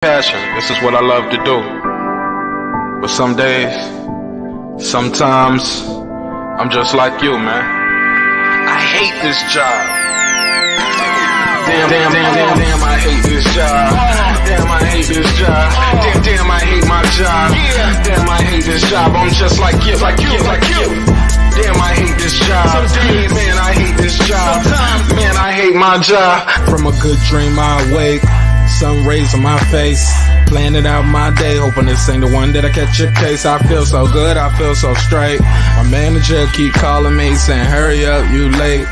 Passion, this is what I love to do. But some days, sometimes, I'm just like you, man. I hate this job. Damn, I hate this job. Damn, I hate this job. Damn, I hate my job. Damn, I hate this job. I'm just like you. Damn, I hate this job. Man, I hate this job. Man, I hate my job. From a good dream I wake, sun rays on my face, planning out my day, hoping this ain't the one that I catch a case. I feel so good, I feel so straight. My manager keep calling me saying, hurry up, you late.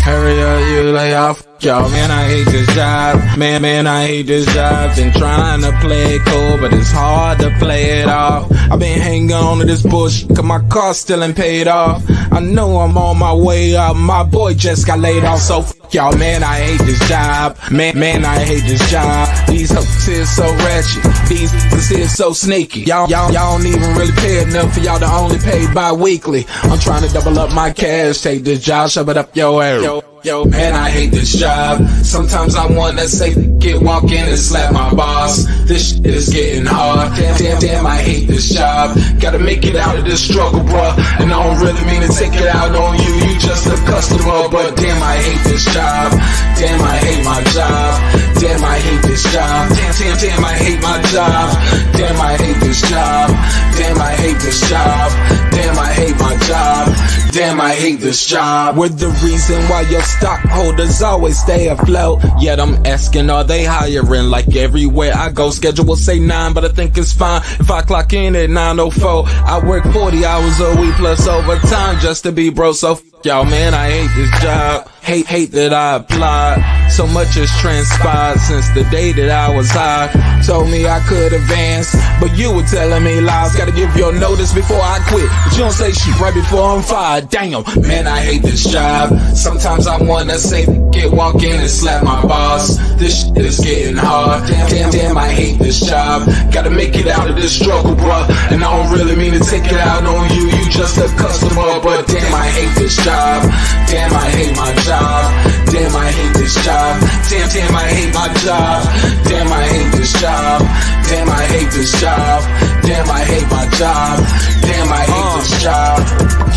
Hurry up, you lay off. Yo, man, I hate this job. Man, I hate this job. Been trying to play it cool, but it's hard to play it off. I've been hanging on to this bullshit, cause my car still ain't paid off. I know I'm on my way up, my boy just got laid off, so y'all, man, I hate this job. Man, I hate this job. These hoes here so ratchet, these niggas here so sneaky. Y'all don't even really pay enough for y'all to only pay bi-weekly. I'm trying to double up my cash, take this job, shove it up your ass. Yo, man, I hate this job. Sometimes I wanna say, walk in and slap my boss. This shit is getting hard. Damn, I hate this job. Gotta make it out of this struggle, bruh. And I don't really mean to take it out on you. You just a customer, but damn, I hate this job. Damn, I hate my job. Damn, I hate this job. Damn, I hate my job. Damn, I hate this job. Damn, I hate this job. Damn, I hate my job. Damn, I hate this job. We're the reason why your stockholders always stay afloat. Yet I'm asking, are they hiring? Like everywhere I go, schedule will say 9, but I think it's fine if I clock in at 9:04. I work 40 hours a week plus overtime just to be bro. So y'all, man, I hate this job. Hate that I applied. So much has transpired since the day that I was high. Told me I could advance, but you were telling me lies. Gotta give your notice before I quit, but you don't say shit right before I'm fired. Damn, man, I hate this job. Sometimes I wanna say, walk in and slap my boss. This shit is getting hard. Damn, I hate this job. Gotta make it out of this struggle, bruh. And I don't really mean to take it out on you. You just a customer, but damn, I hate this job. Damn, I hate my job. Damn, I hate this job. Damn, I hate my job. Damn, I hate this job. Damn, I hate this job. Damn, I hate my job. Damn, I hate this job.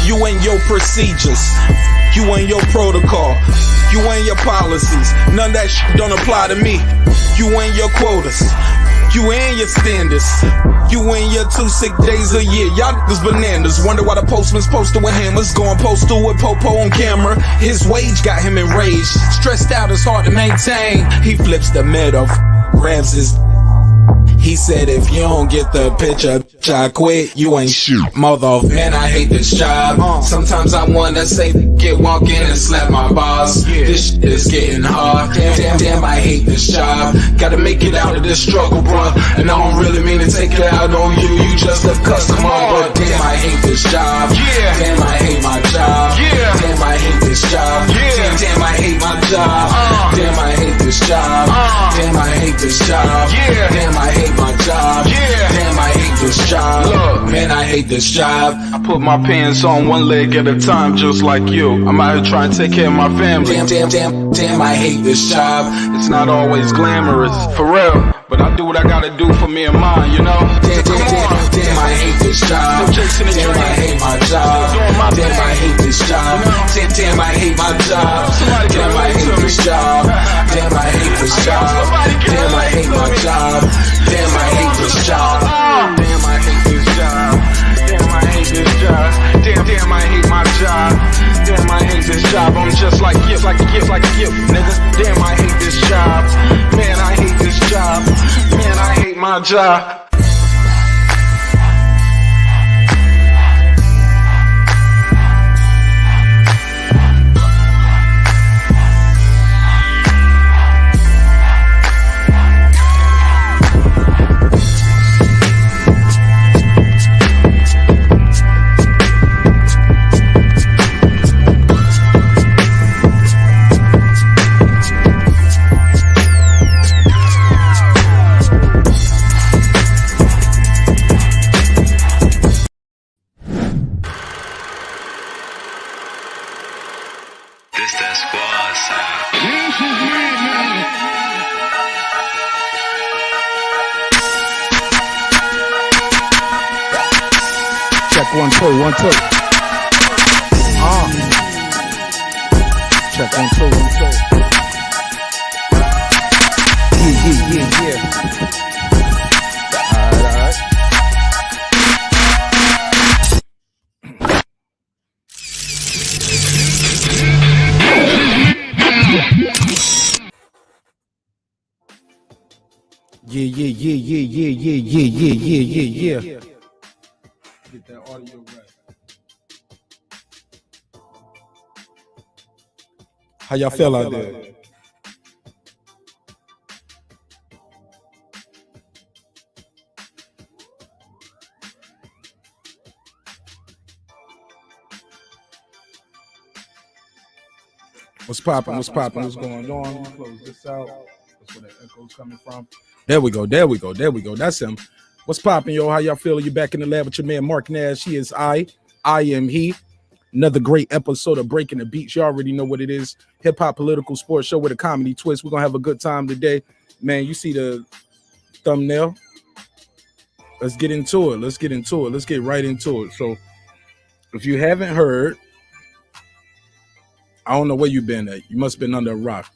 You and your procedures, you and your protocol, you and your policies, none of that shit don't apply to me. You and your quotas, you and your standards, you and your 2 sick days a year. Y'all niggas bananas. Wonder why the postman's posted with hammers, going postal with Popo on camera. His wage got him enraged, stressed out, it's hard to maintain. He flips the middle, grabs his. He said, if you don't get the picture, I quit, you ain't shit, mother. Man, I hate this job. Sometimes I wanna say, walk in and slap my boss. This shit is getting hard. Damn, I hate this job. Gotta make it out of this struggle, bruh. And I don't really mean to take it out on you. You just a customer, but damn, I hate this job. Damn, I hate my job. Damn, I hate this job. Damn, I hate my job. Damn, I hate this job. Damn, I hate this job. Damn, I hate my job. Damn, I hate this job. Look, man, I hate this job. I put my pants on one leg at a time, just like you. I'm out here trying to take care of my family. Damn, I hate this job. It's not always glamorous, for real, but I do what I gotta do for me and mine, you know? Damn, I hate this job. Damn, I hate my job. Damn, I hate this job. Damn, I hate my job. Damn, I hate this job. Damn, I hate this job. Damn, I hate my job. Damn, I hate this job. Damn, I hate this job. Damn, I hate this job. Damn, I hate my job. Damn, I hate this job. I'm just like you, nigga. Damn, I hate this job. Man, I hate this job. Man, I hate my job. Check 1 2 1 2. Check 1 2 1 2. Yeah. All right. Yeah. Get that audio right. How y'all feel out there? What's popping? What's going on? Let me close this out. That's where that echo's coming from. There we go. That's him. What's popping, yo? How y'all feeling? You back in the lab with your man Marq Nash. He is I am he. Another great episode of Breaking the Beats. You already know what it is. Hip-hop political sports show with a comedy twist. We're gonna have a good time today. Man, you see the thumbnail. Let's get into it. Let's get right into it. So if you haven't heard, I don't know where you've been at. You must have been under a rock.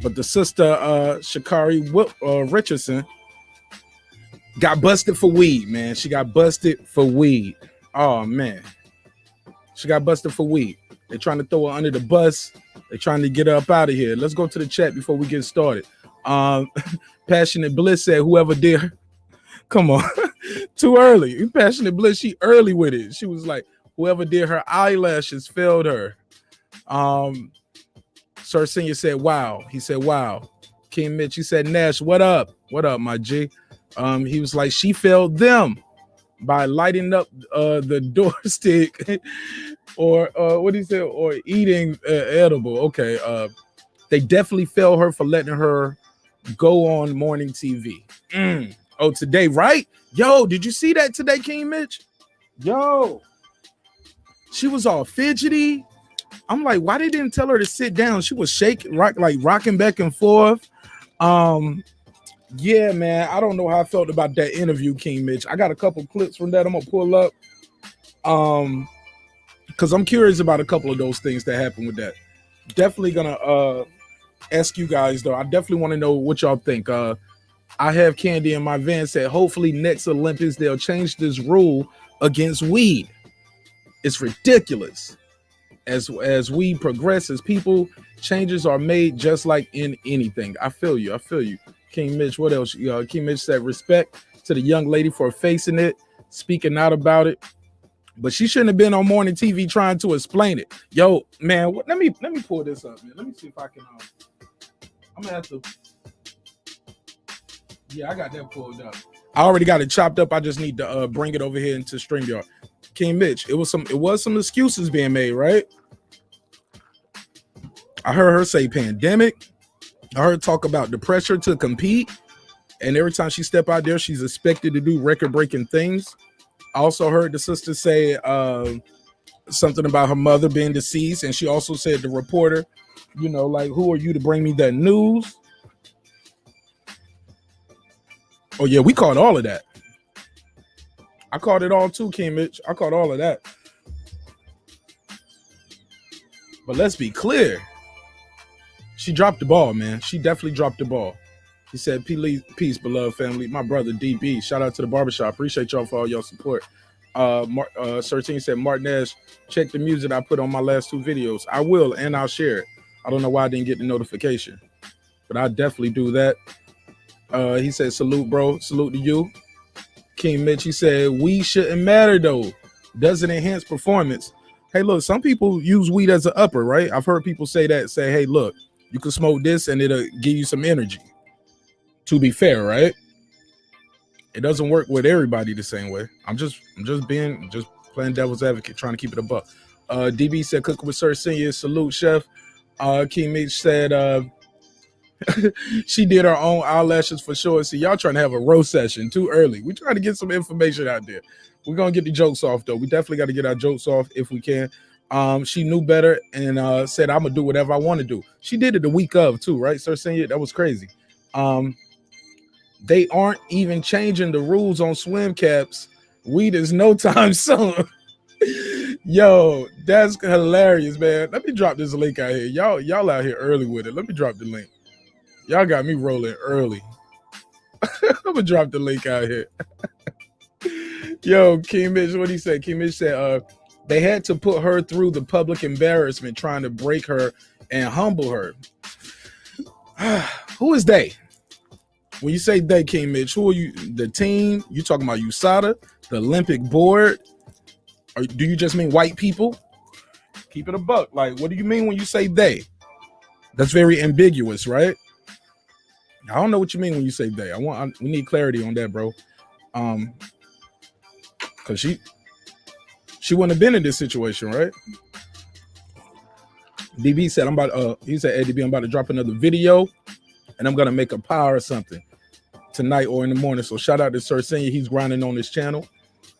But the sister, Sha'Carri Richardson, got busted for weed, man. She got busted for weed. Oh, man. She got busted for weed. They're trying to throw her under the bus. They're trying to get her up out of here. Let's go to the chat before we get started. Passionate Bliss said, whoever did her. Come on. Too early. Passionate Bliss, she early with it. She was like, whoever did her eyelashes failed her. Sir Senior said, wow. He said, wow. King Mitch, he said, Nash, what up? What up, my G? He was like, she failed them by lighting up the door stick or what did he say? Or eating edible. Okay. They definitely failed her for letting her go on morning TV. Oh, today, right? Yo, did you see that today, King Mitch? Yo, she was all fidgety. I'm like, why they didn't tell her to sit down? She was shaking, rocking back and forth. Yeah, man, I don't know how I felt about that interview, King Mitch. I got a couple clips from that I'm gonna pull up. Because I'm curious about a couple of those things that happened with that. Definitely gonna ask you guys though. I definitely want to know what y'all think. I have Candy in my van said, hopefully next Olympics they'll change this rule against weed. It's ridiculous. As we progress as people, changes are made just like in anything. I feel you. King Mitch, what else? King Mitch said respect to the young lady for facing it, speaking out about it. But she shouldn't have been on morning TV trying to explain it. Yo, man, let me pull this up, man. Let me see if I can. I'm gonna have to. Yeah, I got that pulled up. I already got it chopped up. I just need to bring it over here into StreamYard. King Mitch, it was some excuses being made, right? I heard her say pandemic. I heard her talk about the pressure to compete. And every time she step out there, she's expected to do record-breaking things. I also heard the sister say something about her mother being deceased. And she also said the reporter, you know, like, who are you to bring me that news? Oh, yeah, we caught all of that. I caught it all too, King Mitch. I caught all of that. But let's be clear. She dropped the ball, man. She definitely dropped the ball. He said, peace, beloved family. My brother, DB. Shout out to the barbershop. Appreciate y'all for all your support. Sir Team said, Marq Nash, check the music I put on my last 2 videos. I will, and I'll share it. I don't know why I didn't get the notification. But I'll definitely do that. He said, salute, bro. Salute to you. King Mitch, he said, weed shouldn't matter, though. Doesn't enhance performance. Hey, look, some people use weed as an upper, right? I've heard people say that, say, hey, look, you can smoke this and it'll give you some energy. To be fair, right? It doesn't work with everybody the same way. I'm just playing devil's advocate, trying to keep it above. DB said, cooking with Sir Senior, salute, chef. King Mitch said, she did her own eyelashes for sure. See, y'all trying to have a roast session too early. We're trying to get some information out there. We're gonna get the jokes off though. We definitely got to get our jokes off if we can. She knew better and said, I'm gonna do whatever I want to do. She did it the week of too, right, Sir Senior? That was crazy. They aren't even changing the rules on swim caps Weed is no time soon. Yo, that's hilarious, man. Let me drop this link out here. Y'all out here early with it. Let me drop the link. Y'all got me rolling early. I'm gonna drop the link out here. Yo, King Mitch, what he said? King Mitch said, they had to put her through the public embarrassment trying to break her and humble her. Who is they? When you say they, King Mitch, who are you? The team? You talking about USADA, the Olympic board? Or do you just mean white people? Keep it a buck. Like, what do you mean when you say they? That's very ambiguous, right? I don't know what you mean when you say they. We need clarity on that, bro. Cause she wouldn't have been in this situation, right? DB said he said, hey, DB, I'm about to drop another video and I'm gonna make a power or something tonight or in the morning. So shout out to Sir Senior. He's grinding on this channel.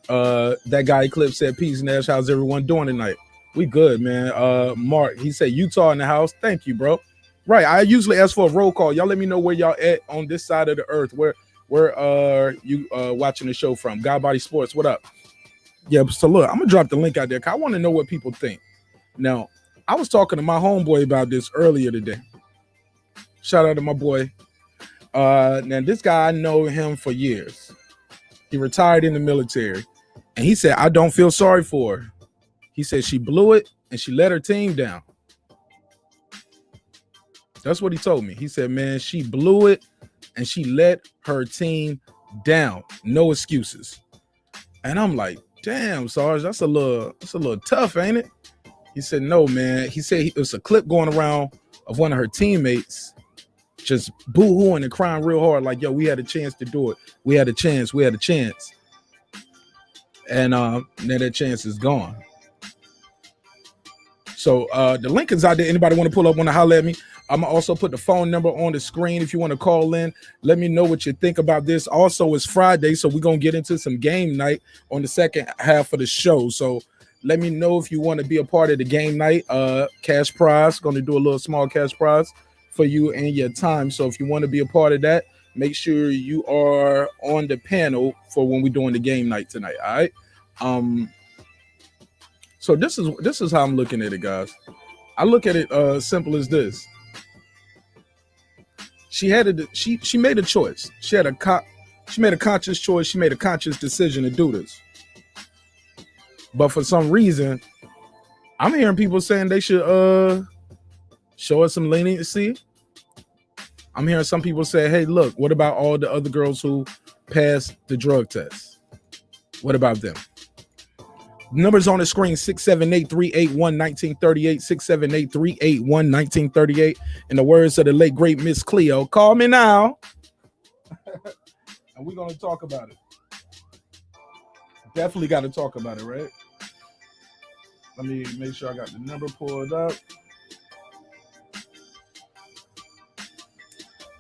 That guy Eclipse said, peace, Nash. How's everyone doing tonight? We good, man. Mark, he said Utah in the house. Thank you, bro. Right. I usually ask for a roll call. Y'all let me know where y'all at on this side of the earth. Where are you watching the show from? Godbody Sports, what up? Yeah, so look, I'm gonna drop the link out there because I want to know what people think. Now, I was talking to my homeboy about this earlier today. Shout out to my boy. Now this guy, I know him for years. He retired in the military. And he said, I don't feel sorry for her. He said she blew it and she let her team down. That's what he told me. He said, man, she blew it and she let her team down. No excuses. And I'm like, damn, Sarge, that's a little tough, ain't it? He said, no, man. He said it was a clip going around of one of her teammates just boo-hooing and crying real hard, like, yo, we had a chance to do it. We had a chance. And now that chance is gone. So the link is out there. Anybody want to pull up, want to holler at me? I'm gonna also put the phone number on the screen if you want to call in. Let me know what you think about this. Also, it's Friday, so we're gonna get into some game night on the second half of the show. So let me know if you want to be a part of the game night. Cash prize, gonna do a little small cash prize for you and your time. So if you want to be a part of that, make sure you are on the panel for when we're doing the game night tonight. All right. So this is how I'm looking at it, guys. I look at it simple as this. She made a choice. She made a conscious choice. She made a conscious decision to do this. But for some reason, I'm hearing people saying they should show us some leniency. I'm hearing some people say, hey, look, what about all the other girls who passed the drug test? What about them? Numbers on the screen, 678-381-1938, 678-381-1938. In the words of the late, great Miss Cleo, call me now. And we're going to talk about it. Definitely got to talk about it, right? Let me make sure I got the number pulled up.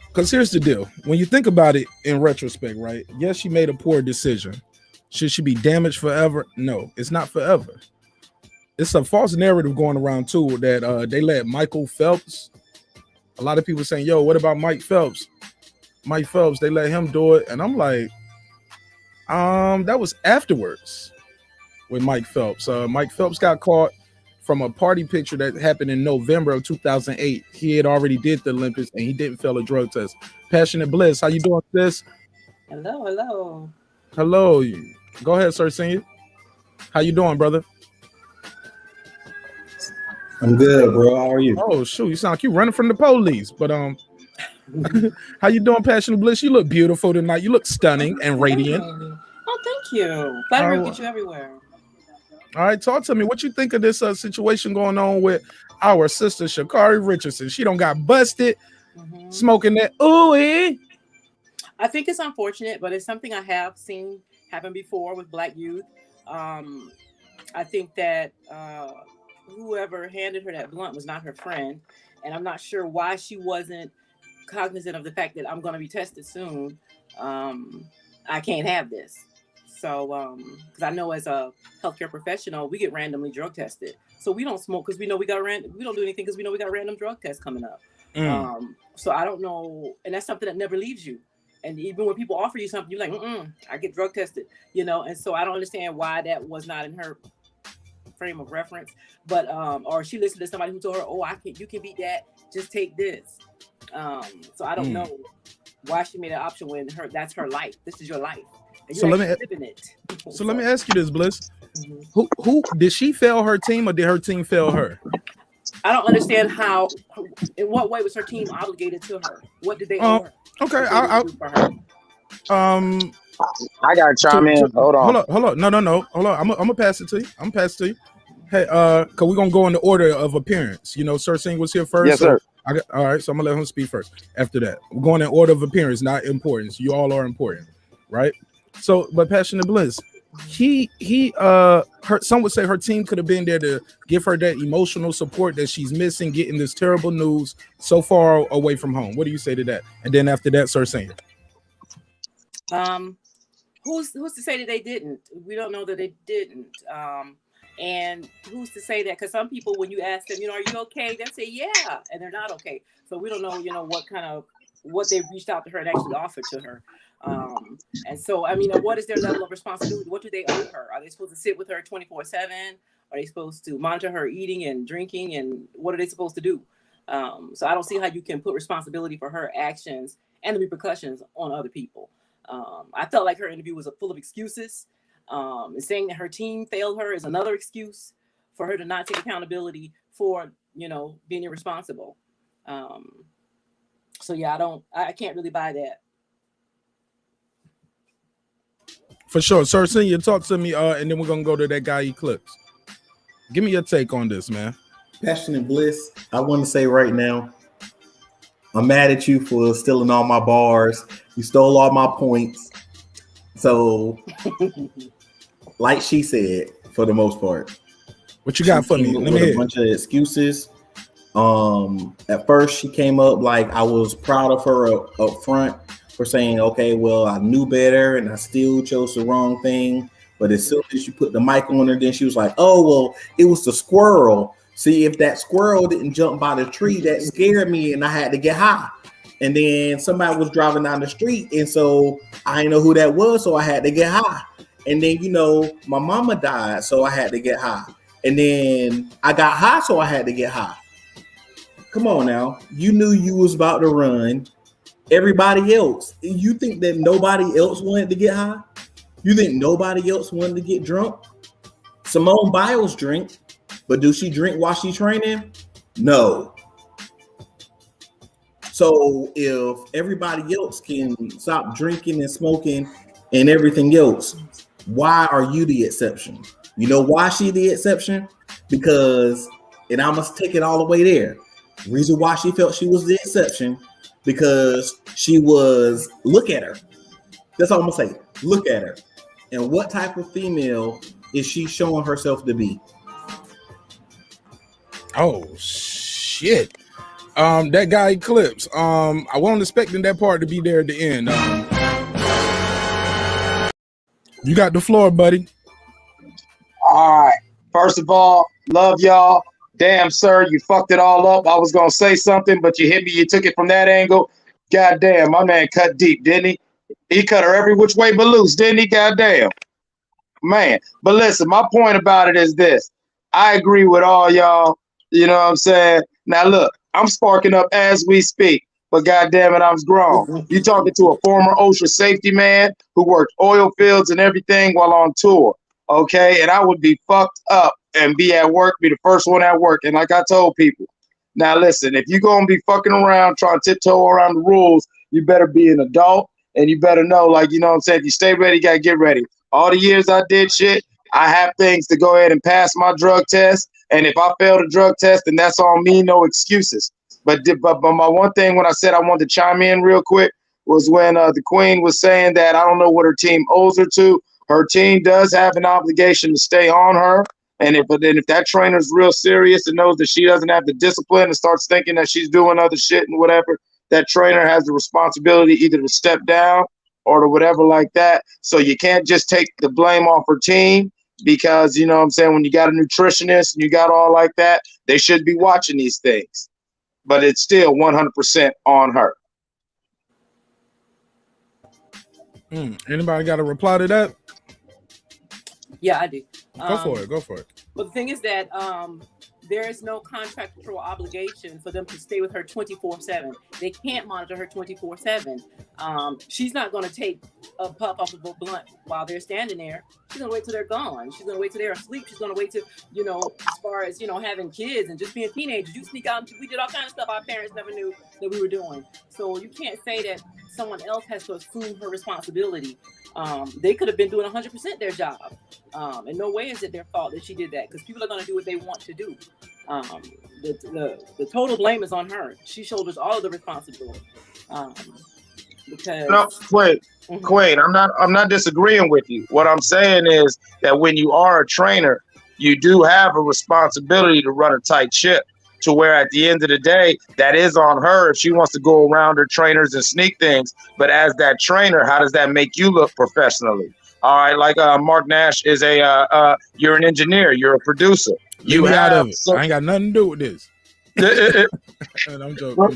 Because here's the deal. When you think about it in retrospect, right? Yes, she made a poor decision. Should she be damaged forever? No, it's not forever. It's a false narrative going around too that they let Michael Phelps. A lot of people saying, yo, what about Mike Phelps? Mike Phelps, they let him do it. And I'm like, that was afterwards with Mike Phelps. Mike Phelps got caught from a party picture that happened in November of 2008. He had already did the Olympics and he didn't fail a drug test. Passionate Bliss, how you doing, sis? Hello. Hello. Go ahead, Sir Senior. How you doing, brother? I'm good, bro. How are you? Oh, shoot. You sound like you running from the police. But how you doing, Passionate Bliss? You look beautiful tonight. You look stunning and radiant. Oh, thank you. Flattery will get you everywhere. All right, talk to me. What you think of this situation going on with our sister Sha'Carri Richardson? She don't got busted smoking that ooh-ee. I think it's unfortunate, but it's something I have seen happen before with Black youth. I think that whoever handed her that blunt was not her friend, and I'm not sure why she wasn't cognizant of the fact that I'm going to be tested soon. I can't have this. So, because I know as a healthcare professional, we get randomly drug tested. So we don't smoke because we know we don't do anything because we know we got random drug tests coming up. So I don't know, and that's something that never leaves you. And even when people offer you something, you're like, I get drug tested, And so I don't understand why that was not in her frame of reference. But or she listened to somebody who told her, "Oh, you can beat that. Just take this." So I don't know why she made an option when that's her life. This is your life. And So let me living it. So let me ask you this, Bliss. Who did she fail her team, or did her team fail her? I don't understand in what way was her team obligated to her? What did they owe her? Okay, I gotta chime in. Hold on. Hold on. No. Hold on. I'm gonna pass it to you. Hey, cause we're gonna go in the order of appearance. Sir Singh was here first. Yes, sir. All right, so I'm gonna let him speak first. After that, we're going in order of appearance, not importance. You all are important, right? So, but Passionate Bliss, some would say her team could have been there to give her that emotional support that she's missing, getting this terrible news so far away from home. What do you say to that? And then after that, Sir Singh. Who's to say that they didn't? We don't know that they didn't. And who's to say that? Because some people, when you ask them, are you okay? They say, yeah, and they're not okay. So we don't know, what they've reached out to her and actually offered to her. And so, what is their level of responsibility? What do they owe her? Are they supposed to sit with her 24/7? Are they supposed to monitor her eating and drinking? And what are they supposed to do? So I don't see how you can put responsibility for her actions and the repercussions on other people. I felt like her interview was full of excuses. And saying that her team failed her is another excuse for her to not take accountability for, being irresponsible. So yeah, I can't really buy that. For sure. Sir Senior, talk to me, and then we're gonna go to that guy Eclipse. Give me your take on this, man. Passionate Bliss, I want to say right now, I'm mad at you for stealing all my bars. You stole all my points. So, like she said, for the most part. What you got for me? Let me hear. A bunch of excuses. At first, she came up like I was proud of her up front for saying, okay, well, I knew better and I still chose the wrong thing. But as soon as you put the mic on her, then she was like, oh, well, it was the squirrel. See, if that squirrel didn't jump by the tree, that scared me and I had to get high. And then somebody was driving down the street. And so I didn't know who that was. So I had to get high. And then, my mama died. So I had to get high. And then I got high. So I had to get high. Come on now. You knew you was about to run. Everybody else. You think that nobody else wanted to get high? You think nobody else wanted to get drunk? Simone Biles drink. But do she drink while she's training? No. So if everybody else can stop drinking and smoking and everything else, why are you the exception? You know why she the exception? Because, and I must take it all the way there. The reason why she felt she was the exception, because she was, look at her. That's all I'm gonna say. Look at her. And what type of female is she showing herself to be? Oh shit. That guy Eclipse. I wasn't expecting that part to be there at the end. You got the floor, buddy. All right. First of all, love y'all. Damn, sir, you fucked it all up. I was gonna say something, but you hit me. You took it from that angle. God damn, my man cut deep, didn't he? He cut her every which way but loose, didn't he? God damn. Man. But listen, my point about it is this. I agree with all y'all. You know what I'm saying? Now look, I'm sparking up as we speak, but God damn it, I'm grown. You talking to a former OSHA safety man who worked oil fields and everything while on tour. Okay, and I would be fucked up and be at work, be the first one at work. And like I told people, now listen, if you're gonna be fucking around trying to tiptoe around the rules, you better be an adult and you better know, like, you know what I'm saying? If you stay ready, you gotta get ready. All the years I did shit, I have things to go ahead and pass my drug test. And if I fail the drug test, then that's on me, no excuses. But my one thing when I said I wanted to chime in real quick was when the Queen was saying that I don't know what her team owes her to. Her team does have an obligation to stay on her. And if that trainer's real serious and knows that she doesn't have the discipline and starts thinking that she's doing other shit and whatever, that trainer has the responsibility either to step down or to whatever like that. So you can't just take the blame off her team because, you know what I'm saying, when you got a nutritionist and you got all like that, they should be watching these things. But it's still 100% on her. Anybody got a reply to that? Yeah, I do. Go for it. Go for it. But the thing is that there is no contractual obligation for them to stay with her 24/7. They can't monitor her 24/7. She's not going to take a puff off of a blunt while they're standing there. She's going to wait till they're gone. She's going to wait till they're asleep. She's going to wait till, as far as, having kids and just being teenagers, you sneak out. We did all kinds of stuff our parents never knew that we were doing. So you can't say that someone else has to assume her responsibility. They could have been doing 100% their job. And no way is it their fault that she did that, because people are going to do what they want to do. The total blame is on her. She shoulders all of the responsibility. Because no, Quaid, I'm not disagreeing with you. What I'm saying is that when you are a trainer, you do have a responsibility to run a tight ship, to where at the end of the day, that is on her if she wants to go around her trainers and sneak things. But as that trainer, how does that make you look professionally? All right, like Marq Nash is you're an engineer, you're a producer. You out have of it. I ain't got nothing to do with this. I'm joking.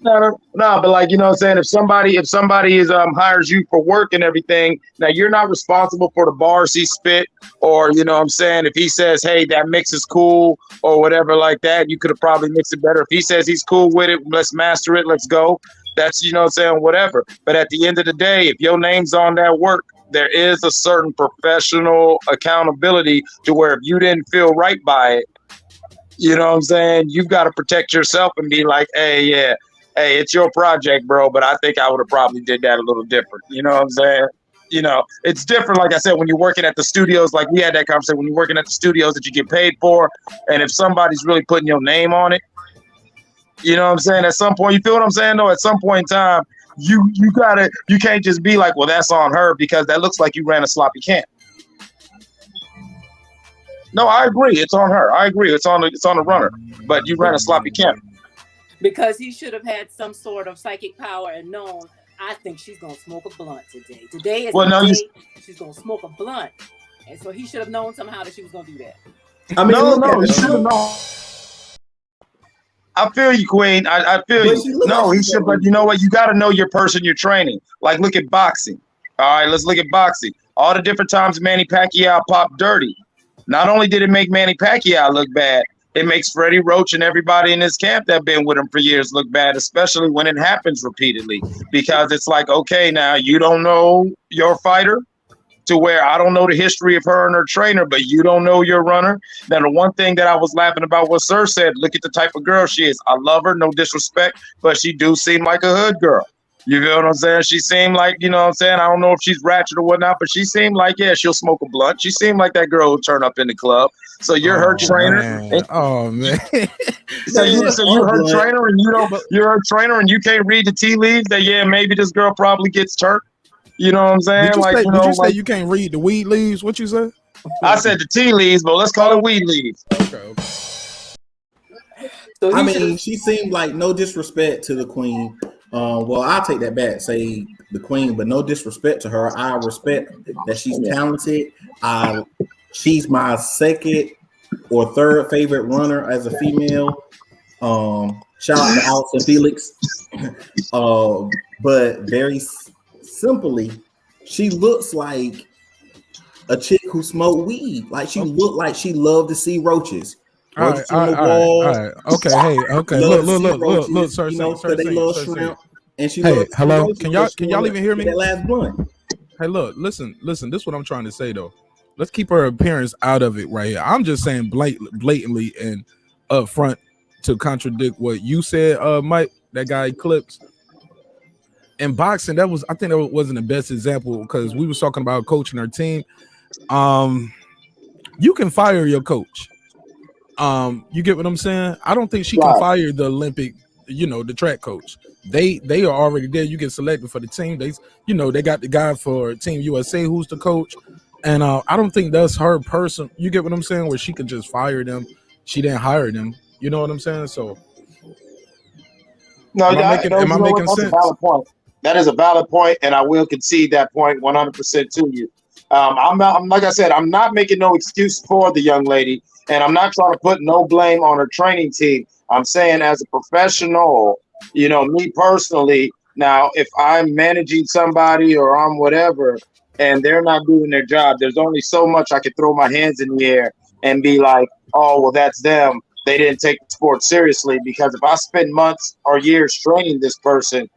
No, but like, you know what I'm saying? If somebody is hires you for work and everything, now you're not responsible for the bars he spit, or you know what I'm saying, if he says, hey, that mix is cool or whatever like that, you could have probably mixed it better. If he says he's cool with it, let's master it, let's go. That's, you know what I'm saying, whatever. But at the end of the day, if your name's on that work, there is a certain professional accountability to where if you didn't feel right by it, you know what I'm saying, you've got to protect yourself and be like, hey, it's your project, bro, but I think I would have probably did that a little different. You know what I'm saying? You know, it's different, like I said, when you're working at the studios, like we had that conversation, when you're working at the studios that you get paid for, and if somebody's really putting your name on it, you know what I'm saying, at some point, you feel what I'm saying, though, at some point in time, you can't just be like, well, that's on her, because that looks like you ran a sloppy camp. No, I agree. It's on her. I agree. It's on the runner. But you ran a sloppy camp. Because he should have had some sort of psychic power and known, I think she's going to smoke a blunt today. Today is the day she's going to smoke a blunt. And so he should have known somehow that she was going to do that. I mean, no, he should have known. I feel you, Queen. I feel you. No, he should. But you know what? You got to know your person you're training. Like, look at boxing. All right, let's look at boxing. All the different times Manny Pacquiao popped dirty. Not only did it make Manny Pacquiao look bad, it makes Freddie Roach and everybody in his camp that been with him for years look bad, especially when it happens repeatedly. Because it's like, okay, now you don't know your fighter, to where I don't know the history of her and her trainer, but you don't know your runner. Now, the one thing that I was laughing about what Sir said, look at the type of girl she is. I love her, no disrespect, but she do seem like a hood girl. You feel what I'm saying? She seemed like, you know what I'm saying? I don't know if she's ratchet or whatnot, but she seemed like, yeah, she'll smoke a blunt. She seemed like that girl who turn up in the club. So you're her trainer. Man. Oh man. So you're her trainer, and you're her trainer, and you can't read the tea leaves that, yeah, maybe this girl probably gets turned. You know what I'm saying? Did you say you can't read the weed leaves? What you said? I said the tea leaves, but let's call it weed leaves. Okay. So I mean, she seemed like, no disrespect to the queen. Well, I'll take that back, say the queen, but no disrespect to her. I respect that she's talented. She's my second or third favorite runner as a female. Shout out to Allison Felix. But very simply, she looks like a chick who smoked weed. Like she looked like she loved to see roaches. All right. Okay. Hey. Okay. Look. Sir, they love shrimp. And she. Hey. Hello. Can y'all even hear me? That last blunt. Hey, look. Listen. This is what I'm trying to say though. Let's keep her appearance out of it right here. I'm just saying blatantly and upfront to contradict what you said, Mike. That guy Eclipse. In boxing, I think that wasn't the best example, because we was talking about coaching our team. You can fire your coach. You get what I'm saying? I don't think she can fire the Olympic, the track coach. They are already there. You get selected for the team. They got the guy for Team USA who's the coach. And I don't think that's her person. You get what I'm saying? Where she could just fire them. She didn't hire them. You know what I'm saying? So no, am I making sense? A valid point. That is a valid point, and I will concede that point 100% to you. I'm like I said, I'm not making no excuse for the young lady, and I'm not trying to put no blame on her training team. I'm saying as a professional, me personally, Now, if I'm managing somebody or I'm whatever, and they're not doing their job, there's only so much I can throw my hands in the air and be like, oh, well, that's them. They didn't take the sport seriously. Because if I spend months or years training this person,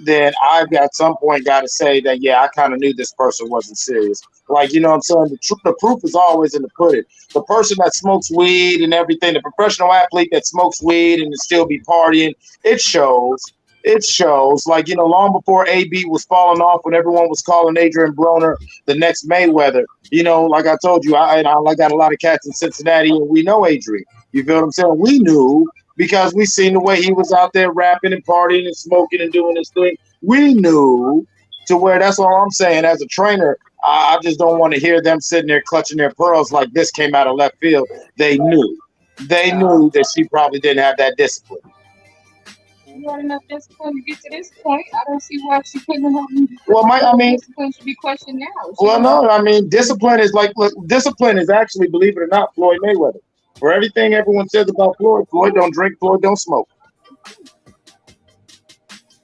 then I've at some point got to say that, yeah, I kind of knew this person wasn't serious. Like, you know what I'm saying? The proof is always in the pudding. The person that smokes weed and everything, the professional athlete that smokes weed and still be partying, it shows. It shows. Like, you know, long before AB was falling off, when everyone was calling Adrian Broner the next Mayweather, you know, like I told you, I got a lot of cats in Cincinnati, and we know Adrian. You feel what I'm saying? We knew because we seen the way he was out there rapping and partying and smoking and doing his thing. We knew, to where that's all I'm saying. As a trainer, I just don't want to hear them sitting there clutching their pearls like this came out of left field. They knew. They knew that she probably didn't have that discipline. You had enough discipline to get to this point. I don't see why she couldn't have. Well, discipline should be questioned now. Well, no, I mean, discipline is like, look, discipline is actually, believe it or not, Floyd Mayweather. For everything everyone says about Floyd, Floyd don't drink, Floyd don't smoke.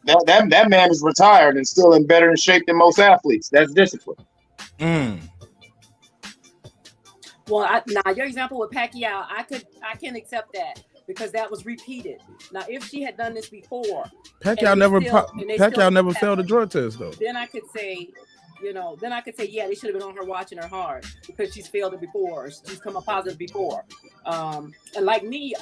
That man is retired and still in better shape than most athletes. That's discipline. Well, now your example with Pacquiao, I can accept that because that was repeated. Now, if she had done this before, Pacquiao never failed a drug test though. Then I could say, yeah, they should have been on her watching her hard because she's failed it before. She's come up positive before. And like me,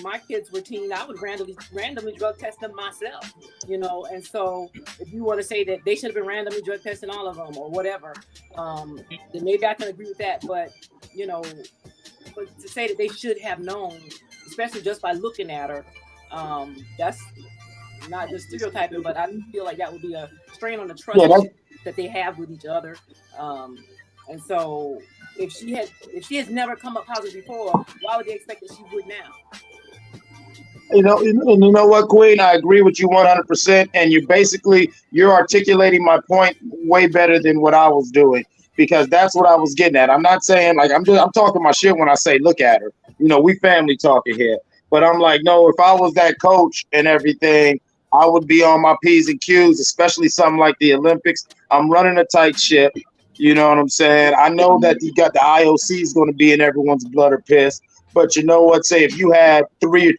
my kids were teen. I would randomly drug test them myself, you know. And so if you want to say that they should have been randomly drug testing all of them or whatever, then maybe I can agree with that. But, you know, but to say that they should have known, especially just by looking at her, that's not just stereotyping, but I feel like that would be a strain on the trust that they have with each other. And so if she has never come up positive before, why would they expect that she would now? You know what, Queen? I agree with you 100%. And you're articulating my point way better than what I was doing, because that's what I was getting at. I'm not saying like I'm talking my shit when I say look at her. You know, we family talking here. But I'm like, no, if I was that coach and everything, I would be on my P's and Q's, especially something like the Olympics. I'm running a tight ship. You know what I'm saying? I know that you got the IOC is going to be in everyone's blood or piss. But you know what? Say if you had three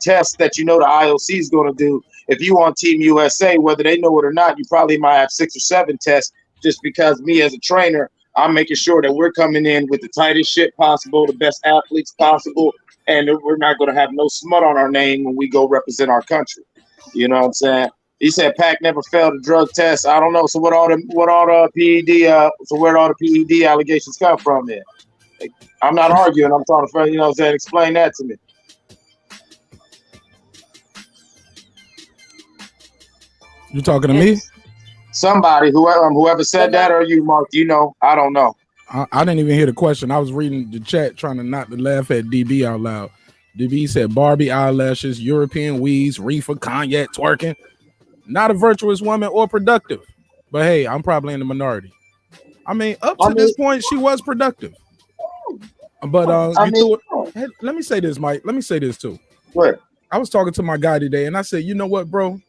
tests that you know the IOC is going to do, if you on Team USA, whether they know it or not, you probably might have 6 or 7 tests. Just because me as a trainer, I'm making sure that we're coming in with the tightest shit possible, the best athletes possible, and we're not going to have no smut on our name when we go represent our country. You know what I'm saying? He said Pac never failed a drug test. I don't know. So where all the PED allegations come from then? I'm not arguing. I'm trying to, you know what I'm saying, explain that to me. You talking to me? Somebody, whoever said that, or you, Mark, you know, I don't know. I didn't even hear the question. I was reading the chat trying to not to laugh at DB out loud. DB said Barbie eyelashes, European weeds, reefer, cognac, twerking. Not a virtuous woman or productive. But hey, I'm probably in the minority. I mean, up to this point, she was productive. But hey, let me say this, Mike. Let me say this too. What? I was talking to my guy today, and I said, you know what, bro?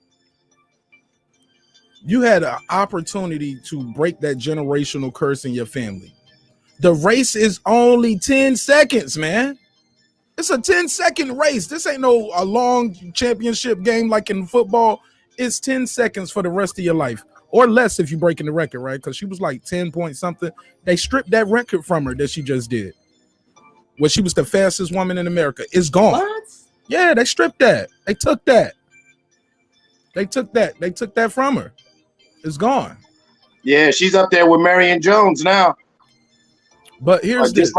You had an opportunity to break that generational curse in your family. The race is only 10 seconds, man. It's a 10-second race. This ain't a long championship game like in football. It's 10 seconds for the rest of your life, or less if you're breaking the record, right? Because she was like 10 point something. They stripped that record from her that she just did, where she was the fastest woman in America. It's gone. What? Yeah, they stripped that. They took that. They took that from her. It's gone. Yeah, she's up there with Marion Jones now. But here's this.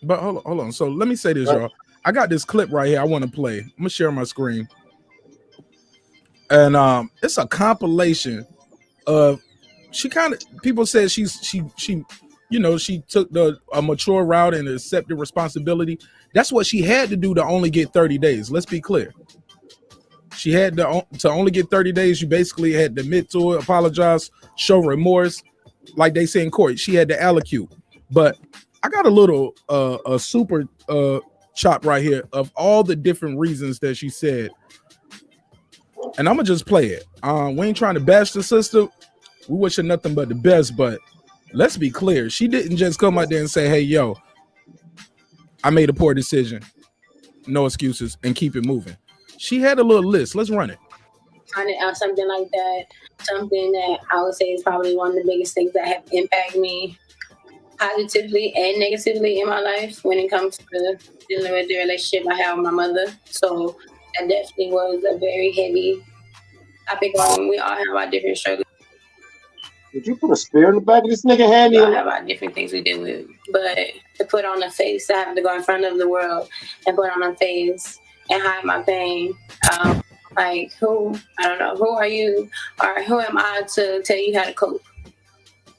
But hold on. So let me say this, y'all. I got this clip right here I want to play. I'm gonna share my screen. And it's a compilation of people said she took a mature route and accepted responsibility. That's what she had to do to only get 30 days. Let's be clear. She had to only get 30 days. You basically had to admit to it, apologize, show remorse, like they say in court. She had to allocute. But I got a little a super chop right here of all the different reasons that she said And I'm gonna just play it. We ain't trying to bash the sister. We wish her nothing but the best, but let's be clear. She didn't just come out there and say, hey, yo, I made a poor decision. No excuses, and keep it moving. She had a little list. Let's run it. Finding out something like that, something that I would say is probably one of the biggest things that have impacted me positively and negatively in my life when it comes to dealing with the relationship I have with my mother. So that definitely was a very heavy topic on. We all have our different struggles. Did you put a spear in the back of this nigga head? We all have our different things we deal with. But to put on a face, I have to go in front of the world and put on a face and hide my pain. Like, who are you, or who am I to tell you how to cope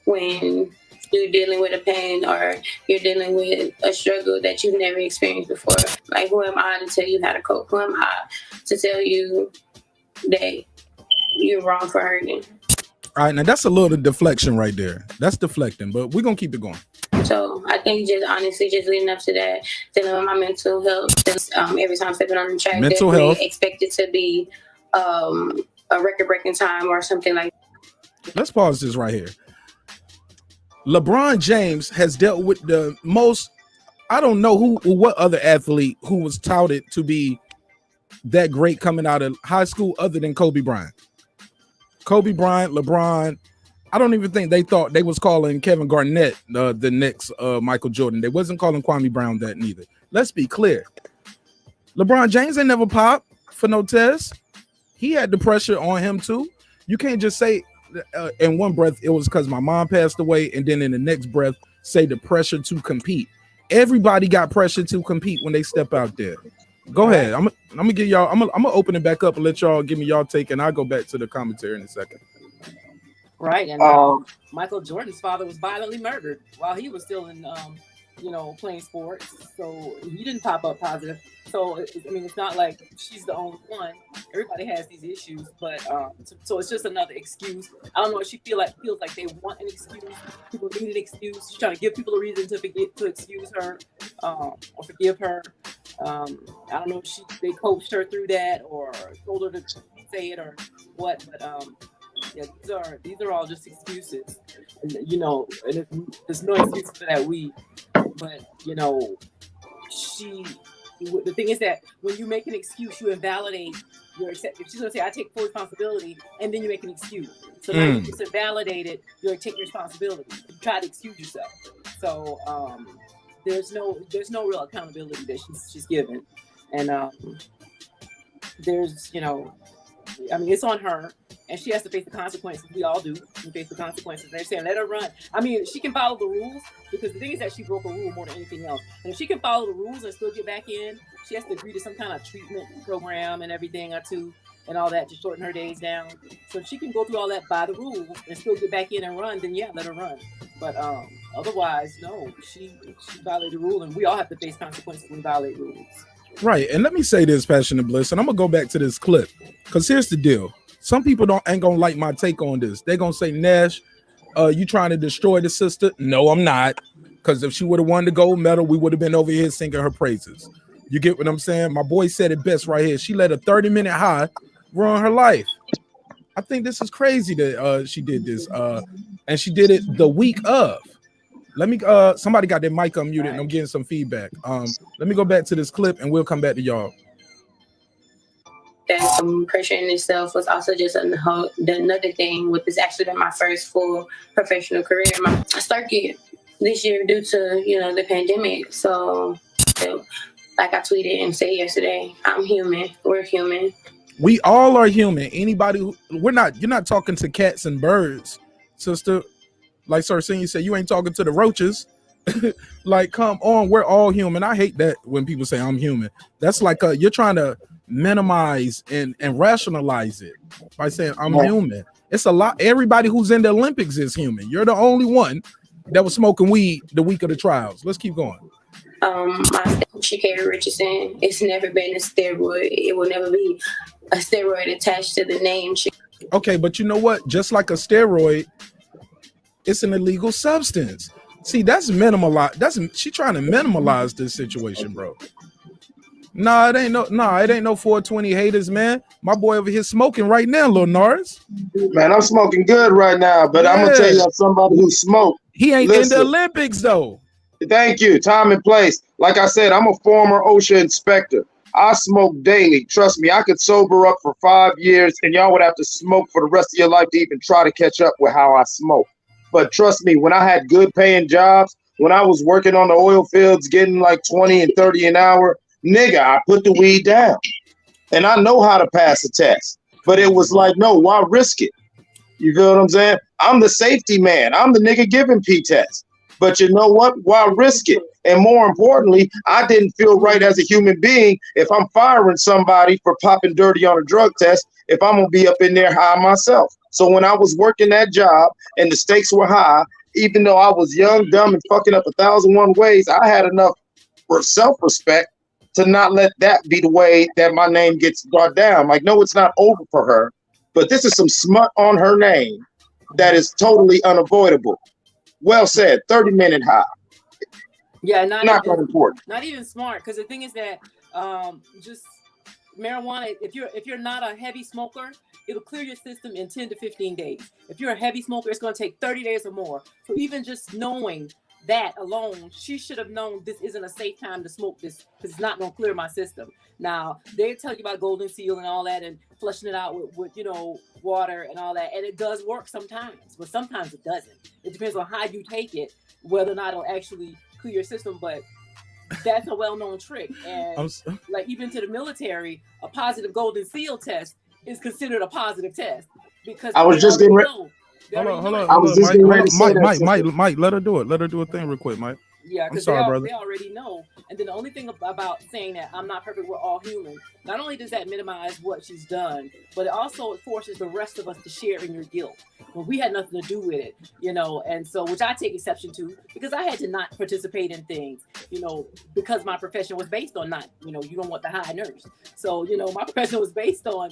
when you're dealing with a pain or you're dealing with a struggle that you've never experienced before? Like, who am I to tell you how to cope? Who am I to tell you that you're wrong for hurting? All right, now that's a little deflection right there. That's deflecting, but we're going to keep it going. So I think just honestly, just leading up to that, dealing with my mental health, every time stepping on the track, mental health, expect it to be a record-breaking time or something like that. Let's pause this right here. LeBron James has dealt with the most, I don't know what other athlete who was touted to be that great coming out of high school other than Kobe Bryant. Kobe Bryant, LeBron, I don't even think they thought they was calling Kevin Garnett the next Michael Jordan. They wasn't calling Kwame Brown that neither. Let's be clear. LeBron James ain't never popped for no test. He had the pressure on him too. You can't just say in one breath it was because my mom passed away, and then in the next breath say the pressure to compete. Everybody got pressure to compete when they step out there. Go ahead. I'm gonna give y'all. I'm gonna open it back up and let y'all give me y'all take, and I'll go back to the commentary in a second. Right, and Michael Jordan's father was violently murdered while he was still in, playing sports. So he didn't pop up positive. So it's not like she's the only one. Everybody has these issues, but so it's just another excuse. I don't know if she feels like they want an excuse. People need an excuse. She's trying to give people a reason to excuse her or forgive her. I don't know if they coached her through that or told her to say it or what, but yeah, these are all just excuses, and there's no excuse for that but the thing is that when you make an excuse, you invalidate your accept. If she's gonna say I take full responsibility, and then you make an excuse, so now you just invalidate it. You're taking responsibility. You try to excuse yourself. So there's no real accountability that she's given, and there's it's on her, and she has to face the consequences. We all do. We face the consequences. They're saying let her run. She can follow the rules, because the thing is that she broke a rule more than anything else. And if she can follow the rules and still get back in, she has to agree to some kind of treatment program and everything or two and all that to shorten her days down. So if she can go through all that by the rules and still get back in and run, then yeah, let her run. But otherwise, no, she violated the rule, and we all have to face consequences when we violate rules. Right, and let me say this, Passionate Bliss, and I'm gonna go back to this clip, because here's the deal. Some people ain't gonna like my take on this. They're gonna say, Nash, you trying to destroy the sister? No, I'm not, because if she would have won the gold medal, we would have been over here singing her praises. You get what I'm saying? My boy said it best right here. She let a 30-minute high ruin her life. I think this is crazy that she did this, and she did it the week of. Let me somebody got their mic unmuted, and I'm getting some feedback. Let me go back to this clip, and we'll come back to y'all. That pressure in itself was also just another thing. With this actually been my first full professional career. I started this year due to the pandemic. So like I tweeted and said yesterday, I'm human. We're human. We all are human. Anybody you're not talking to cats and birds, sister. Like Sir Senior said, you ain't talking to the roaches. Like, come on, we're all human. I hate that when people say I'm human. That's like you're trying to minimize and rationalize it by saying I'm human. It's a lot. Everybody who's in the Olympics is human. You're the only one that was smoking weed the week of the trials. Let's keep going. My Sha'Carri Richardson, it's never been a steroid. It will never be a steroid attached to the name. Okay, but you know what? Just like a steroid, it's an illegal substance. See, that's minimalized. She's trying to minimalize this situation, bro. Nah, it ain't no 420 haters, man. My boy over here smoking right now, Lil Nars. Man, I'm smoking good right now, but I'm gonna tell you, as somebody who smoked. He ain't in the Listen, Olympics though. thank you. Time and place. Like I said, I'm a former OSHA inspector. I smoke daily. Trust me, I could sober up for 5 years, and y'all would have to smoke for the rest of your life to even try to catch up with how I smoke. But trust me, when I had good paying jobs, when I was working on the oil fields, getting like 20 and 30 an hour, nigga, I put the weed down. And I know how to pass a test. But it was like, no, why risk it? You feel what I'm saying? I'm the safety man. I'm the nigga giving P-test. But you know what? Why risk it? And more importantly, I didn't feel right as a human being if I'm firing somebody for popping dirty on a drug test, if I'm going to be up in there high myself. So when I was working that job and the stakes were high, even though I was young, dumb, and fucking up 1,001 ways, I had enough for self-respect to not let that be the way that my name gets brought down. Like, no, it's not over for her, but this is some smut on her name that is totally unavoidable. Well said, 30-minute high. Yeah, not important. Not even smart, because the thing is that just marijuana, if you're not a heavy smoker, it'll clear your system in 10 to 15 days. If you're a heavy smoker, it's going to take 30 days or more. So even just knowing that alone, she should have known this isn't a safe time to smoke this because it's not going to clear my system. Now, they tell you about golden seal and all that and flushing it out with water and all that. And it does work sometimes, but sometimes it doesn't. It depends on how you take it, whether or not it'll actually clear your system. But that's a well-known trick. And like even to the military, a positive golden seal test is considered a positive test because I was just getting ready. Hold on. I was just getting ready to say Mike, let her do it. Let her do a thing real quick, Mike. Yeah, because they already know. And then the only thing about saying that I'm not perfect, we're all human, not only does that minimize what she's done, but it also forces the rest of us to share in your guilt. Well, we had nothing to do with it, and so, which I take exception to, because I had to not participate in things, because my profession was based on not, you don't want the high nurse. So, my profession was based on,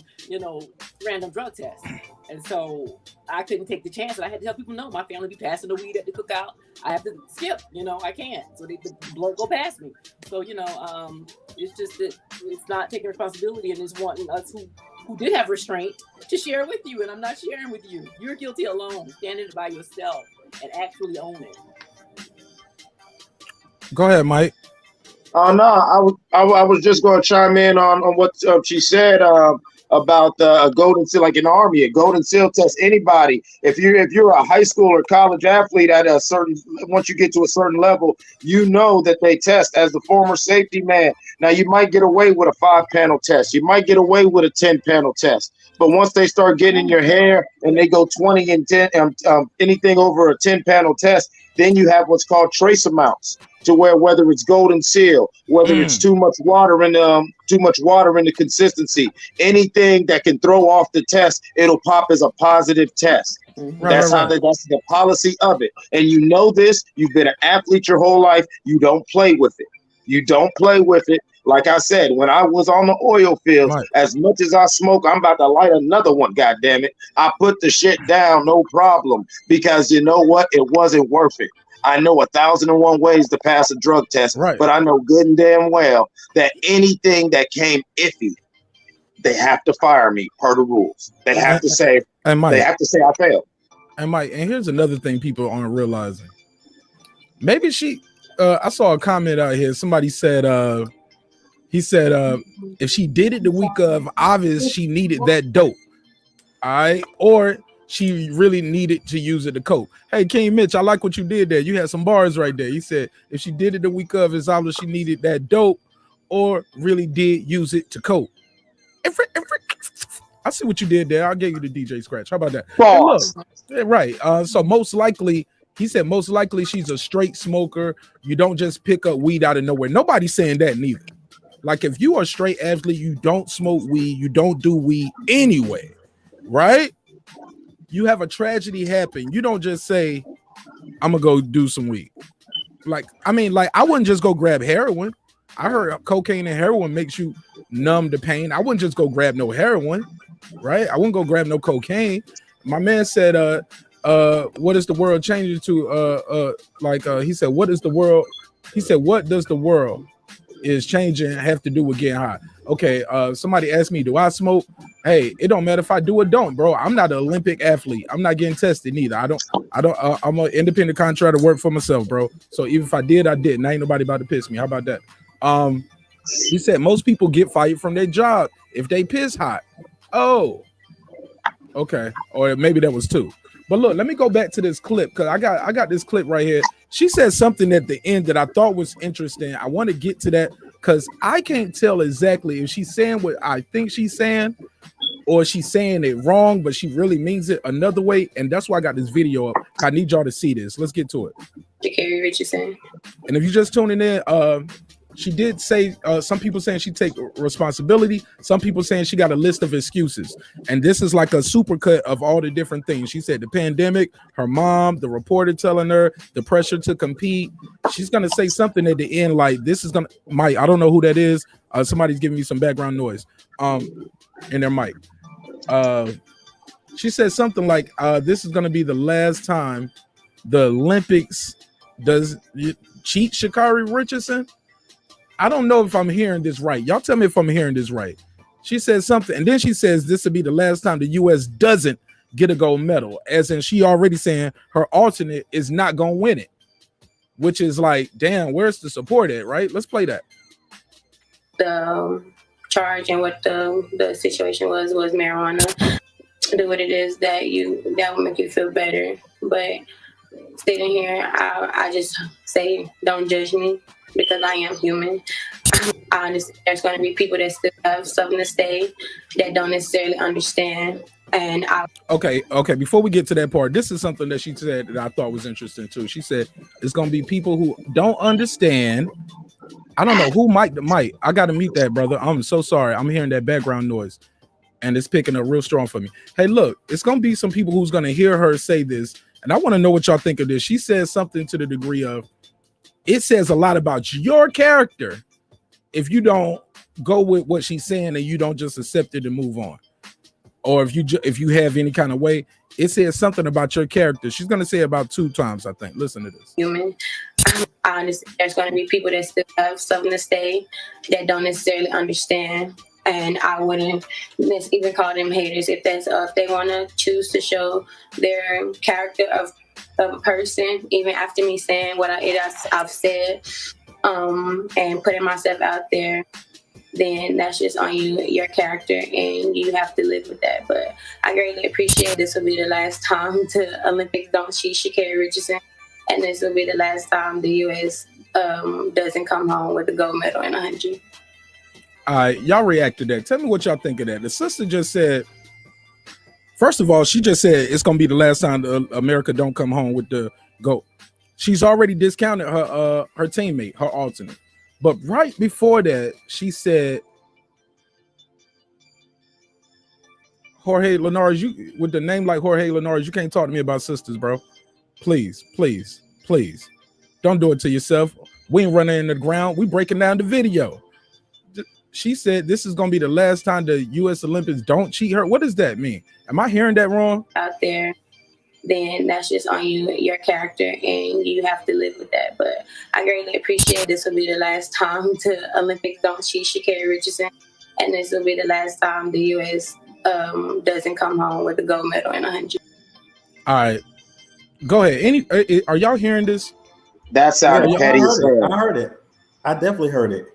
random drug tests. And so I couldn't take the chance. And I had to tell people, no, my family be passing the weed at the cookout. I have to skip, I can't. So the blood go past me. So, it's just that it's not taking responsibility and it's wanting us who did have restraint to share with you. And I'm not sharing with you. You're guilty alone. Stand in it by yourself and actually own it. Go ahead, Mike. No, I was just going to chime in on what she said about a golden seal, like in the Army, a golden seal test. Anybody, if you're a high school or college athlete at a certain, once you get to a certain level, that they test. As the former safety man, now you might get away with a 5-panel test, you might get away with a 10-panel test, but once they start getting in your hair and they go 20 and 10, anything over a 10-panel test, then you have what's called trace amounts, to whether it's golden seal, whether it's too much water in the consistency, anything that can throw off the test, it'll pop as a positive test. That's the policy of it. And this, you've been an athlete your whole life. You don't play with it. Like I said, when I was on the oil fields, as much as I smoke, I'm about to light another one. God damn it. I put the shit down, no problem, because you know what? It wasn't worth it. I know 1,001 ways to pass a drug test, but I know good and damn well that anything that came iffy, they have to fire me per the rules. They have to say, I failed. And Mike, and here's another thing people aren't realizing. Maybe I saw a comment out here. Somebody said, if she did it the week of, obvious she needed that dope. All right. Or she really needed to use it to cope. Hey, King Mitch, I like what you did there. You had some bars right there. He said, if she did it the week of, it's obvious she needed that dope or really did use it to cope. I see what you did there. I'll give you the DJ scratch. How about that? Hey, right. So most likely, he said, most likely she's a straight smoker. You don't just pick up weed out of nowhere. Nobody's saying that neither. Like if you are a straight athlete, you don't smoke weed, you don't do weed anyway, right? You have a tragedy happen. You don't just say, I'm gonna go do some weed. I wouldn't just go grab heroin. I heard cocaine and heroin makes you numb the pain. I wouldn't just go grab no heroin, right? I wouldn't go grab no cocaine. My man said, what is the world changing to? He said, what is the world? He said, what does the world is changing have to do with getting high? Okay, somebody asked me, do I smoke? Hey, it don't matter if I do or don't, bro. I'm not an Olympic athlete. I'm not getting tested neither. I'm an independent contractor, work for myself, bro. So even if I did, I didn't. Ain't nobody about to piss me. How about that? He said most people get fired from their job if they piss hot. Oh, okay. Or maybe that was 2. But look, let me go back to this clip because I got this clip right here. She said something at the end that I thought was interesting. I want to get to that because I can't tell exactly if she's saying what I think she's saying or she's saying it wrong, but she really means it another way. And that's why I got this video up. I need y'all to see this. Let's get to it. Sha'Carri Richardson. And if you're just tuning in, she did say some people saying she take responsibility. Some people saying she got a list of excuses. And this is like a supercut of all the different things. She said the pandemic, her mom, the reporter telling her, the pressure to compete. She's going to say something at the end like this is going to, Mike, I don't know who that is. Somebody's giving me some background noise in their mic. She said something like this is going to be the last time the Olympics does cheat Sha'Carri Richardson. I don't know if I'm hearing this right. Y'all tell me if I'm hearing this right. She says something, and then she says this will be the last time the U.S. doesn't get a gold medal, as in she already saying her alternate is not going to win it, which is like, damn, where's the support at, right? Let's play that. The charge and what the situation was marijuana. Do what it is that will make you feel better. But sitting here, I just say, don't judge me. Because I am human. I understand there's going to be people that still have something to say that don't necessarily understand. And okay. Before we get to that part, this is something that she said that I thought was interesting too. She said it's going to be people who don't understand. I don't know who mic the mic. I got to mute that, brother. I'm so sorry. I'm hearing that background noise, and it's picking up real strong for me. Hey, look, it's going to be some people who's going to hear her say this, and I want to know what y'all think of this. She says something to the degree of, it says a lot about your character if you don't go with what she's saying and you don't just accept it and move on. Or if you have any kind of way, it says something about your character. She's going to say it about 2 times, I think. Listen to this. Human. I understand there's going to be people that still have something to say that don't necessarily understand. And I wouldn't even call them haters if they want to choose to show their character of a person, even after me saying what I've said, and putting myself out there, then that's just on you, your character, and you have to live with that. But I greatly appreciate this will be the last time the Olympics don't cheat Sha'Carri Richardson, and this will be the last time the U.S. Doesn't come home with a gold medal in 100. All right, y'all react to that. Tell me what y'all think of that. The sister just said, first of all, she just said it's going to be the last time America don't come home with the GOAT. She's already discounted her teammate, her alternate. But right before that, she said, Jorge Linares, you with the name like Jorge Linares, you can't talk to me about sisters, bro. Please, please, please. Don't do it to yourself. We ain't running in the ground. We breaking down the video. She said this is going to be the last time the U.S. Olympics don't cheat her. What does that mean? Am I hearing that wrong? Out there, then that's just on you, your character, and you have to live with that. But I greatly appreciate this will be the last time the Olympics don't cheat Sha'Carri Richardson, and this will be the last time the U.S. Doesn't come home with a gold medal in 100. All right, go ahead. Are y'all hearing this? That sounded petty. I heard it. I definitely heard it.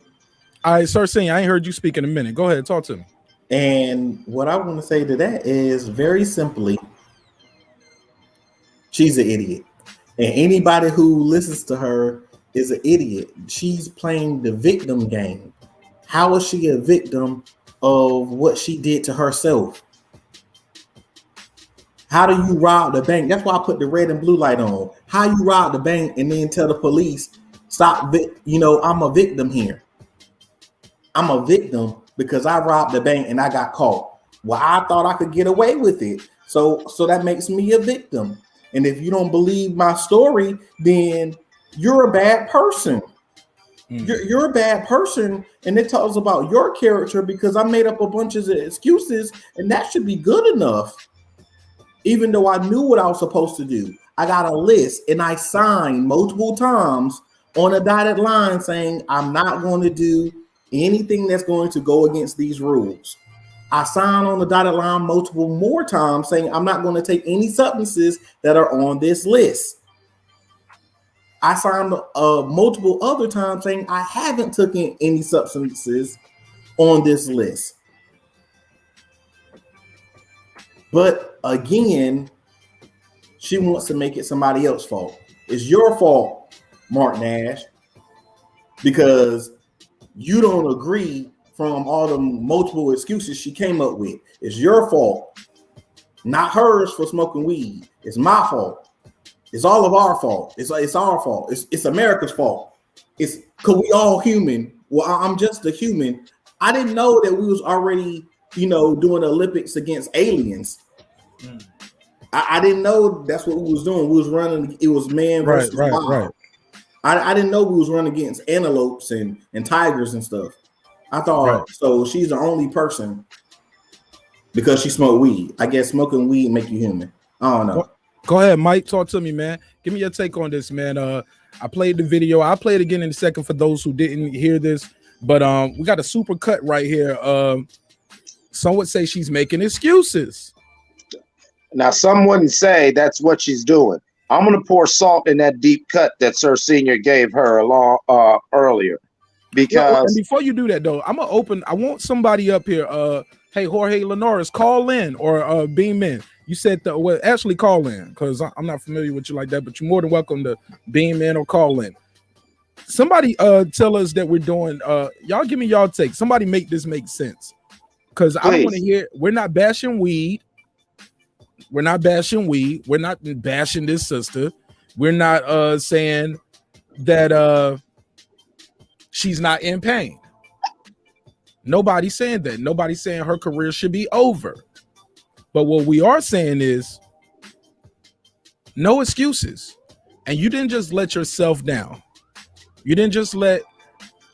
All right, Sir Singh, I ain't heard you speak in a minute. Go ahead, talk to me. And what I want to say to that is very simply, she's an idiot. And anybody who listens to her is an idiot. She's playing the victim game. How is she a victim of what she did to herself? How do you rob the bank? That's why I put the red and blue light on. How you rob the bank and then tell the police, stop, I'm a victim here. I'm a victim because I robbed the bank and I got caught. Well, I thought I could get away with it. So that makes me a victim. And if you don't believe my story, then you're a bad person. You're a bad person. And it tells about your character because I made up a bunch of excuses and that should be good enough. Even though I knew what I was supposed to do. I got a list and I signed multiple times on a dotted line saying, I'm not going to do anything that's going to go against these rules. I signed on the dotted line multiple more times saying, I'm not going to take any substances that are on this list. I signed multiple other times saying I haven't taken any substances on this list. But again, she wants to make it somebody else's fault. It's your fault, Marq Nash, because you don't agree from all the multiple excuses she came up with. It's your fault, not hers for smoking weed. It's my fault. It's all of our fault. It's our fault. It's America's fault. It's because we all human. Well, I'm just a human. I didn't know that we was already, doing the Olympics against aliens. I didn't know that's what we was doing. We was running. It was man versus wild. Right. I didn't know we was running against antelopes and tigers and stuff. I thought so. She's the only person because she smoked weed. I guess smoking weed make you human. I don't know. Go ahead, Mike. Talk to me, man. Give me your take on this, man. I played the video. I'll play it again in a second for those who didn't hear this. But we got a super cut right here. Some would say she's making excuses. Now, some wouldn't say that's what she's doing. I'm going to pour salt in that deep cut that Sir Senior gave her earlier. Because before you do that, though, I'm going to open. I want somebody up here. Hey, Jorge Linares, call in or beam in. You said actually call in because I'm not familiar with you like that, but you're more than welcome to beam in or call in. Somebody tell us that we're doing. Y'all give me y'all take. Somebody make this make sense because I want to hear. We're not bashing weed. We're not bashing weed. We're not bashing this sister. We're not saying that she's not in pain. Nobody's saying that. Nobody's saying her career should be over. But what we are saying is no excuses. And you didn't just let yourself down. You didn't just let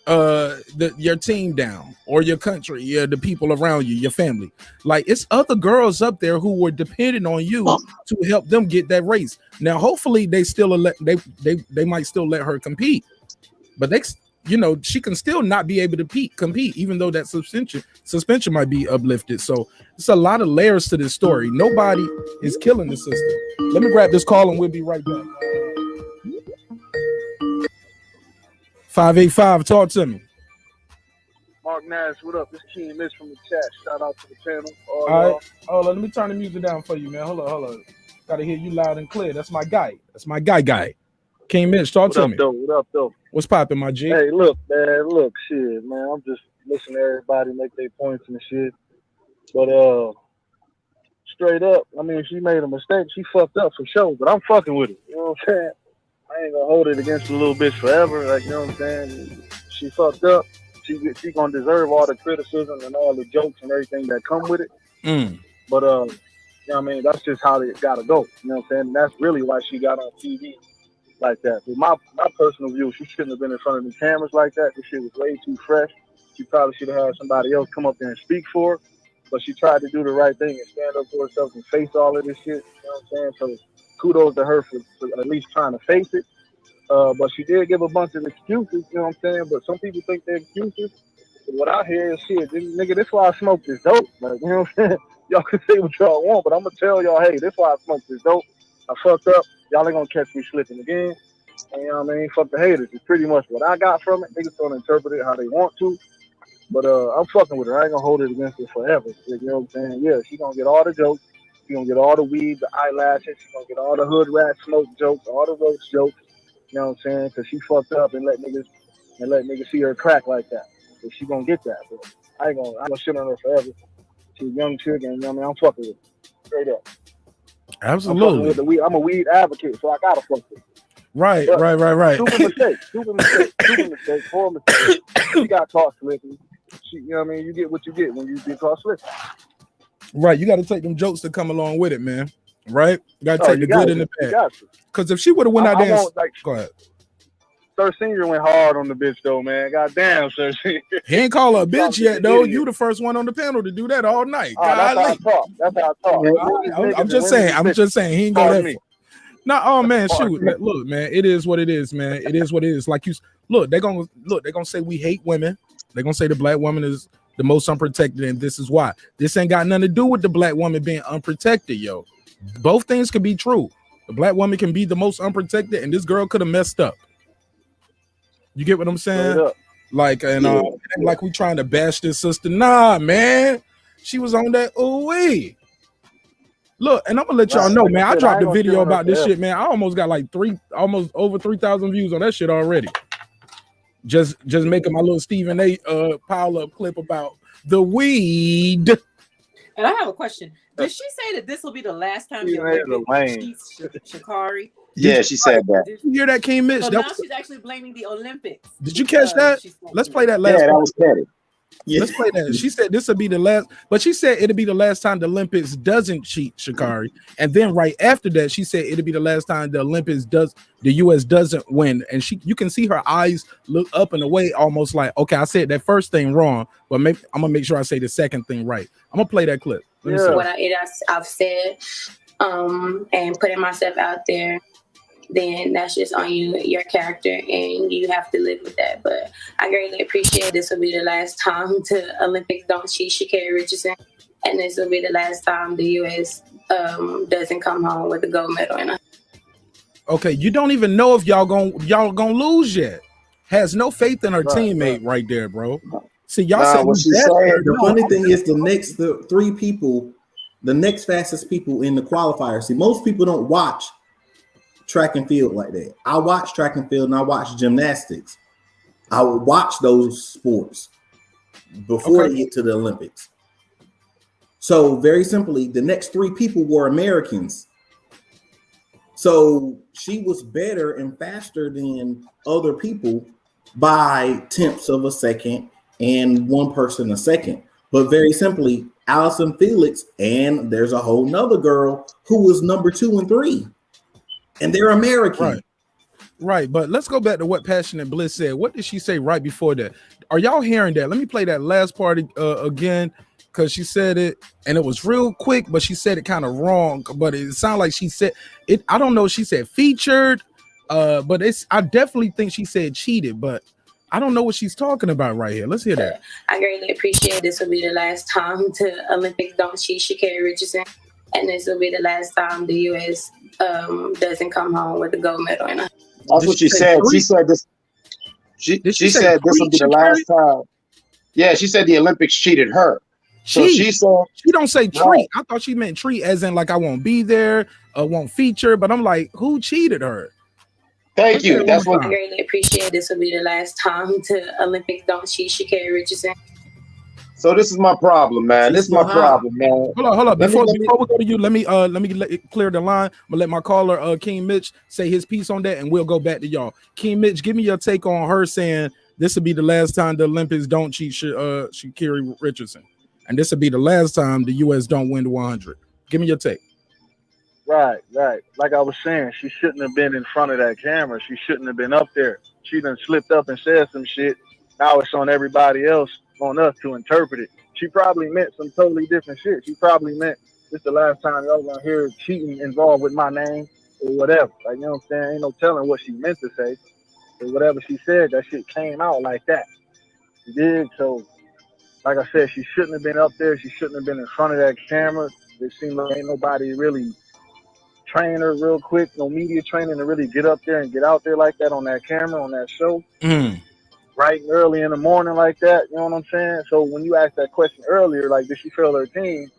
your team down or your country, the people around you, your family. Like it's other girls up there who were dependent on you to help them get that race. Now, hopefully they still they might still let her compete, but she can still not be able to compete, even though that suspension might be uplifted. So it's a lot of layers to this story. Nobody is killing the system. Let me grab this call and we'll be right back. 585, talk to me. Marq Nash, what up? This King Mitch from the chat. Shout out to the panel. All right. Hold on, let me turn the music down for you, man. Hold on. Gotta hear you loud and clear. That's my guy. King Mitch, talk to me. What up, though? What's popping, my G? Hey, look, shit, man. I'm just listening to everybody make their points and shit. But straight up, I mean, she made a mistake. She fucked up for sure, but I'm fucking with it. You know what I'm saying? I ain't gonna hold it against the little bitch forever. Like, you know what I'm saying? She fucked up. She gonna deserve all the criticism and all the jokes and everything that come with it. But you know what I mean? That's just how it gotta go. You know what I'm saying? And that's really why she got on TV like that. But my personal view, she shouldn't have been in front of the cameras like that. This shit was way too fresh. She probably should have had somebody else come up there and speak for her. But she tried to do the right thing and stand up for herself and face all of this shit. You know what I'm saying? So kudos to her for at least trying to face it. But she did give a bunch of excuses, you know what I'm saying? But some people think they're excuses. But what I hear is shit, nigga, this why I smoke this dope. Like, you know what I'm saying? Y'all can say what y'all want, but I'm gonna tell y'all, hey, this why I smoke this dope. I fucked up. Y'all ain't gonna catch me slipping again. And you know what I mean? Fuck the haters. It's pretty much what I got from it. Niggas gonna interpret it how they want to. But I'm fucking with her. I ain't gonna hold it against her forever. You know what I'm saying? Yeah, she gonna get all the jokes. She gonna get all the weed, the eyelashes. She gonna get all the hood rat smoke jokes, all the roast jokes. You know what I'm saying? Because she fucked up and let niggas see her crack like that. So she gonna get that. But I ain't gonna shit on her forever. She's a young chick, and you know what I mean? I'm fucking with her. Straight up. Absolutely. I'm a weed advocate, so I gotta fuck with her. Right. Stupid mistake, poor mistake. She got caught slipping. You know what I mean? You get what you get when you get caught slipping. Right. You got to take them jokes that come along with it, man. Right? You got to take the good and the bad. Because if she would have went out there, go ahead. Sir Senior went hard on the bitch though, man. Goddamn, Sir Senior. He ain't call her a bitch yet though. You the first one on the panel to do that all night. That's how I talk. I'm just saying. He ain't go that. No, oh man, shoot. Look, man, it is what it is, man. It is what it is. Like you look, they're gonna say we hate women. They're gonna say the black woman is the most unprotected, and this is why. This ain't got nothing to do with the black woman being unprotected, yo. Both things can be true. The black woman can be the most unprotected, and this girl could have messed up. You get what I'm saying? Like, and like we trying to bash this sister. Nah, man. She was on that ooh-wee. Look, and I'm gonna let y'all know, man. I dropped a video about this shit, man. I almost got like almost over 3,000 views on that shit already. Just making my little Stephen A. Pile up clip about the weed. And I have a question. Did she say that this will be the last time the Olympics cheats Sha'Carri? Yeah, she said that. Did you hear that, King Mitch? So now she's actually blaming the Olympics. Did you catch that? Let's play that last. Yeah, that was petty. Yeah. Let's play that. She said this will be the last, but she said it'll be the last time the Olympics doesn't cheat Sha'Carri. And then right after that, she said it'll be the last time the US doesn't win. And you can see her eyes look up and away, almost like, okay, I said that first thing wrong, but maybe I'm gonna make sure I say the second thing right. I'm gonna play that clip. What I've said, and putting myself out there, then that's just on you, your character, and you have to live with that. But I greatly appreciate this will be the last time the Olympics don't cheat Sha'Carri Richardson, and this will be the last time the U.S. Doesn't come home with the gold medal. Okay, you don't even know if y'all gonna lose yet. Has no faith in her teammate right there, bro. See, y'all said the funny thing is the next three people, the next fastest people in the qualifier. See, most people don't watch track and field like that. I watch track and field and I watch gymnastics. I would watch those sports before they get to the Olympics. So very simply, the next three people were Americans. So she was better and faster than other people by tenths of a second and one person a second. But very simply, Allison Felix, and there's a whole nother girl who was number 2 and 3. And they're American. Right. But let's go back to what Passionate Bliss said. What did she say right before that? Are y'all hearing that? Let me play that last part again, because she said it and it was real quick, but she said it kind of wrong. But it sounded like she said it. I don't know. She said featured, but I definitely think she said cheated, but I don't know what she's talking about right here. Let's hear that. I greatly appreciate this will be the last time the Olympics don't cheat Sha'Carri Richardson, and this will be the last time the U.S. Doesn't come home with the gold medal. That's what she said. She said this. She said this will be the last time. Yeah, she said the Olympics cheated her. So she said she don't say treat. I thought she meant treat as in like I won't be there, won't feature. But I'm like, who cheated her? Thank you. That's what I greatly appreciate. This will be the last time the Olympics don't cheat Sha'Carri Richardson. So this is my problem, man. This is my problem, man. Hold on. Before we go to you, let me clear the line. I'm gonna let my caller, King Mitch, say his piece on that, and we'll go back to y'all. King Mitch, give me your take on her saying this will be the last time the Olympics don't cheat Sha'Carri Richardson, and this will be the last time the U.S. don't win the 100. Give me your take. Right. Like I was saying, she shouldn't have been in front of that camera. She shouldn't have been up there. She done slipped up and said some shit. Now it's on everybody else, on us to interpret it. She probably meant some totally different shit. She probably meant this the last time y'all gonna hear cheating involved with my name or whatever. Like, you know what I'm saying? Ain't no telling what she meant to say. But whatever she said, that shit came out like that. She did. So, like I said, she shouldn't have been up there. She shouldn't have been in front of that camera. It seemed like ain't nobody really train her real quick, no media training to really get up there and get out there like that on that camera, on that show. Right and early in the morning like that, you know what I'm saying? So when you asked that question earlier, like, did she fail her team?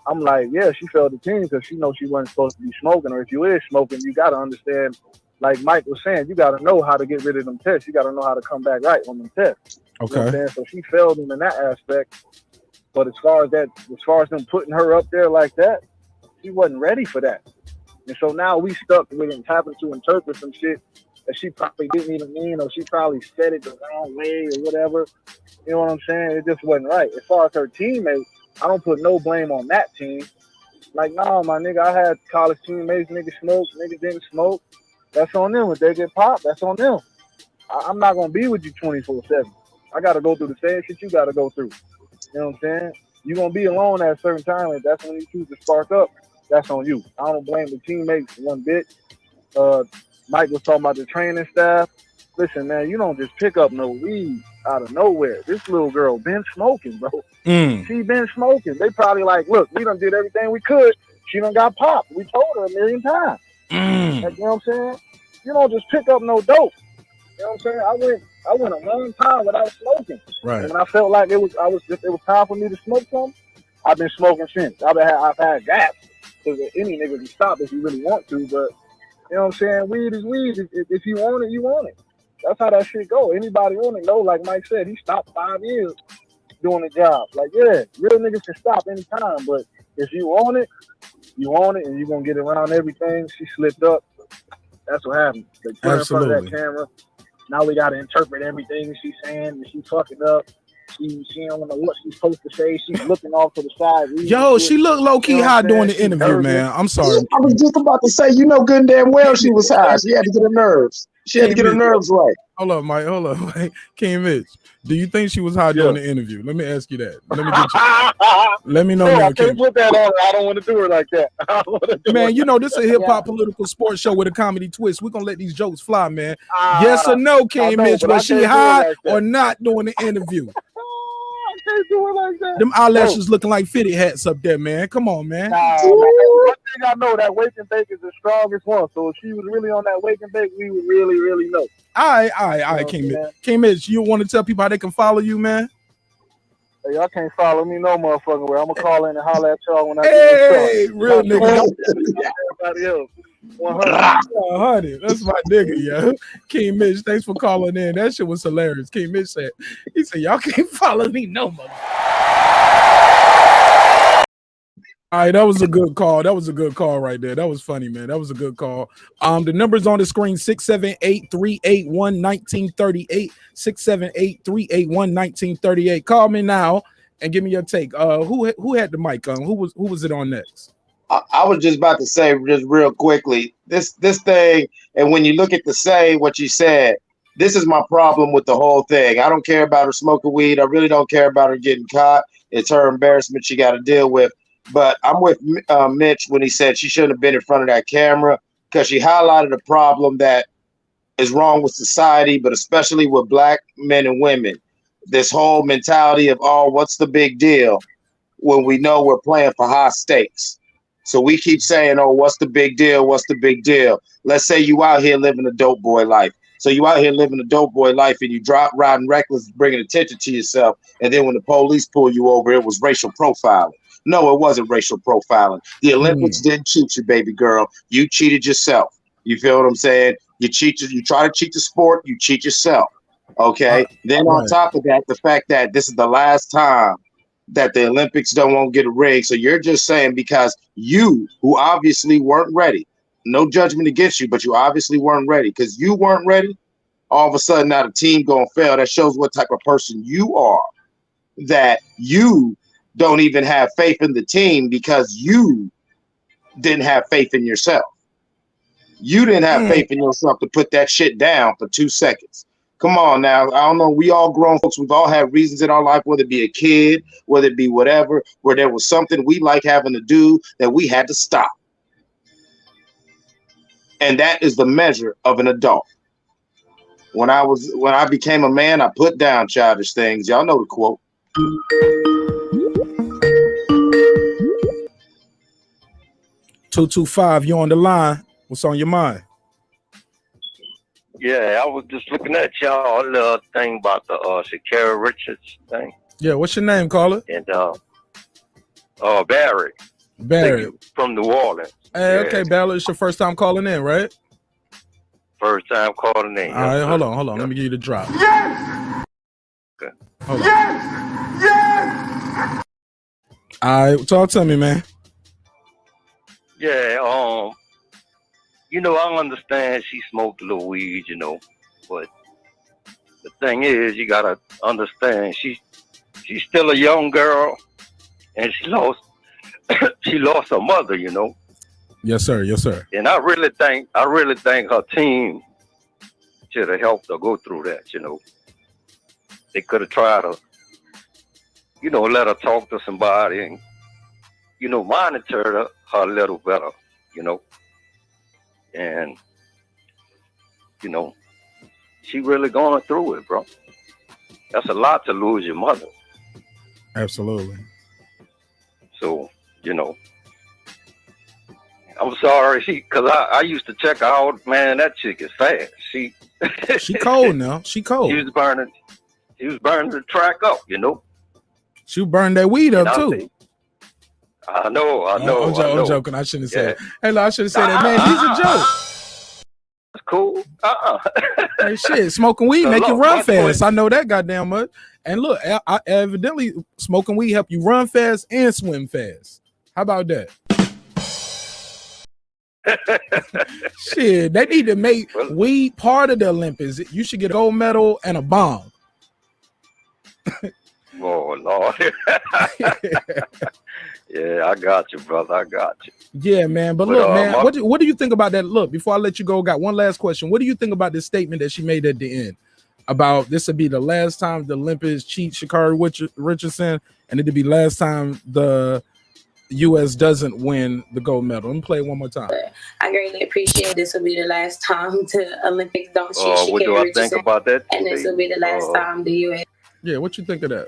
I'm like, yeah, she failed the team because she knows she wasn't supposed to be smoking. Or if you is smoking, you got to understand, like Mike was saying, you got to know how to get rid of them tests. You got to know how to come back right on them tests. Okay. You know what I'm saying? So she failed them in that aspect. But as far as them putting her up there like that, she wasn't ready for that. And so now we stuck with having to interpret some shit that she probably didn't even mean, or she probably said it the wrong way or whatever. You know what I'm saying? It just wasn't right. As far as her teammates, I don't put no blame on that team. Like, no, my nigga, I had college teammates, niggas smoked, niggas didn't smoke. That's on them. If they get popped, that's on them. I'm not going to be with you 24/7. I got to go through the same shit you got to go through. You know what I'm saying? You're going to be alone at a certain time, and that's when you choose to spark up. that's on you. I don't blame the teammates one bit. Mike was talking about the training staff. Listen, man, you don't just pick up no weed out of nowhere. This little girl been smoking, bro. She been smoking. They probably like, look, we done did everything we could. She done got popped. We told her 1,000,000 times. Like, you know what I'm saying? You don't just pick up no dope. You know what I'm saying? I went a long time without smoking. Right. And when I felt like it was time for me to smoke something, I've been smoking since. I've had gaps. Because any nigga can stop if you really want to, but you know what I'm saying? Weed is weed. If you want it, you want it. That's how that shit go. Anybody on it know, like Mike said, he stopped 5 years doing the job. Like, yeah, real niggas can stop anytime, but if you want it, and you're going to get around everything. She slipped up. That's what happened. They put her in front of that camera. Now we got to interpret everything she's saying, and she's fucking up. She don't know what she's supposed to say. She's looking off to the side. Yo, she looked low-key high during the interview, man. I'm sorry. I was just about to say, you know good and damn well she was high. She had to get her nerves. She had to get her nerves right. Hold up, Mike. Hold up, Mike. King Mitch, do you think she was high during the interview? Let me ask you that. Let me get you. Let me know, man. I can't put that on. I don't want to do her like that. Man, you know this is a hip-hop political sports show with a comedy twist. We're going to let these jokes fly, man. Yes or no, King Mitch, was she high or not during the interview? Can't do it like that. Them eyelashes looking like fitted hats up there, man. Come on, man. One thing I know, that wake and bake is the strongest one. So if she was really on that wake and bake, we would really, really know. All right, King Mitch. King Mitch, you want to tell people how they can follow you, man? Hey, y'all can't follow me no motherfucking way. I'm gonna call in and holler at y'all when I get real nigga. Everybody else. 100. That's my nigga, yo. King Mitch, thanks for calling in. That shit was hilarious. King Mitch said, y'all can't follow me no more. All right, that was a good call. That was a good call right there. That was funny, man. That was a good call. The number's on the screen, 678-381-1938. 678-381-1938. Call me now and give me your take. Who had the mic on? Who was it on next? I was just about to say, just real quickly, this thing, and when you look at what you said, this is my problem with the whole thing. I don't care about her smoking weed. I really don't care about her getting caught. It's her embarrassment she got to deal with. But I'm with Mitch when he said she shouldn't have been in front of that camera, because she highlighted a problem that is wrong with society, but especially with black men and women. This whole mentality of, oh, what's the big deal, when we know we're playing for high stakes. So we keep saying, oh, what's the big deal? What's the big deal? Let's say you out here living a dope boy life. So you out here living a dope boy life and you riding reckless, bringing attention to yourself. And then when the police pull you over, it was racial profiling. No, it wasn't racial profiling. The Olympics didn't cheat you, baby girl. You cheated yourself. You feel what I'm saying? You try to cheat the sport, you cheat yourself. Okay. Then on top of that, the fact that this is the last time that the Olympics won't get a ring. So you're just saying because you, who obviously weren't ready, no judgment against you, but you obviously weren't ready, because you weren't ready, all of a sudden now the team gonna fail. That shows what type of person you are, that you don't even have faith in the team because you didn't have faith in yourself. You didn't have faith in yourself to put that shit down for 2 seconds. Come on now. I don't know. We all grown folks. We've all had reasons in our life, whether it be a kid, whether it be whatever, where there was something we like having to do that we had to stop. And that is the measure of an adult. When I became a man, I put down childish things. Y'all know the quote. 225, you on the line. What's on your mind? Yeah, I was just looking at y'all little thing about the Sha'Carri Richardson thing. Yeah, what's your name, caller? And Barry. Barry. From New Orleans. Hey, yeah. Okay, Barry, it's your first time calling in, right? First time calling in. All right, hold on. Let me give you the drop. Yes! Okay. Hold on. Yes! All right, talk to me, man. Yeah, you know, I understand she smoked a little weed, you know, but the thing is, you gotta understand, she's still a young girl, and she lost her mother, you know. Yes, sir. Yes, sir. And I really think her team should have helped her go through that, you know. They could have tried to, you know, let her talk to somebody and, monitor her a little better, and she really going through it, bro. That's a lot to lose your mother. Absolutely. So, I'm sorry, because I used to check her out, man, that chick is fast. She cold now. She cold. She was burning the track up, She burned that weed up too. I know. I'm joking. I shouldn't say that. Hey, look, I should have said that, man. These are jokes. That's cool. Hey, shit, smoking weed make you run fast. I know that goddamn much. And look, I evidently smoking weed help you run fast and swim fast. How about that? Shit, they need to make weed part of the Olympics. You should get a gold medal and a bomb. Oh Lord. Yeah, I got you, brother. I got you. Yeah, man. But look, man, what do you think about that? Look, before I let you go, got one last question. What do you think about this statement that she made at the end about this would be the last time the Olympics cheat Sha'Carri Richardson, and it'd be last time the U.S. doesn't win the gold medal? Let me play it one more time. I greatly appreciate this will be the last time the Olympics don't cheat Sha'Carri What do I Richardson, think about that? and this will be the last time the U.S. Yeah, what you think of that?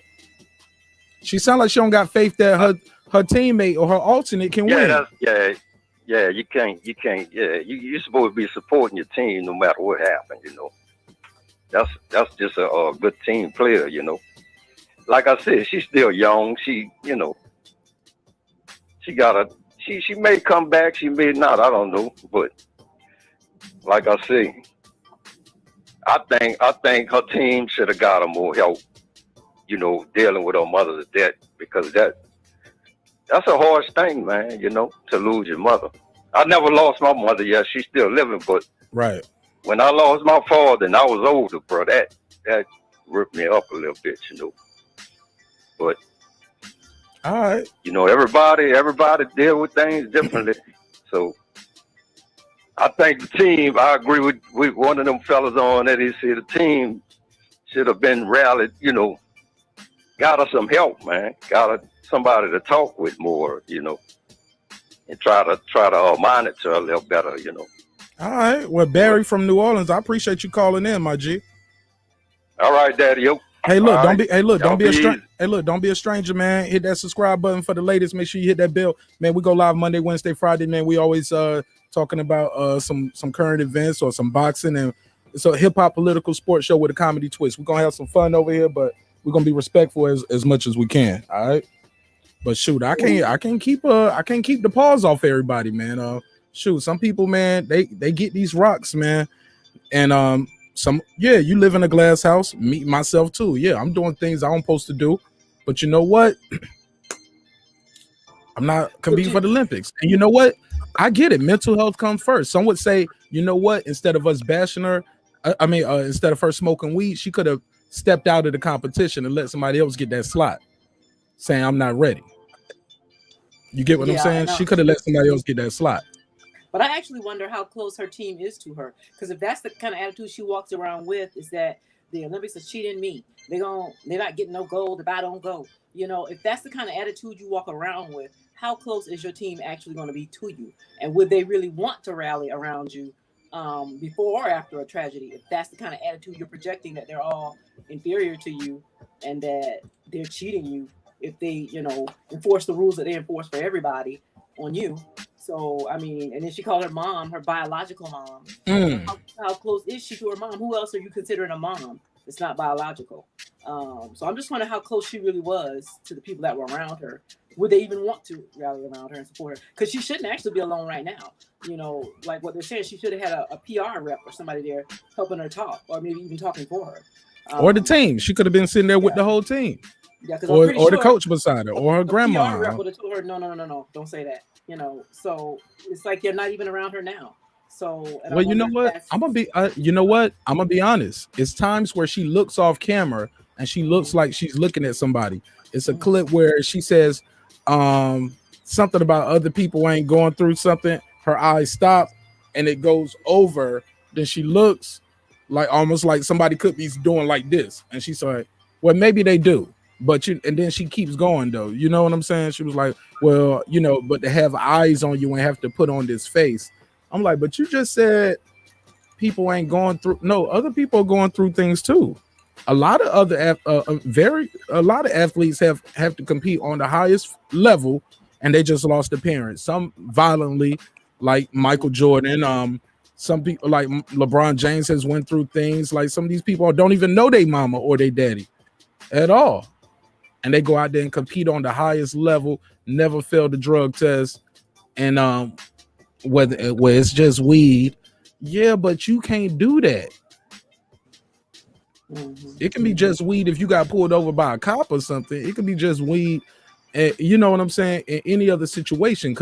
She sounds like she don't got faith that her teammate or her alternate can win. Yeah, you can't. Yeah, you're supposed to be supporting your team no matter what happens. That's just a good team player. Like I said, she's still young. She may come back. She may not. I don't know. But like I say, I think her team should have got her more help. Dealing with her mother's death, because that's a harsh thing, man, to lose your mother. I never lost my mother yet. She's still living, but right when I lost my father and I was older, bro, that ripped me up a little bit, But all right, everybody deal with things differently. So I think the team, I agree with one of them fellas on that. He said the team should have been rallied, got her some help, man. Got her somebody to talk with more, and try to monitor a little better, All right. Well, Barry from New Orleans, I appreciate you calling in, my G. All right, Daddy. Yo. Hey, look, don't be a stranger, man. Hit that subscribe button for the latest. Make sure you hit that bell, man. We go live Monday, Wednesday, Friday, man. We always talking about some current events or some boxing, and it's a hip hop political sports show with a comedy twist. We're gonna have some fun over here, but we're gonna be respectful as much as we can. All right. But shoot, I can't keep the paws off everybody, man. Shoot, some people, man, they get these rocks, man. And you live in a glass house, me myself too. Yeah, I'm doing things I'm supposed to do. But you know what? I'm not competing for the Olympics. And you know what? I get it. Mental health comes first. Some would say, you know what? Instead of us bashing her, instead of her smoking weed, she could have stepped out of the competition and let somebody else get that slot, saying I'm not ready. You get what I'm saying? She could have let somebody else get that slot. But I actually wonder how close her team is to her. Because if that's the kind of attitude she walks around with, is that the Olympics are cheating me. They're not getting no gold if I don't go. If that's the kind of attitude you walk around with, how close is your team actually going to be to you? And would they really want to rally around you before or after a tragedy? If that's the kind of attitude you're projecting, that they're all inferior to you and that they're cheating you if they, enforce the rules that they enforce for everybody on you. So, and then she called her mom, her biological mom. How close is she to her mom? Who else are you considering a mom? It's not biological. So I'm just wondering how close she really was to the people that were around her. Would they even want to rally around her and support her? Because she shouldn't actually be alone right now. Like what they're saying, she should have had a PR rep or somebody there helping her talk, or maybe even talking for her. Or the team. She could have been sitting there with the whole team. Yeah, or the coach beside her, or her grandma. PR rep would have told her, no, don't say that. So it's like they're not even around her now. So, well, you know what? I'm gonna be. I'm gonna be honest. It's times where she looks off camera and she looks like she's looking at somebody. It's a clip where she says something about other people ain't going through something. Her eyes stop and it goes over. Then she looks like almost like somebody could be doing like this, and she's like, "Well, maybe they do." But and then she keeps going though. You know what I'm saying? She was like, well, but to have eyes on you and have to put on this face. I'm like, but you just said people ain't going through. No, other people are going through things too. A lot of other a lot of athletes have to compete on the highest level, and they just lost their parents. Some violently, like Michael Jordan. Some people like LeBron James has went through things. Like some of these people don't even know their mama or their daddy at all, and they go out there and compete on the highest level, never fail the drug test, and where it's just weed. Yeah, but you can't do that. It can be just weed if you got pulled over by a cop or something. It could be just weed, you know what I'm saying, in any other situation.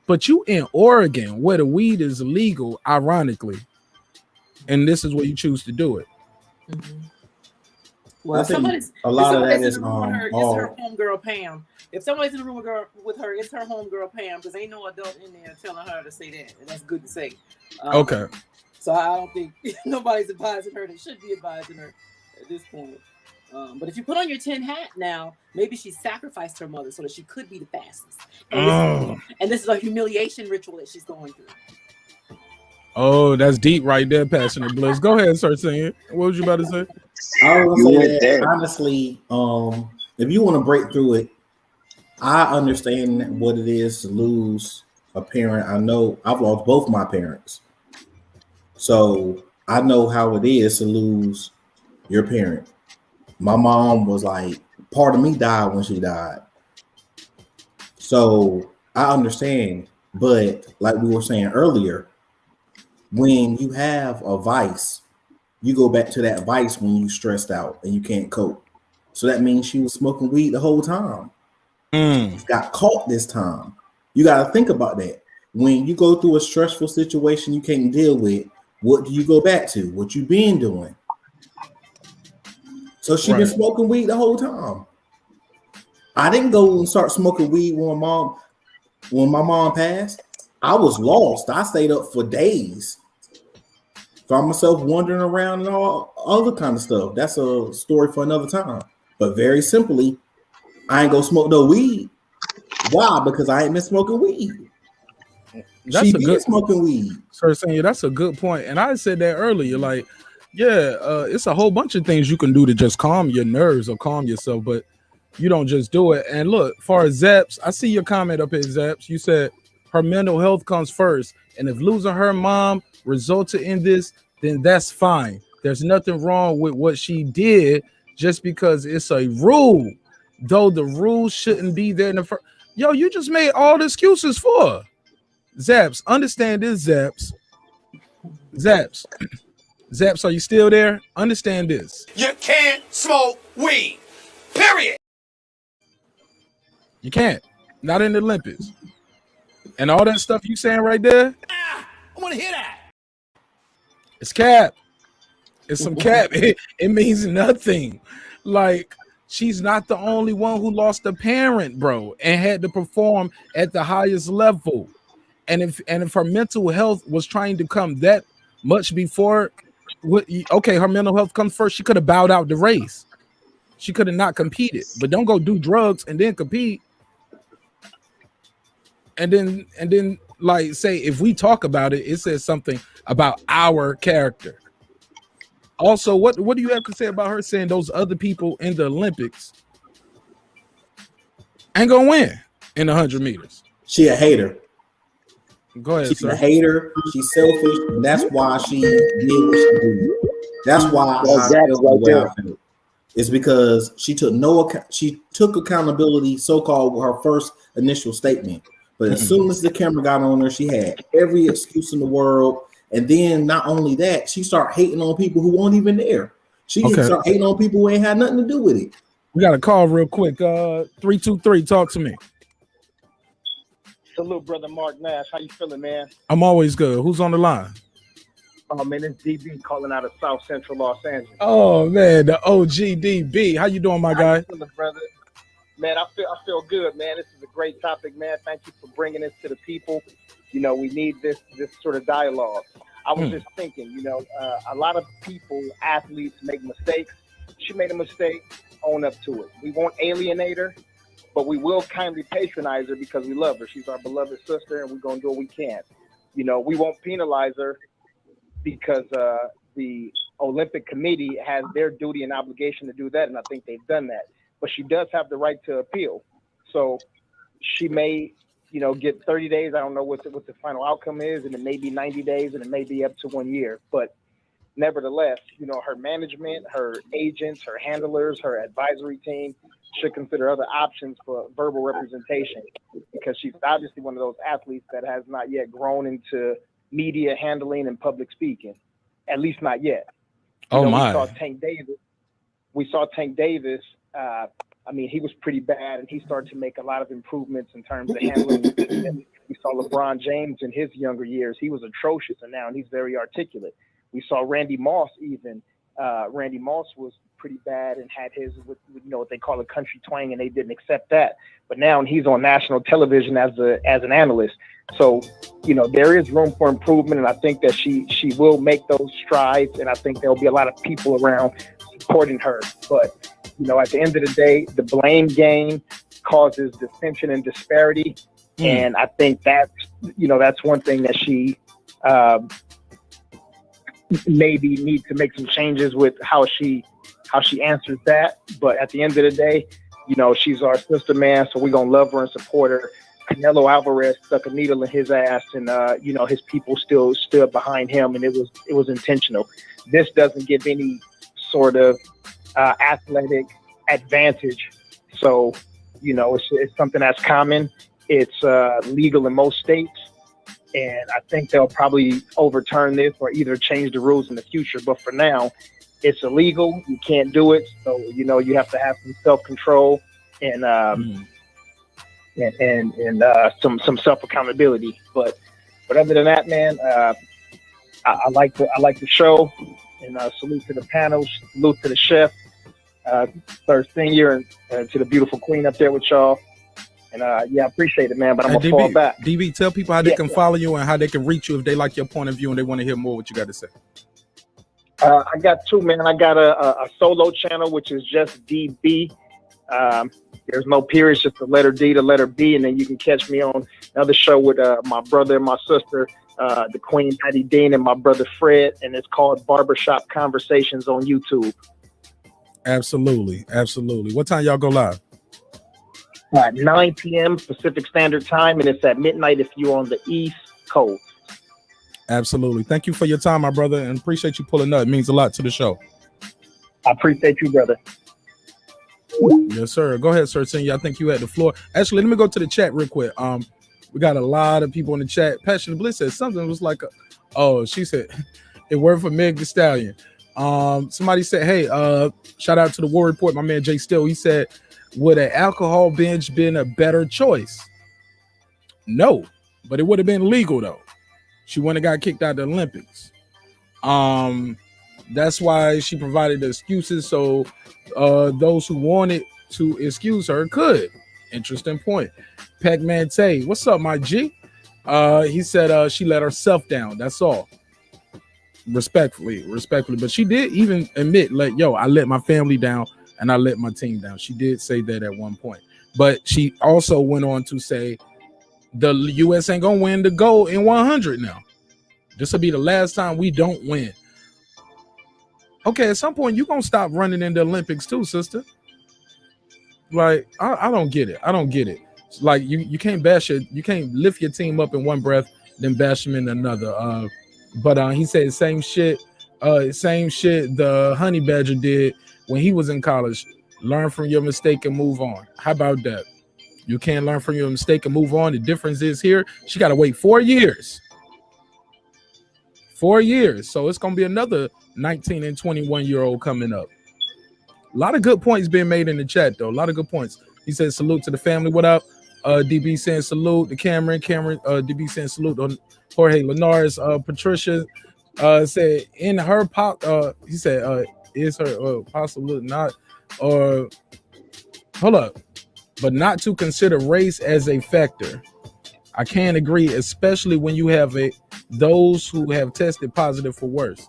But you in Oregon where the weed is legal, ironically, and this is where you choose to do it. Well, I think a lot of that is it's her homegirl Pam. If somebody's in the room with her, it's her homegirl Pam, because ain't no adult in there telling her to say that, and that's good to say. Okay. So I don't think nobody's advising her that should be advising her at this point. But if you put on your tin hat now, maybe she sacrificed her mother so that she could be the fastest. And this is a humiliation ritual that she's going through. Oh, that's deep right there, Passionate Bliss. Go ahead and start singing. What was you about to say? I was going to say that, honestly, if you want to break through it, I understand what it is to lose a parent. I know I've lost both my parents. So I know how it is to lose your parent. My mom was like, part of me died when she died. So I understand. But like we were saying earlier, when you have a vice, you go back to that vice when you stressed out and you can't cope. So that means she was smoking weed the whole time. Got caught this time. You got to think about that. When you go through a stressful situation you can't deal with, what do you go back to? What you been doing? So she been smoking weed the whole time. I didn't go and start smoking weed when my mom passed. I was lost. I stayed up for days. Found myself wandering around and all other kind of stuff. That's a story for another time. But very simply, I ain't gonna smoke no weed. Why? Because I ain't been smoking weed. That's smoking weed. Sir, saying that's a good point. And I said that earlier. Like, yeah, it's a whole bunch of things you can do to just calm your nerves or calm yourself, but you don't just do it. And look, far as Zaps, I see your comment up here, Zaps. You said her mental health comes first, and if losing her mom resulted in this, then that's fine. There's nothing wrong with what she did, just because it's a rule. Though the rules shouldn't be there in the first. Yo, you just made all the excuses for her. Zaps, understand this, Zaps. Zaps, are you still there? Understand this. You can't smoke weed. Period. You can't. Not in the Olympics. And all that stuff you saying right there. I want to hear that. It's cap. It's some cap. It means nothing. Like, she's not the only one who lost a parent, bro, and had to perform at the highest level. And if her mental health was trying to come that much before, okay, her mental health comes first. She could have bowed out the race. She could have not competed. But don't go do drugs and then compete. And then like say, if we talk about it, it says something about our character. Also, what do you have to say about her saying those other people in the Olympics ain't gonna win in 100 meters? She a hater. Go ahead, She's sir. a hater. She's selfish, and that's why she did what she did. That's why I feel the way I feel. It's because she took accountability, so-called, with her first initial statement. But as soon as the camera got on her, she had every excuse in the world. And then not only that, she started hating on people who weren't even there. She started hating on people who ain't had nothing to do with it. We got a call real quick. 323, talk to me. Hello, brother Marq Nash. How you feeling, man? I'm always good. Who's on the line? Oh man, it's DB calling out of South Central Los Angeles. Oh man, the OG DB. How you doing, my guy? How you feeling, brother? Man, I feel good, man. This is a great topic, man. Thank you for bringing this to the people. You know, we need this sort of dialogue. I was just thinking, a lot of people, athletes, make mistakes. She made a mistake. own up to it. We won't alienate her, but we will kindly patronize her because we love her. She's our beloved sister, and we're going to do what we can. You know, we won't penalize her because the Olympic Committee has their duty and obligation to do that, and I think they've done that. But she does have the right to appeal. So she may, you know, get 30 days. I don't know what the final outcome is, and it may be 90 days, and it may be up to 1 year. But nevertheless, you know, her management, her agents, her handlers, her advisory team should consider other options for verbal representation, because she's obviously one of those athletes that has not yet grown into media handling and public speaking, at least not yet. You know, my. We saw Tank Davis. I mean, he was pretty bad, and he started to make a lot of improvements in terms of handling. We saw LeBron James in his younger years. He was atrocious, and now he's very articulate. We saw Randy Moss even. Randy Moss was pretty bad and had his, you know, what they call a country twang, and they didn't accept that. But now he's on national television as an analyst. So, you know, there is room for improvement, and I think that she will make those strides, and I think there'll be a lot of people around supporting her. But, you know, at the end of the day, the blame game causes dissension and disparity, and I think that's one thing that she maybe need to make some changes with how she answers that. But at the end of the day, you know, she's our sister, man, so we're gonna love her and support her. Canelo Alvarez stuck a needle in his ass, and you know, his people still stood behind him, and it was intentional. This doesn't give any sort of athletic advantage, so you know, it's something that's common. It's legal in most states, and I think they'll probably overturn this or either change the rules in the future. But for now, it's illegal. You can't do it. So, you know, you have to have some self-control and some self-accountability. But other than that, man, I like the show, and salute to the panel, salute to the chef, Sir Senior, and to the beautiful queen up there with y'all. And yeah, I appreciate it, man. But I'm gonna fall back. DB, tell people how they can follow you and how they can reach you if they like your point of view and they want to hear more what you got to say. I got two, man. I got a solo channel, which is just DB. There's no periods, just the letter D, the letter B, and then you can catch me on another show with my brother and my sister, the Queen Patty Dean, and my brother Fred, and it's called Barbershop Conversations on YouTube. Absolutely. What time y'all go live? 9 p.m. Pacific Standard Time, and it's at midnight if you're on the East Coast. Absolutely. Thank you for your time, my brother, and appreciate you pulling up. It means a lot to the show. I appreciate you, brother. Yes, sir. Go ahead, Sir Senior. I think you had the floor. Actually, let me go to the chat real quick. We got a lot of people in the chat. Passion Bliss said something was like, she said, it worked for Meg Thee Stallion. Somebody said, hey, shout out to the War Report, my man Jay Still. He said, would an alcohol binge been a better choice? No, but it would have been legal though. She wouldn't have got kicked out of the Olympics. That's why she provided the excuses, so those who wanted to excuse her could. Interesting point. Pac-Man Tay, what's up, my G? He said she let herself down. That's all. Respectfully, but she did even admit, like, yo, I let my family down and I let my team down. She did say that at one point, but she also went on to say the U.S. ain't gonna win the gold in 100 now. This will be the last time we don't win. Okay, at some point you gonna stop running in the Olympics too, sister. Like, I don't get it. Like, you can't you can't lift your team up in one breath, then bash them in another. But he said same shit the Honey Badger did when he was in college. Learn from your mistake and move on. How about that? You can't learn from your mistake and move on. The difference is here, she got to wait 4 years. 4 years. So it's going to be another 19 and 21-year-old coming up. A lot of good points being made in the chat, though. A lot of good points. He said, salute to the family. What up? DB saying salute to Cameron. DB saying salute on Jorge Linares. Patricia said in her he said is her possible not, or hold up, but not to consider race as a factor. I can't agree, especially when you have those who have tested positive for worse.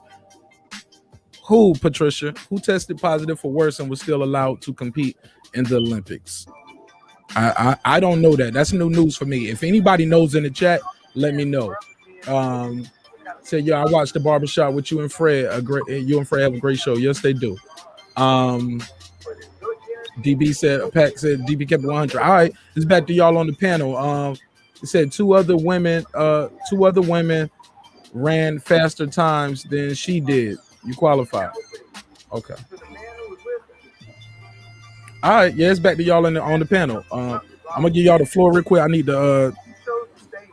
Who, Patricia? Who tested positive for worse and was still allowed to compete in the Olympics? I don't know that. That's new news for me. If anybody knows in the chat, let me know. Say, yo, I watched the barbershop with you and Fred. You and Fred have a great show. Yes, they do. DB said, Pat said, DB kept it 100. All right, it's back to y'all on the panel. It said two other women ran faster times than she did. You qualify. Okay. All right, yeah, it's back to y'all on the panel. I'm gonna give y'all the floor real quick. I need to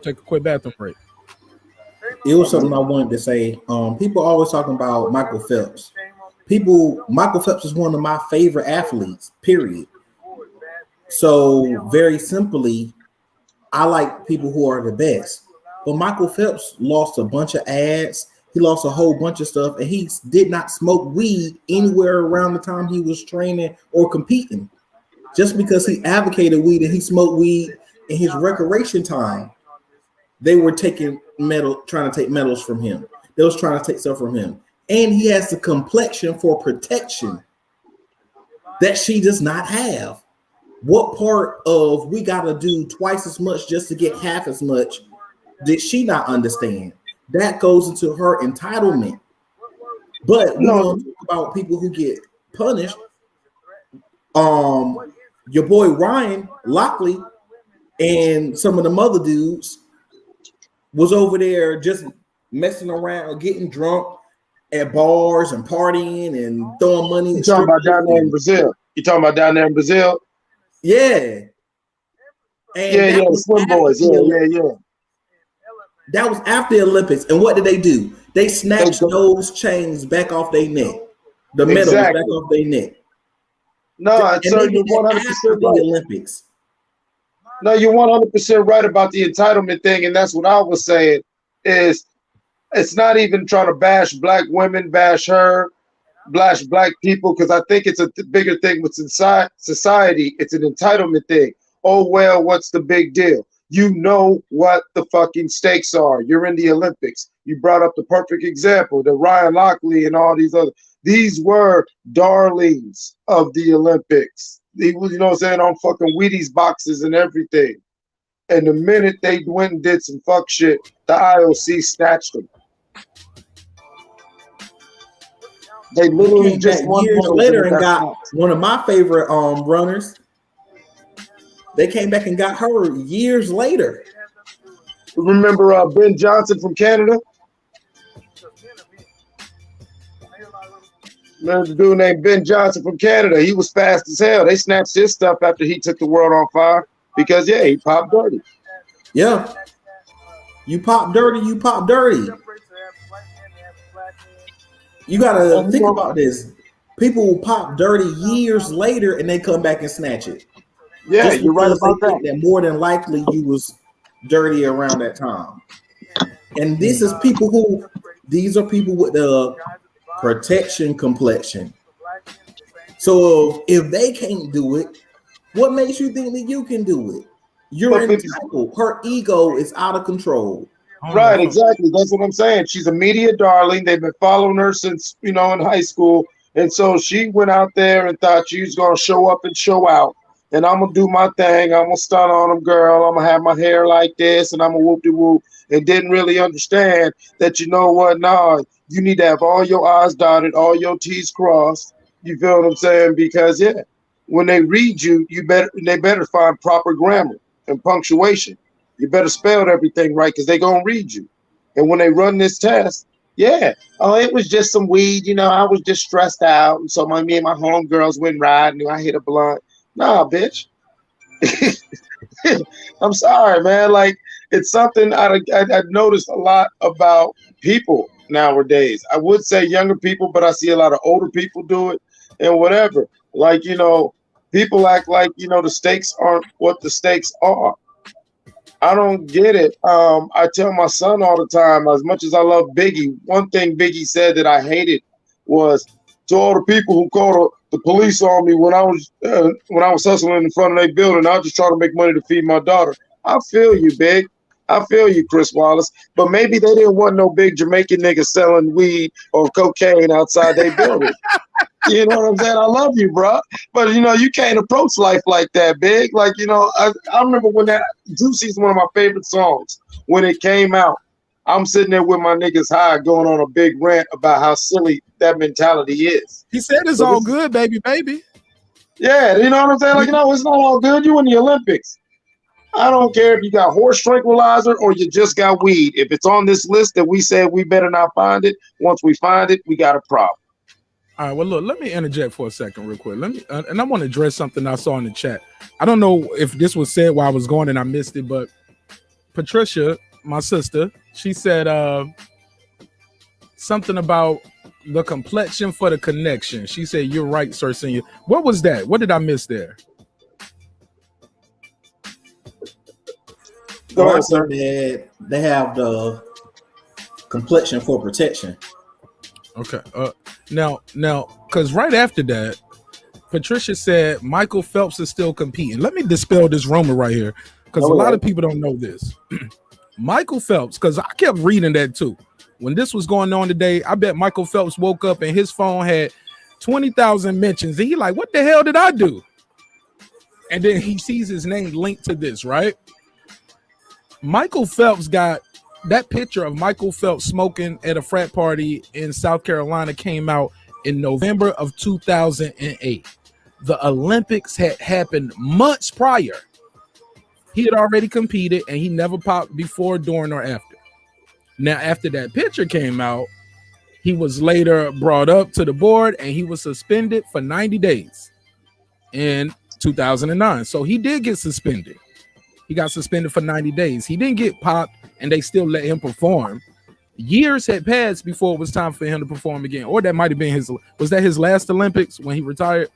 take a quick bathroom break. It was something I wanted to say. People always talking about Michael Phelps. Michael Phelps is one of my favorite athletes, period. So very simply, I like people who are the best. But Michael Phelps lost a bunch of ads. He lost a whole bunch of stuff, and he did not smoke weed anywhere around the time he was training or competing. Just because he advocated weed and he smoked weed in his recreation time, they were trying to take medals from him. They was trying to take stuff from him. And he has the complexion for protection that she does not have. What part of we got to do twice as much just to get half as much did she not understand? That goes into her entitlement. But we don't talk about people who get punished. Your boy Ryan Lockley and some of the other dudes was over there just messing around, getting drunk at bars and partying and throwing money. You talking about down there in Brazil? You talking about down there in Brazil? Yeah. And the Slim Boys. Yeah. That was after the Olympics. And what did they do? They snatched those chains back off their neck. The medals back off their neck. No, sir, you're 100% right. The Olympics. No, you're 100% right about the entitlement thing, and that's what I was saying. Is it's not even trying to bash black women, bash her, bash black people, because I think it's a bigger thing with society. It's an entitlement thing. Oh well, what's the big deal? You know what the fucking stakes are. You're in the Olympics. You brought up the perfect example, the Ryan Lockley and all these other. These were darlings of the Olympics. They was, you know what I'm saying, on fucking Wheaties boxes and everything. And the minute they went and did some fuck shit, the IOC snatched them. They literally just won years later and got one of my favorite runners. They came back and got her years later. Remember Ben Johnson from Canada? Remember the dude named Ben Johnson from Canada? He was fast as hell. They snatched his stuff after he took the world on fire because, yeah, he popped dirty. Yeah. You pop dirty, you pop dirty. You got to think about this. People will pop dirty years later and they come back and snatch it. Yeah, you're right about that. More than likely you was dirty around that time. And this is these are people with the protection complexion. So if they can't do it, what makes you think that you can do it? You're entitled. Her ego is out of control. Right, exactly. That's what I'm saying. She's a media darling. They've been following her since, in high school. And so she went out there and thought she was going to show up and show out. And I'm going to do my thing. I'm going to stun on them, girl. I'm going to have my hair like this, and I'm going to whoop-de-whoop. And didn't really understand that, you know what, you need to have all your I's dotted, all your T's crossed. You feel what I'm saying? Because, yeah, when they read you, they better find proper grammar and punctuation. You better spell everything right because they're going to read you. And when they run this test, yeah, it was just some weed. I was just stressed out. And so me and my homegirls went riding. I hit a blunt. Nah, bitch. I'm sorry, man. Like, it's something I've noticed a lot about people nowadays. I would say younger people, but I see a lot of older people do it and whatever. Like, people act like, the stakes aren't what the stakes are. I don't get it. I tell my son all the time, as much as I love Biggie, one thing Biggie said that I hated was to all the people who called the police on me when I was hustling in front of their building. I was just trying to make money to feed my daughter. I feel you, Big. I feel you, Chris Wallace. But maybe they didn't want no big Jamaican niggas selling weed or cocaine outside their building. You know what I'm saying? I love you, bro. But you know, you can't approach life like that, big. Like, you know, I remember when that Juicy's one of my favorite songs. When it came out, I'm sitting there with my niggas high going on a big rant about how silly that mentality is. He said it's all good, baby. Yeah, you know what I'm saying? Like, no, it's not all good. You in the Olympics. I don't care if you got horse tranquilizer or you just got weed. If it's on this list that we said we better not find it, once we find it, we got a problem. All right, well, look, let me interject for a second real quick. Let me, and I want to address something I saw in the chat. I don't know if this was said while I was going and I missed it, but Patricia, my sister, she said something about the complexion for the connection. She said, "You're right, Sir Senior." What was that? What did I miss there? Go ahead, sir. They have the complexion for protection. Okay. Now, because right after that, Patricia said Michael Phelps is still competing. Let me dispel this rumor right here, because a lot of people don't know this. Michael Phelps, because I kept reading that too. When this was going on today, I bet Michael Phelps woke up and his phone had 20,000 mentions. And he like, what the hell did I do? And then he sees his name linked to this, right? Michael Phelps got that picture of Michael Phelps smoking at a frat party in South Carolina came out in November of 2008. The Olympics had happened months prior. He had already competed and he never popped before, during, or after. Now, after that picture came out, he was later brought up to the board and he was suspended for 90 days in 2009. So he did get suspended. He got suspended for 90 days. He didn't get popped and they still let him perform. Years had passed before it was time for him to perform again. Or that might have been was that his last Olympics when he retired?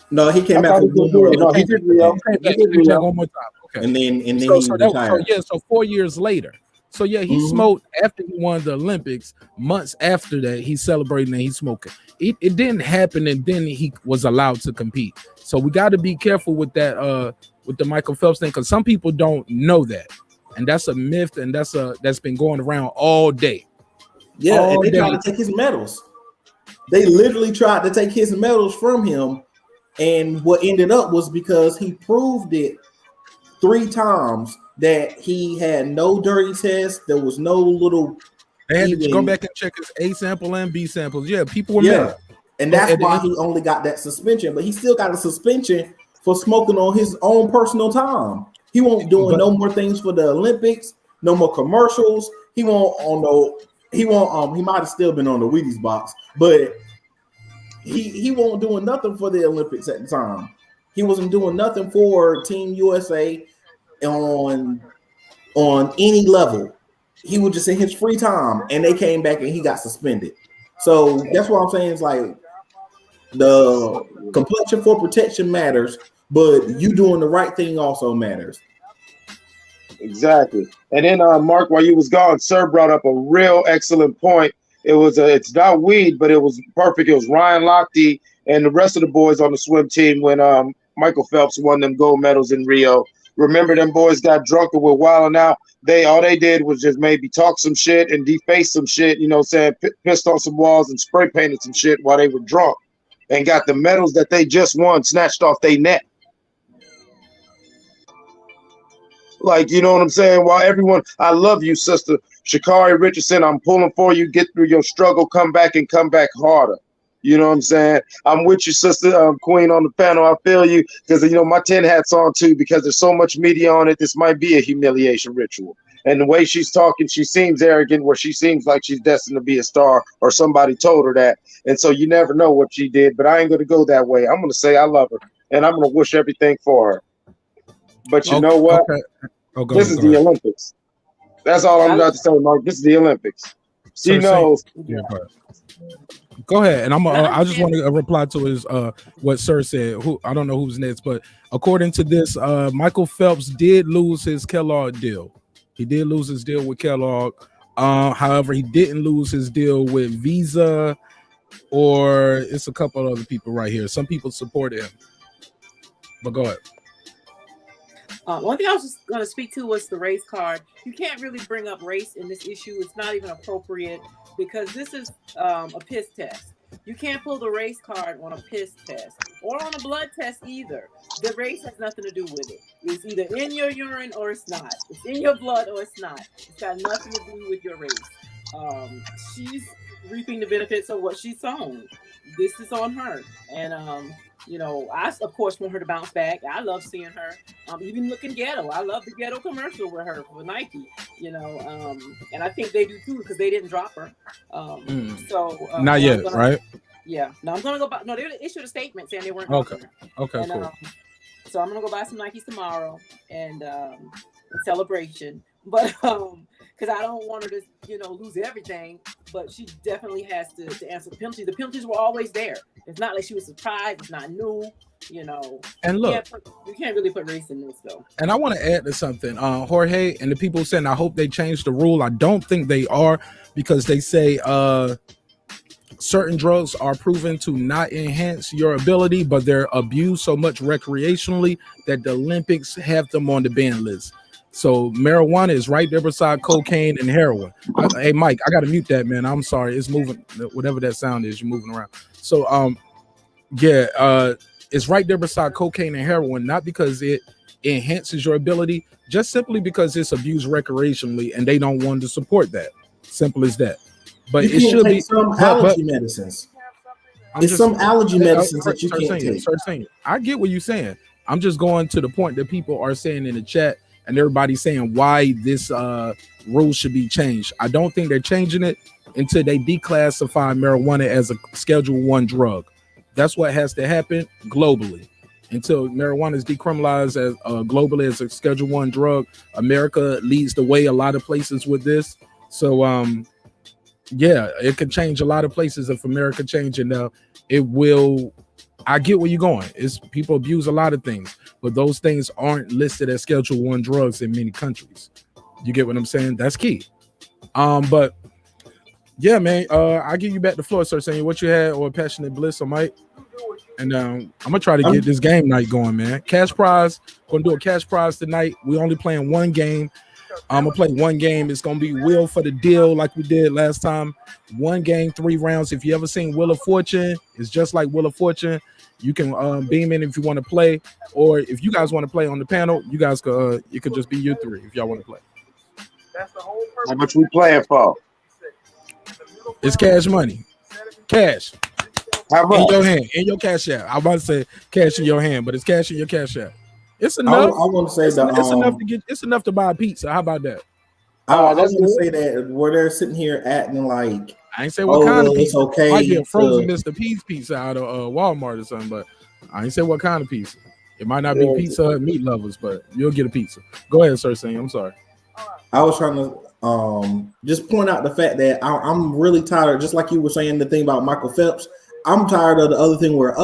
No, he came out for one more. No, he did one more time. Okay. And then he retired. So 4 years later. So yeah, he smoked after he won the Olympics. Months after that, he's celebrating and he's smoking. It didn't happen, and then he was allowed to compete. So we got to be careful with that, with the Michael Phelps thing, because some people don't know that, and that's a myth, and that's been going around all day. Yeah, and they tried to take his medals. They literally tried to take his medals from him, and what ended up was because he proved it 3 times. That he had no dirty test. There was no little. They had to go back and check his A sample and B samples. Yeah, people were mad. And that's why he only got that suspension. But he still got a suspension for smoking on his own personal time. He won't doing no more things for the Olympics. No more commercials. He won't on no. He won't. He might have still been on the Wheaties box, but he won't doing nothing for the Olympics at the time. He wasn't doing nothing for Team USA. On any level, he was just in his free time, and they came back and he got suspended. So that's what I'm saying is like the complexion for protection matters, but you doing the right thing also matters. Exactly. And then Mark, while you was gone, Sir brought up a real excellent point. It was it's not weed, but it was perfect. It was Ryan Lochte and the rest of the boys on the swim team when Michael Phelps won them gold medals in Rio. Remember, them boys got drunk and were wilding out. All they did was just maybe talk some shit and deface some shit, you know what I'm saying, pissed on some walls and spray painted some shit while they were drunk and got the medals that they just won snatched off their neck. Like, you know what I'm saying? While everyone, I love you, sister. Sha'Carri Richardson, I'm pulling for you. Get through your struggle, come back and come back harder. You know what I'm saying? I'm with you, sister, Queen, on the panel. I feel you because, you know, my 10 hats on, too, because there's so much media on it. This might be a humiliation ritual. And the way she's talking, she seems arrogant, where she seems like she's destined to be a star or somebody told her that. And so you never know what she did. But I ain't going to go that way. I'm going to say I love her, and I'm going to wish everything for her. But you know what? Okay. This is the Olympics. That's all I'm about to say, Mark. This is the Olympics. She knows. Go ahead, and I just want to reply to his what Sir said. I don't know who's next, but according to this, Michael Phelps did lose his Kellogg deal. He did lose his deal with Kellogg. However, he didn't lose his deal with Visa, or it's a couple of other people right here. Some people supported him, but go ahead. One thing I was just going to speak to was the race card. You can't really bring up race in this issue. It's not even appropriate because this is a piss test. You can't pull the race card on a piss test or on a blood test either. The race has nothing to do with it. It's either in your urine or it's not. It's in your blood or it's not. It's got nothing to do with your race. She's reaping the benefits of what she's sown. This is on her. And, I, of course, want her to bounce back. I love seeing her. Even looking ghetto. I love the ghetto commercial with her for Nike, and I think they do too because they didn't drop her. Not yet, right? Yeah. No, I'm going to go buy. No, they issued a statement saying they weren't dropping her. Okay, and, cool. So I'm going to go buy some Nikes tomorrow and in celebration. But because I don't want her to, lose everything. But she definitely has to answer the penalties. The penalties were always there. It's not like she was surprised. It's not new, And look, you can't really put race in this though. And I want to add to something. Jorge and the people saying, I hope they change the rule. I don't think they are because they say certain drugs are proven to not enhance your ability, but they're abused so much recreationally that the Olympics have them on the ban list. So marijuana is right there beside cocaine and heroin. Hey, Mike, I got to mute that, man. I'm sorry. It's moving. Whatever that sound is, you're moving around. So, it's right there beside cocaine and heroin, not because it enhances your ability, just simply because it's abused recreationally and they don't want to support that. Simple as that. But it should be some allergy medicines. It's some allergy medicines that you can't take. I get what you're saying. I'm just going to the point that people are saying in the chat and everybody's saying why this rule should be changed. I don't think they're changing it until they declassify marijuana as a Schedule I drug. That's what has to happen globally. Until marijuana is decriminalized as globally as a Schedule I drug, America leads the way a lot of places with this. So, it can change a lot of places if America changes. Now, it will. I get where you're going. It's people abuse a lot of things, but those things aren't listed as Schedule I drugs in many countries. You get what I'm saying? That's key. But yeah, man, I'll give you back the floor, sir, saying what you had or Passionate Bliss or Mike. And I'm gonna try to get this game night going, man. Cash prize, gonna do a cash prize tonight. We only playing one game. I'm gonna play one game. It's gonna be Wheel for the Deal, like we did last time. One game, 3 rounds. If you ever seen Wheel of Fortune, it's just like Wheel of Fortune. You can beam in if you want to play, or if you guys want to play on the panel, you guys could. It could just be you 3 if y'all want to play. How much we playing for? It's cash money, cash. How much? In your hand, in your cash app. I'm about to say cash in your hand, but it's cash in your cash app. It's enough. I want to say that it's enough to get. It's enough to buy a pizza. How about that? I want to say that where they're sitting here acting like I ain't say what kind of pizza. It's okay. Might be a frozen Mr. P's pizza out of Walmart or something, but I ain't say what kind of pizza. It might not be Pizza Hut meat lovers, but you'll get a pizza. Go ahead, sir. Saying I'm sorry. I was trying to just point out the fact that I'm really tired. Just like you were saying the thing about Michael Phelps. I'm tired of the other thing where,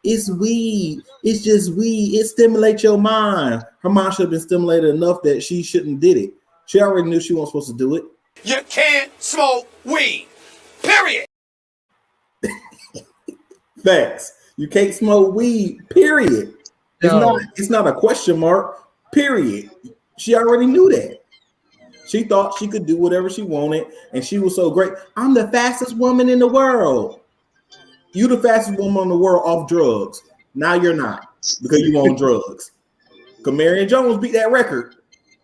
it's weed. It's just weed. It stimulates your mind. Her mind should have been stimulated enough that she shouldn't did it. She already knew she wasn't supposed to do it. You can't smoke weed. Period. Facts. You can't smoke weed. Period. It's not a question mark. Period. She already knew that. She thought she could do whatever she wanted, and she was so great. I'm the fastest woman in the world. You the fastest woman in the world off drugs. Now you're not because you on drugs. Because Marion Jones beat that record,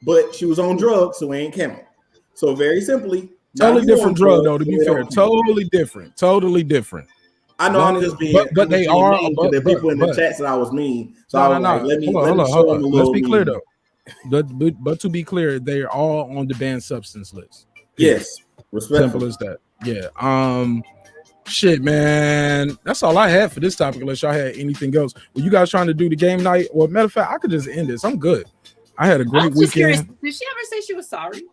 but she was on drugs, so we ain't counting. So very simply, totally different drug though. To be fair, totally different. I know I'm just being, but they are. The people in the chat said I was mean, so I was like, let me show them a little. Let's be clear though. But to be clear, they are all on the banned substance list. Yes, simple as that. Yeah. Shit, man. That's all I had for this topic. Unless y'all had anything else. Were you guys trying to do the game night? Or matter of fact, I could just end this. I'm good. I had a great weekend. Curious, did she ever say she was sorry?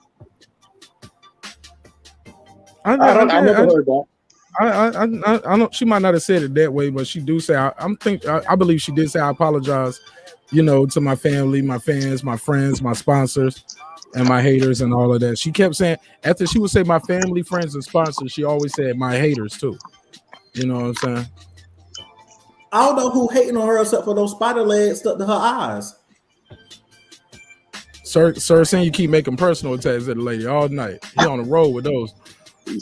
I never heard that. I don't. She might not have said it that way, but she do say. I believe she did say I apologize. To my family, my fans, my friends, my sponsors, and my haters, and all of that. She kept saying after she would say my family, friends, and sponsors, she always said my haters too. You know what I'm saying? I don't know who hating on her except for those spider legs stuck to her eyes. Sir, saying you keep making personal attacks at the lady all night. He on the road with those.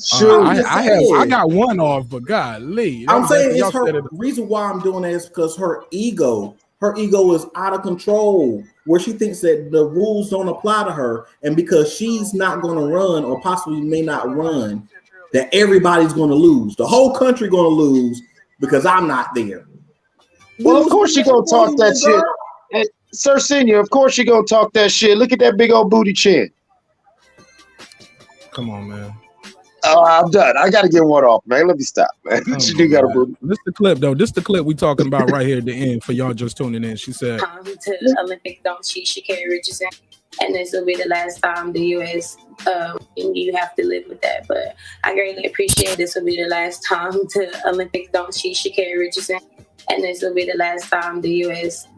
Sure, I got one off, but golly, I'm saying it's her reason why I'm doing that is because her ego is out of control, where she thinks that the rules don't apply to her, and because she's not going to run or possibly may not run, that everybody's going to lose. The whole country going to lose because I'm not there. Well, of course she gonna talk that shit. Hey, Sir Senior, of course she gonna talk that shit. Look at that big old booty chin. Come on, man. Oh, I'm done. I gotta get one off, man. Let me stop, man. She do got a booty. This the clip, though. This the clip we talking about right here at the end for y'all just tuning in. She said, to Olympic don't cheat, Sha'Carri Richardson. And this will be the last time the U.S. And you have to live with that. But I greatly appreciate this will be the last time to Olympics don't cheat, Sha'Carri Richardson. And this will be the last time the U.S.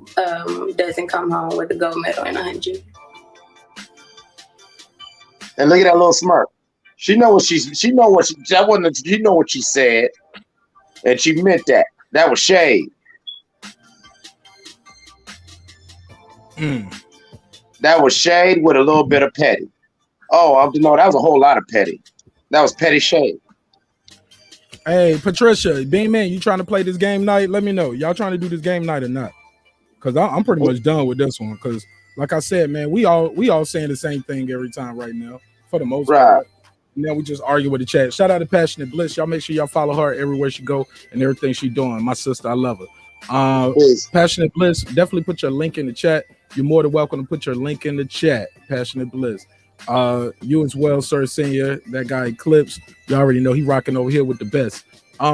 Doesn't come home with a gold medal in 100. And look at that little smirk. She know what she said, and she meant that. That was shade. That was shade with a little bit of petty. Oh, no, that was a whole lot of petty. That was petty shade. Hey, Patricia, B-Man, you trying to play this game night? Let me know. Y'all trying to do this game night or not? Because I'm pretty much done with this one. Because, like I said, man, we all saying the same thing every time right now, for the most part. Now we just argue with the chat. Shout out to Passionate Bliss. Y'all make sure y'all follow her everywhere she go and everything she doing. My sister, I love her. Passionate Bliss, definitely put your link in the chat. You're more than welcome to put your link in the chat. Passionate Bliss. You as well, Sir Senior. That guy Eclipse. You already know he rocking over here with the best.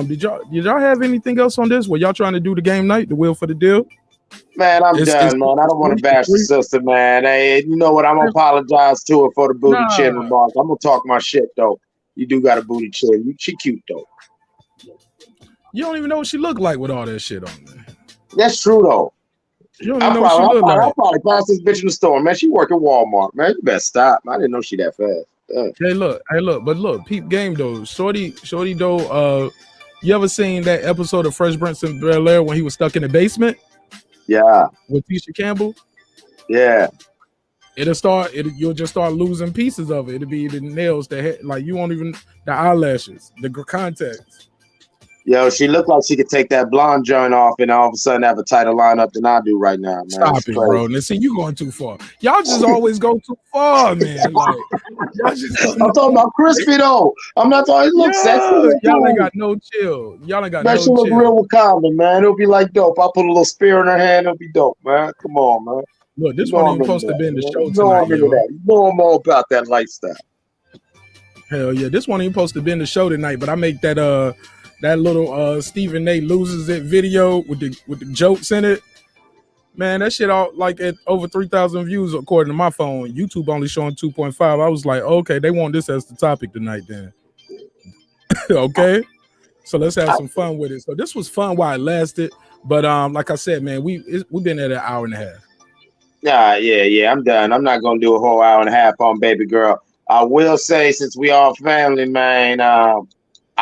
Did y'all have anything else on this? Were y'all trying to do the game night, the wheel for the deal? Man, I'm done, man. I don't want to bash the sister, man. Hey, you know what? I'm gonna apologize to her for the booty chin remarks. I'm gonna talk my shit though. You do got a booty chin. She cute though. You don't even know what she look like with all that shit on there. That's true though. You don't even know what she look like. I'll probably pass this bitch in the store, man. She work at Walmart, man. You better stop. I didn't know she that fast. Hey, look, peep game though. Shorty though. You ever seen that episode of Fresh Prince of Bel-Air when he was stuck in the basement? Yeah. With Tisha Campbell? Yeah. You'll just start losing pieces of it. It'll be the nails, the hair, like you won't even, the eyelashes, the contacts. Yo, she looked like she could take that blonde joint off and all of a sudden have a tighter lineup than I do right now, man. Stop it, bro. Now, see, you going too far. Y'all just always go too far, man. Like, I'm talking about crispy though. I'm not talking. It looks sexy. Y'all ain't got no chill. Y'all ain't got man, no she look chill. real Wakanda, man. It'll be like dope. I'll put a little spear in her hand. It'll be dope, man. Come on, man. Look, this one ain't supposed to be in the show tonight. tonight. You know I'm all about that lifestyle. Hell yeah, this one ain't supposed to be in the show tonight, but I make that little Stephen A loses it video with the jokes in it. Man, that shit all like at over 3,000 views according to my phone. YouTube only showing 2.5. I was like, okay, they want this as the topic tonight then. Okay, so let's have some fun with it. So this was fun while it lasted, but like I said, man, we've been at an hour and a half. Yeah, I'm done. I'm not gonna do a whole hour and a half on baby girl. I will say, since we all family, man, I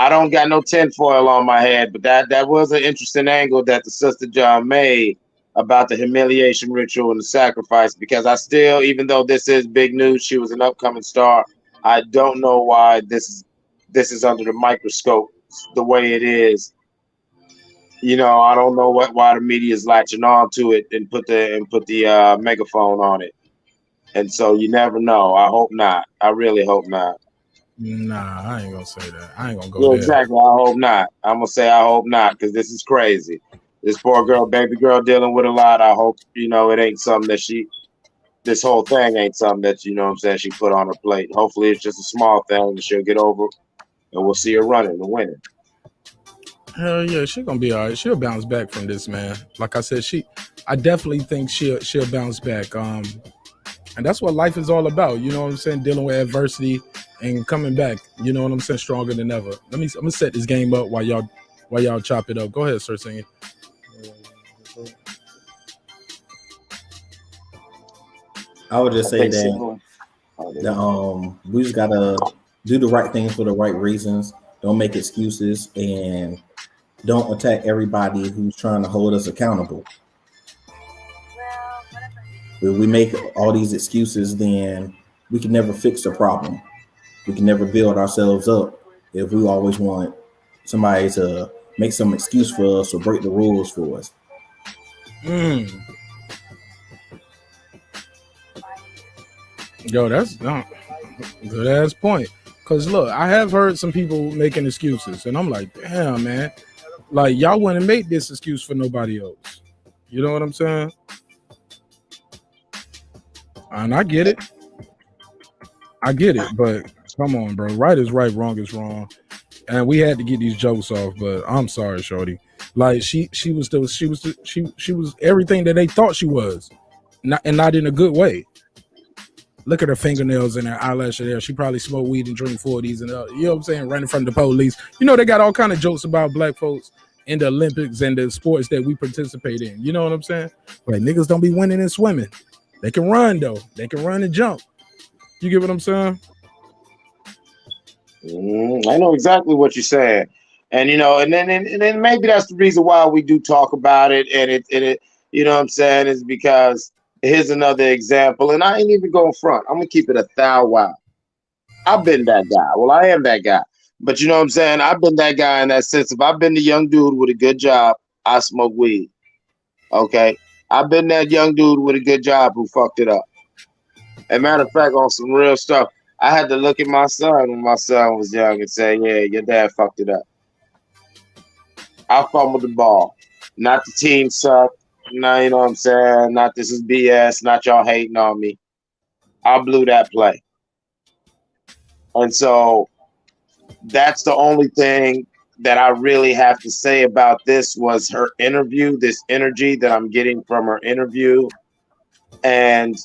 don't got no tinfoil on my head, but that was an interesting angle that the sister John made about the humiliation ritual and the sacrifice, because I still, even though this is big news, she was an upcoming star, I don't know why this is under the microscope the way it is. You know, I don't know why the media is latching on to it and put the megaphone on it. And so you never know. I hope not. I really hope not. Nah, I ain't gonna say that. I ain't gonna go Yeah, there. exactly. I hope not. I'm gonna say I hope not, because this is crazy. This poor girl, baby girl, dealing with a lot. I hope, it ain't something that this whole thing ain't something that, what I'm saying, she put on her plate. Hopefully it's just a small thing and she'll get over, and we'll see her running and winning. Hell yeah, she's gonna be all right. She'll bounce back from this, man. Like I said, I definitely think she'll bounce back. And that's what life is all about. You know what I'm saying? Dealing with adversity and coming back. You know what I'm saying? Stronger than ever. I'm gonna set this game up while y'all chop it up. Go ahead, Sir Singing. I would just say that we just gotta do the right things for the right reasons. Don't make excuses and don't attack everybody who's trying to hold us accountable. If we make all these excuses, then we can never fix the problem. We can never build ourselves up if we always want somebody to make some excuse for us or break the rules for us. Yo, that's not good ass point. Cause look, I have heard some people making excuses, and I'm like, damn, man, like y'all wouldn't make this excuse for nobody else. You know what I'm saying? And I get it, but come on, bro. Right is right, wrong is wrong, and we had to get these jokes off. But I'm sorry, shorty. Like she was everything that they thought she was, not in a good way. Look at her fingernails and her eyelash there. She probably smoked weed and drink 40s and you know what I'm saying, running from the police. You know, they got all kind of jokes about black folks in the Olympics and the sports that we participate in. You know what I'm saying? Like niggas don't be winning in swimming. They can run though. They can run and jump. You get what I'm saying? I know exactly what you're saying, and you know, and then maybe that's the reason why we do talk about it, and it you know what I'm saying, is because here's another example, and I ain't even going front. I'm gonna keep it 1,000. I've been that guy. Well, I am that guy, but you know what I'm saying. I've been that guy in that sense. If I've been the young dude with a good job, I smoke weed. Okay, I've been that young dude with a good job who fucked it up. And matter of fact, on some real stuff, I had to look at my son when my son was young and say, "Yeah, your dad fucked it up. I fumbled the ball. Not the team sucked. No, you know what I'm saying? Not this is BS. Not y'all hating on me. I blew that play." And so that's the only thing that I really have to say about this was her interview, this energy that I'm getting from her interview, and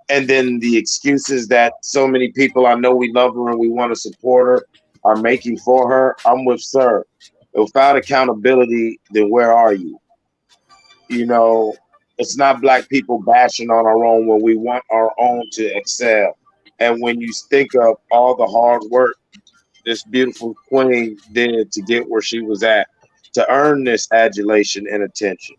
then the excuses that so many people, I know we love her and we want to support her, are making for her. I'm with Sir. Without accountability, then where are you? You know, it's not black people bashing on our own when we want our own to excel. And when you think of all the hard work this beautiful queen did to get where she was at, to earn this adulation and attention,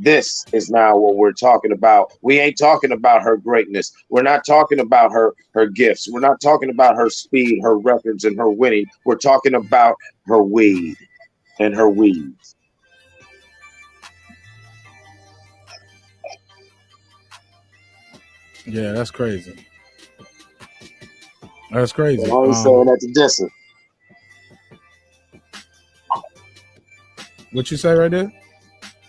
this is now what we're talking about. We ain't talking about her greatness. We're not talking about her gifts. We're not talking about her speed, her records, and her winning. We're talking about her weed and her weeds. Yeah, that's crazy. That's crazy. I'm always saying that to diss her. What you say right there?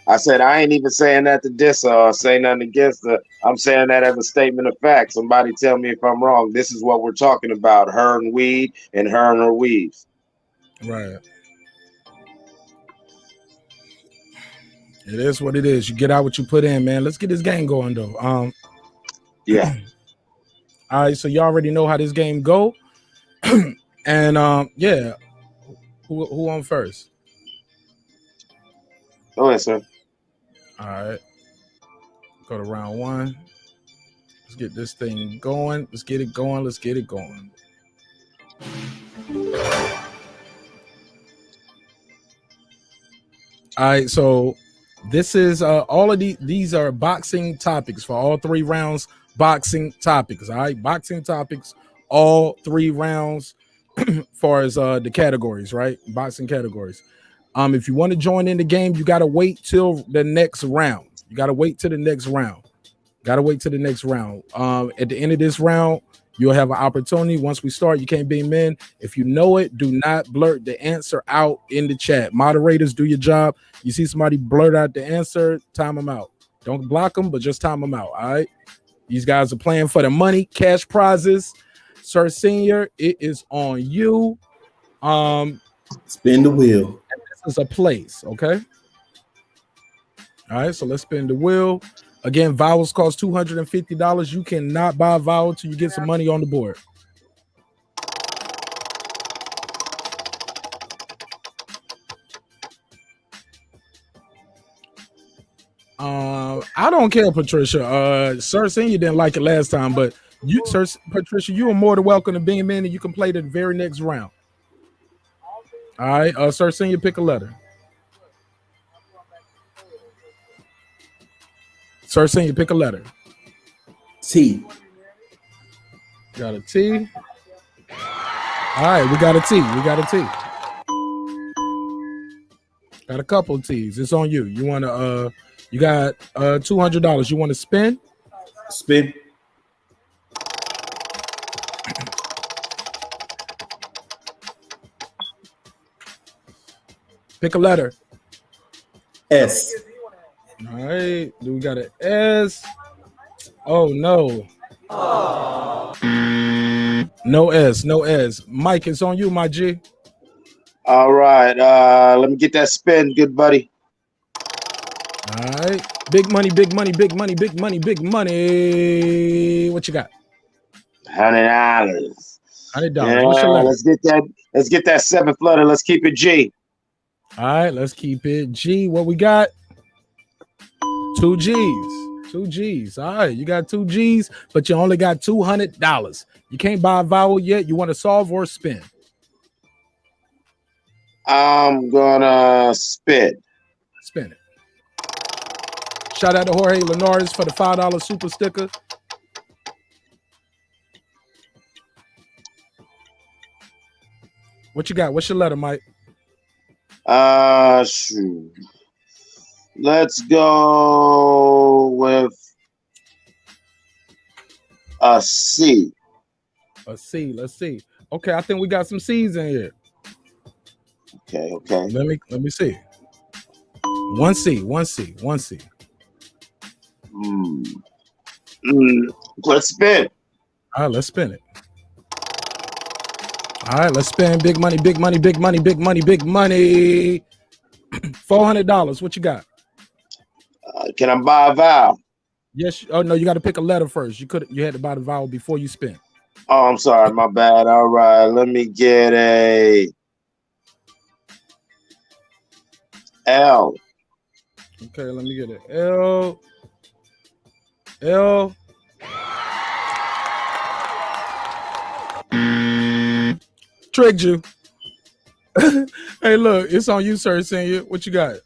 I said I ain't even saying that to diss her or say nothing against her. I'm saying that as a statement of fact. Somebody tell me if I'm wrong. This is what we're talking about: her and weed, and her and her weaves. Right. It is what it is. You get out what you put in, man. Let's get this game going though. Yeah. All right, so you already know how this game go. And yeah. Who on first? Go ahead, sir. All right. Go to round one. Let's get this thing going. Let's get it going. Let's get it going. All right, so this is all of these are boxing topics for all 3 rounds. Boxing topics. All right, boxing topics, all 3 rounds. Far as the categories, right? Boxing categories. If you want to join in the game, you got to wait till the next round. At the end of this round, you'll have an opportunity. Once we start, you can't beam in. If you know it, do not blurt the answer out in the chat. Moderators, do your job. You see somebody blurt out the answer, time them out. Don't block them, but just time them out. All right. These guys are playing for the money, cash prizes. Sir Senior, it is on you. Spin the wheel. This is a place, okay? All right, so let's spin the wheel. Again, vowels cost $250. You cannot buy a vowel till you get some money on the board. I don't care, Patricia. Sir Senior didn't like it last time, but you, Sir Patricia, you are more than welcome to being in, and you can play the very next round. All right, Sir Senior, pick a letter. Sir Senior, pick a letter. T. Got a T. All right, we got a T. We got a T. Got a couple T's. It's on you. You want to? You got $200. You want to spin? Spin. Pick a letter. S. All right. Do we got an S? Oh no. No S. No S. Mike, it's on you, my G. All right. Let me get that spin, good buddy. All right. Big money, big money, big money, big money, big money. What you got? $100. $100. What's your letter? Let's get that 7 flutter. Let's keep it G. All right, let's keep it G. What we got? 2 G's. 2 G's. All right, you got 2 G's, but you only got $200. You can't buy a vowel yet. You want to solve or spin? I'm gonna spin. Spin it. Shout out to Jorge Linares for the $5 super sticker. What you got? What's your letter, Mike? Shoot. Let's go with a C. A C. Let's see. Okay, I think we got some C's in here. Okay. Let me see. One C. Let's spin. All right, let's spin it. All right, let's spend big money, big money, big money, big money, big money. $400. What you got? Can I buy a vowel? Yes. Oh no, you got to pick a letter first. You had to buy the vowel before you spin. Oh, I'm sorry, my bad. All right, let me get a L. Okay, let me get an L. L. Tricked you. Hey, look, it's on you, sir, Senior. What you got?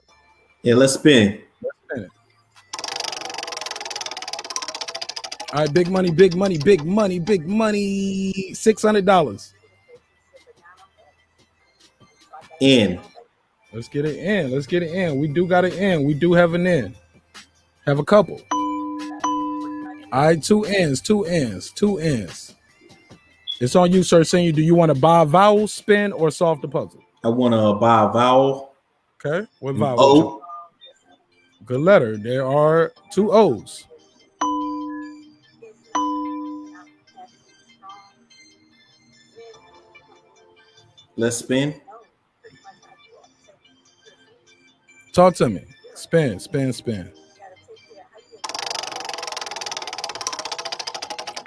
Yeah, let's spin. Let's spin it. All right, big money, big money, big money, big money. $600. N. Let's get it in. Let's get it in. We do got it in. We do have an in. Have a couple. All right, 2 N's, 2 N's, 2 N's. It's on you, sir, Senior. Do you want to buy a vowel, spin, or solve the puzzle? I want to buy a vowel. Okay. What vowel? O. Good letter. There are 2 O's. Let's spin. Talk to me. Spin, spin, spin.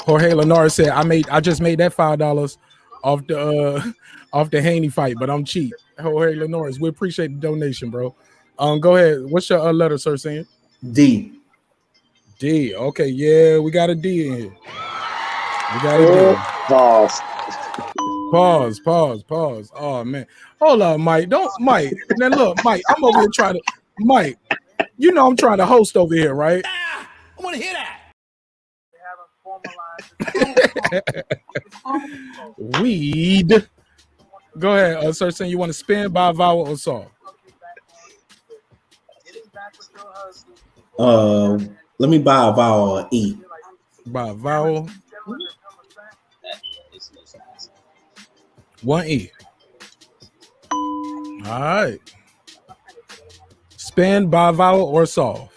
Jorge Linares said, I just made that $5 off the Haney fight, but I'm cheap. Jorge Linares, we appreciate the donation, bro. Go ahead. What's your letter, sir, saying? D. D. Okay, yeah, we got a D in here. We got a D. Pause. Oh man. Hold on, Mike. Mike. Now look, Mike, I'm over here trying to Mike, you know I'm trying to host over here, right? I want to hear that. Weed. Go ahead, sir. Saying you want to spin, buy a vowel, or solve? Let me buy a vowel. E. Buy a vowel. 1 E. All right. Spin, buy a vowel, or solve?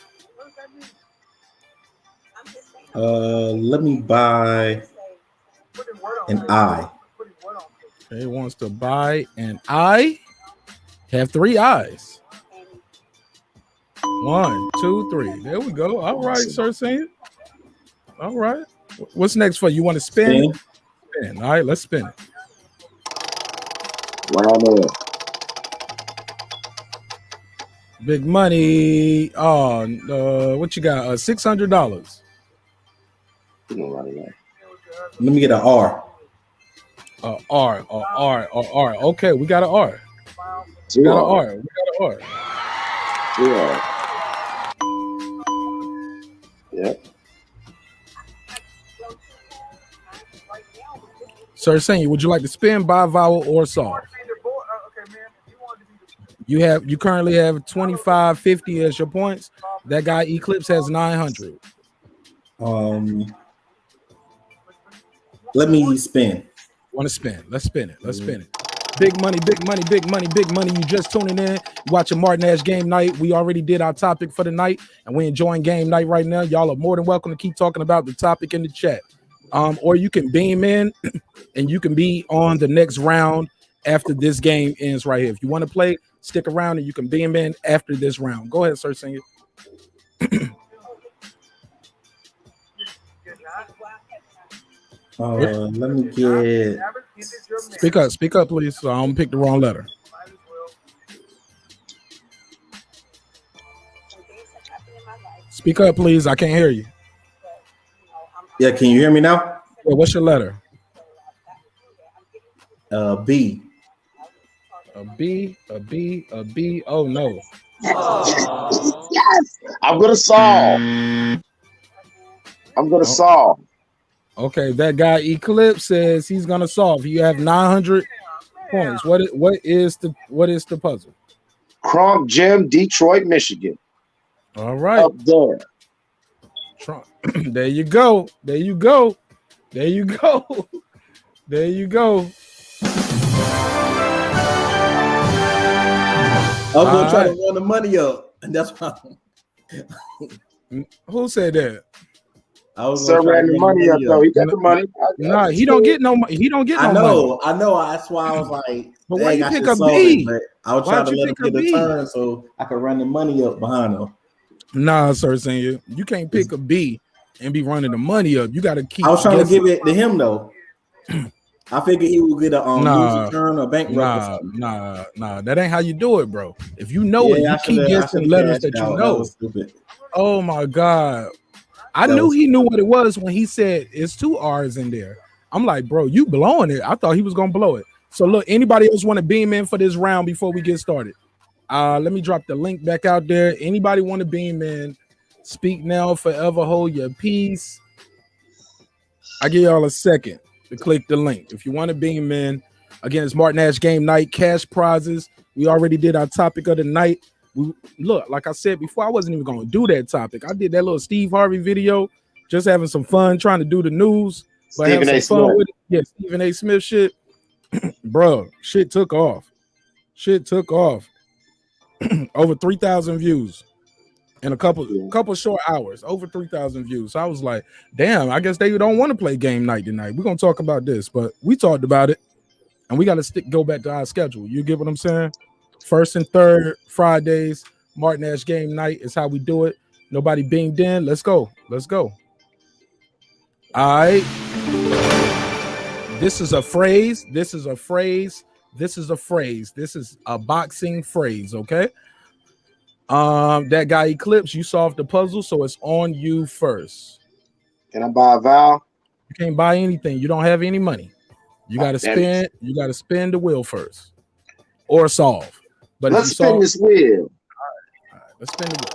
Let me buy an I. Okay, wants to buy an I. Have 3 I's. 1, 2, 3. There we go. All right, sir. Saying. All right. What's next for you? You want to spin? Spin. All right, let's spin it. Big money. Oh, what you got? $600. Let me get an R. R. Okay, we got an R. We got an R. Yeah. Yep. Sir Senior, would you like to spin, buy vowel, or solve? You currently have 2550 as your points. That guy Eclipse has 900. Let me spin. Want to spin? Let's spin it. Let's spin it. Big money, big money, big money, big money. You just tuning in, watching Marq Nash Game Night. We already did our topic for the night, and we're enjoying Game Night right now. Y'all are more than welcome to keep talking about the topic in the chat. Or you can beam in, and you can be on the next round after this game ends right here. If you want to play, stick around, and you can beam in after this round. Go ahead, Sir Senior. Let me get. Speak up, please. So I don't pick the wrong letter. Speak up, please. I can't hear you. Yeah, can you hear me now? Yeah, what's your letter? B. A B, a B, a B. Oh no. Yes, I'm gonna solve. Solve. Okay, that guy Eclipse says he's gonna solve. You have 900 points. What is the puzzle? Kronk Gym, Detroit, Michigan. All right. Up there. Trump. There you go. There you go. There you go. There you go. I'm gonna try to run the money up, and that's why. Who said that? I was Sir ran the money up though. He got the money. Nah, he don't get no. He don't get no money. I know. That's why I was like, but why you pick a B? B? I was trying to let him get a turn so I could run the money up behind him. Nah, Sir Senior, you can't pick a B and be running the money up. You got to keep. I was trying to give it to him though. I figured he would get a lose turn or bankrupt. Nah. That ain't how you do it, bro. If you know it, you keep guessing letters that you know. Oh my God. I knew he knew what it was when he said it's 2 R's in there. I'm like, bro, you blowing it. I thought he was gonna blow it. So look, anybody else want to beam in for this round before we get started? Let me drop the link back out there. Anybody want to beam in? Speak now, forever hold your peace. I give y'all a second to click the link. If you want to beam in, again, it's Marq Nash Game Night, cash prizes. We already did our topic of the night. Look, like I said before, I wasn't even going to do that topic. I did that little Steve Harvey video, just having some fun, trying to do the news, but having some fun with it. Yeah, Stephen A. Smith shit. Bro, shit took off. Over 3,000 views in a couple short hours. Over 3,000 views. So I was like, damn, I guess they don't want to play game night tonight. We're going to talk about this, but we talked about it, and we got to go back to our schedule. You get what I'm saying? First and third Fridays, Marq Nash Game Night is how we do it. Nobody beamed in. Let's go. All right. This is a phrase. This is a boxing phrase, okay? That guy Eclipse, you solved the puzzle, so it's on you first. Can I buy a vowel? You can't buy anything. You don't have any money. You got to spin. You got to spin the wheel first, or solve. But let's spin this wheel. All right, let's spin the wheel.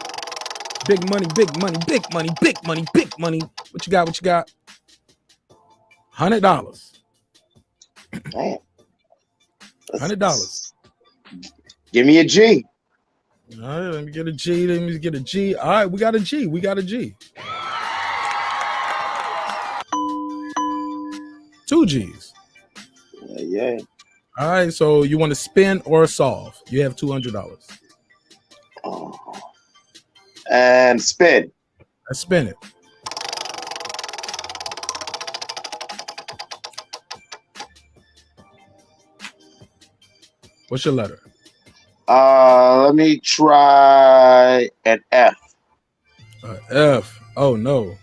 Big money, big money, big money, big money, big money. What you got? $100. Damn. $100. Give me a G. All right, let me get a G. All right, we got a G. 2 G's. Yeah. All right, so you want to spin or solve? You have $200. And spin. Let's spin it. What's your letter? Let me try an F. F. Oh no.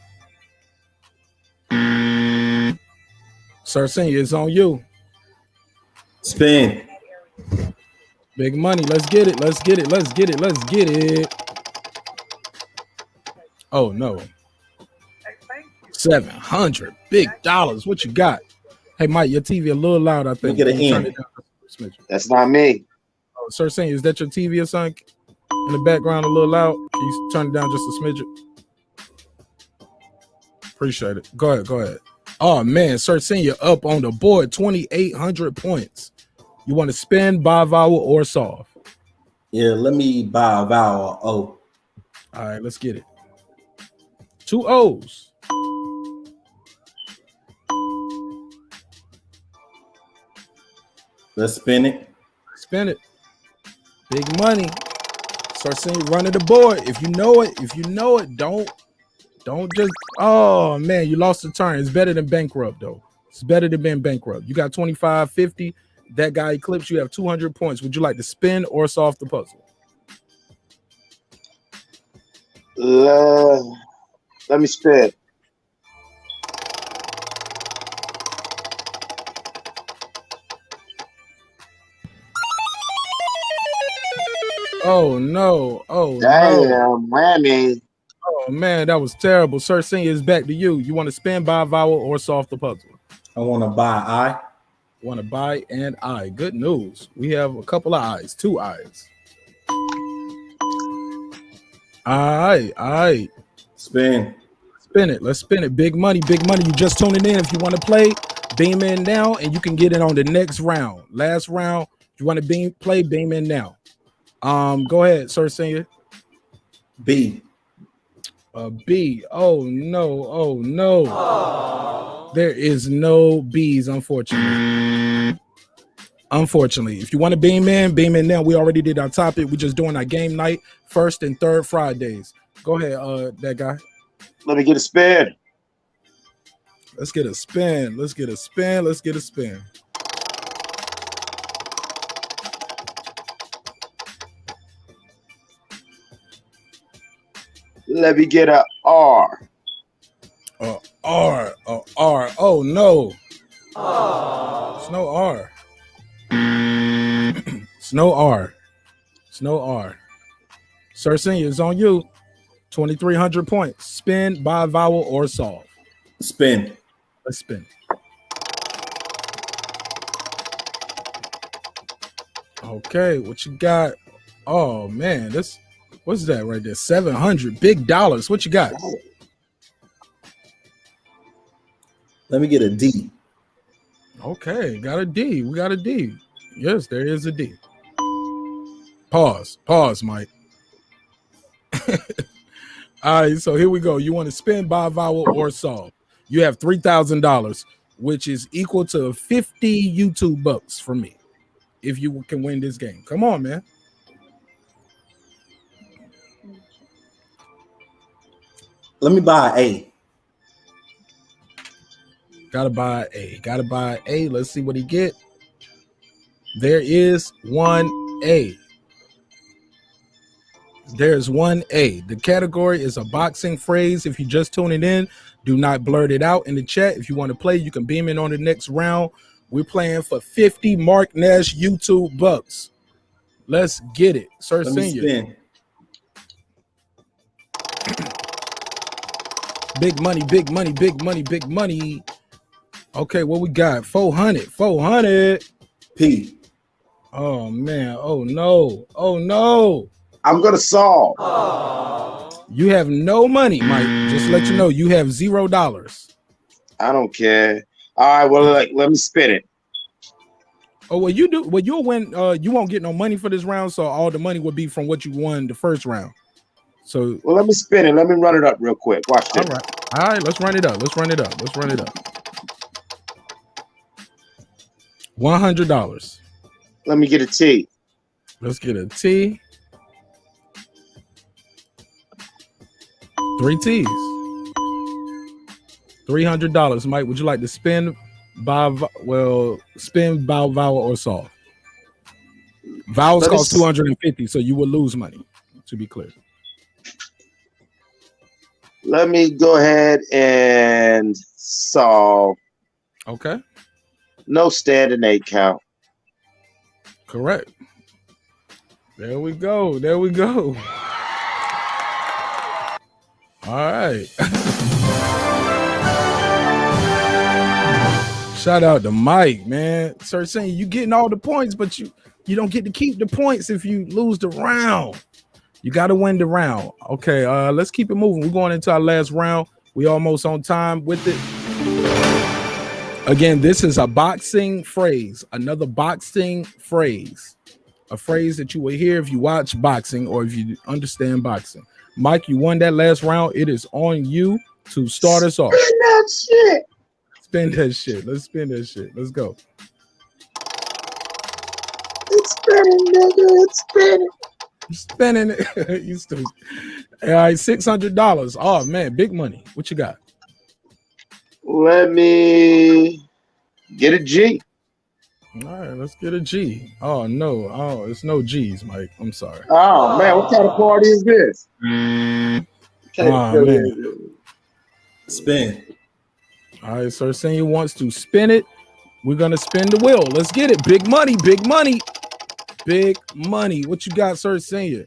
Sir Senior, it's on you. Spin. Big money. Let's get it. Oh no. 700 big dollars. What you got? Hey Mike, your TV a little loud, I think. Get an N. That's not me. Oh, Sir Senior, is that your TV or something? In the background a little loud. Can you turn it down just a smidget? Appreciate it. Go ahead. Oh man, Sir Senior up on the board, 2,800 points. You want to spin, buy vowel, or solve? Yeah, let me buy a vowel. Oh, all right, let's get it. 2 O's. Let's spin it. Spin it. Big money. Sir Senior running the board. If you know it, don't just. Oh man, you lost the turn. It's better than bankrupt though. It's better than being bankrupt. You got 25, 50. That guy eclipsed. You have 200 points. Would you like to spin or solve the puzzle? Let me spin. Oh no! Oh Damn, no! whammy. Oh man, that was terrible. Sir Senior is back to you. You want to spin, buy vowel, or solve the puzzle? I want to buy I. Want to buy and I. Good news. We have a couple of eyes, 2 eyes. All right. Spin. Spin it. Let's spin it. Big money, big money. You just tuning in. If you want to play, beam in now, and you can get it on the next round. Last round. If you want to play, beam in now. Go ahead, Sir Senior. B. B. Oh no! Oh no! Aww. There is no B's, unfortunately. Unfortunately, if you want to beam in now. We already did our topic. We're just doing our game night, 1st and 3rd Fridays. Go ahead, that guy. Let me get a spin. Let's get a spin. Let's get a spin. Let's get a spin. Let me get a R. R. R. Oh no. It's no R. It's no R. It's no R. Sir Senior, it's on you. 2,300 points. Spin, buy vowel, or solve. Spin. Let's spin. Okay, what you got? Oh man, what's that right there? 700 big dollars. What you got? Let me get a D. Okay, got a D. We got a D. Yes, there is a D. Pause, Mike. All right, so here we go. You want to spin, buy vowel, or solve? You have $3,000, which is equal to 50 YouTube bucks from me. If you can win this game, come on, man. Let me buy A. Gotta buy A. Let's see what he get. There is 1A. There's 1A. The category is a boxing phrase. If you're just tuning in, do not blurt it out in the chat. If you want to play, you can beam in on the next round. We're playing for 50 Marq Nash YouTube bucks. Let's get it. Sir Senior. Spin. Big money, big money, big money, big money. Okay, what we got? 400. P. Oh man. Oh no. I'm gonna solve. You have no money, Mike. Just to let you know, you have $0. I don't care. All right, well, let me spin it. Oh, well, you do. Well, you'll win. You won't get no money for this round, so all the money will be from what you won the first round. So, well, let me spin it. Let me run it up real quick. Watch this. All right. Let's run it up. $100. Let me get a T. Let's get a T. 3 T's. $300. Mike, would you like to spin, buy vowel, or solve? Vowels cost 250, so you will lose money, to be clear. Let me go ahead and solve. Okay. No standing 8 count. Correct. There we go. All right. Shout out to Mike, man. Sir saying you getting all the points, but you don't get to keep the points if you lose the round. You got to win the round. Okay, let's keep it moving. We're going into our last round. We almost on time with it. Again, this is a boxing phrase, another boxing phrase, a phrase that you will hear if you watch boxing or if you understand boxing. Mike, you won that last round. It is on you to start us off. Spin that shit. Spin that shit. Let's spin that shit. Let's go. It's spinning, nigga. It's spinning. Spinning it. You stupid. All right, $600. Oh man, big money. What you got? Let me get a G. All right, let's get a G. Oh no, it's no G's, Mike. I'm sorry. Oh man, what kind of party is this? Oh man. Spin. All right, Sir Senior wants to spin it. We're gonna spin the wheel. Let's get it. Big money, big money, big money. What you got, Sir Senior?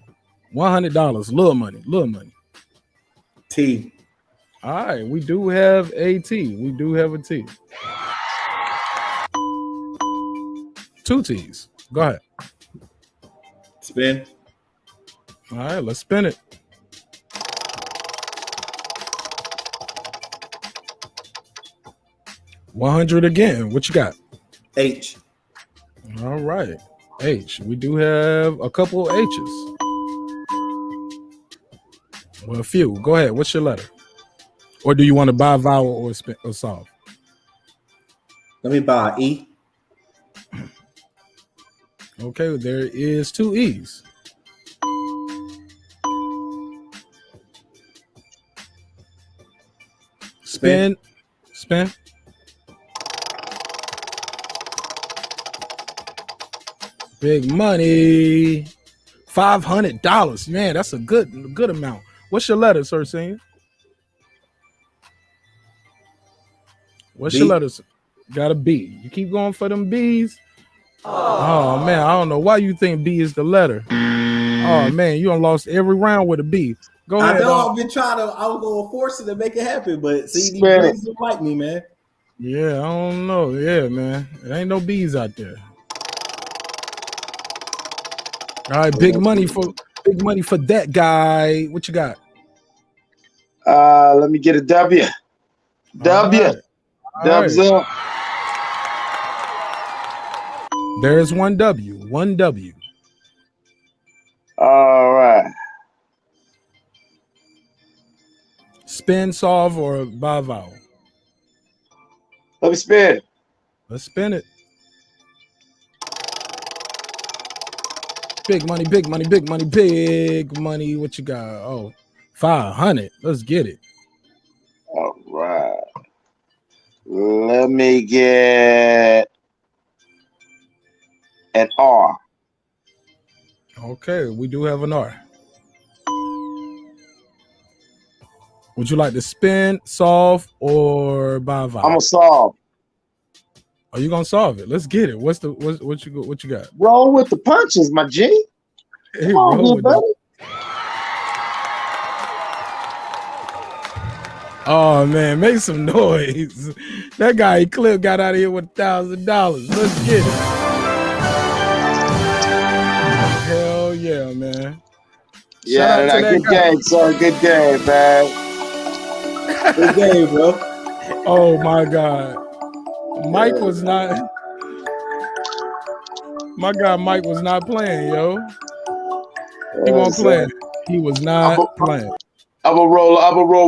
$100. Little money, little money. T. All right, we do have a T. We do have a T. 2 T's. Go ahead. Spin. All right, let's spin it. $100 again. What you got? H. All right. H. We do have a couple H's. Well, a few. Go ahead. What's your letter? Or do you want to buy vowel or spin or solve? Let me buy E. Okay, there is 2 E's. Spin. Spin. Big money. $500. Man, that's a good amount. What's your letter, Sir Senior? What's your letters? Got a B. You keep going for them B's. Oh man, I don't know why you think B is the letter. Oh man, you done lost every round with a B. Go ahead. I know I've been trying to. I was gonna force it to make it happen, but see, these brains don't like me, man. Yeah, I don't know. Yeah, man, there ain't no B's out there. All right, big money for that guy. What you got? Let me get a W. W. Right. Dubs up. There's 1 W. 1 W. All right. Spin, solve, or by vowel? Let me spin. Let's spin it. Big money, big money, big money, big money. What you got? Oh, 500. Let's get it. All right. Let me get an R. Okay, we do have an R. Would you like to spin, solve, or by vowel? I'm gonna solve. Are you gonna solve it? Let's get it. What you got? Roll with the punches, my G. Hey, Come on, roll good buddy. Oh man, make some noise. That guy Clip got out of here with $1,000. Let's get it. Hell yeah, man. Yeah, good game, sir. Good game, man. Good game, bro. Oh my God. Mike was not. My guy Mike was not playing, yo. He won't play. He was not playing. I'm gonna roll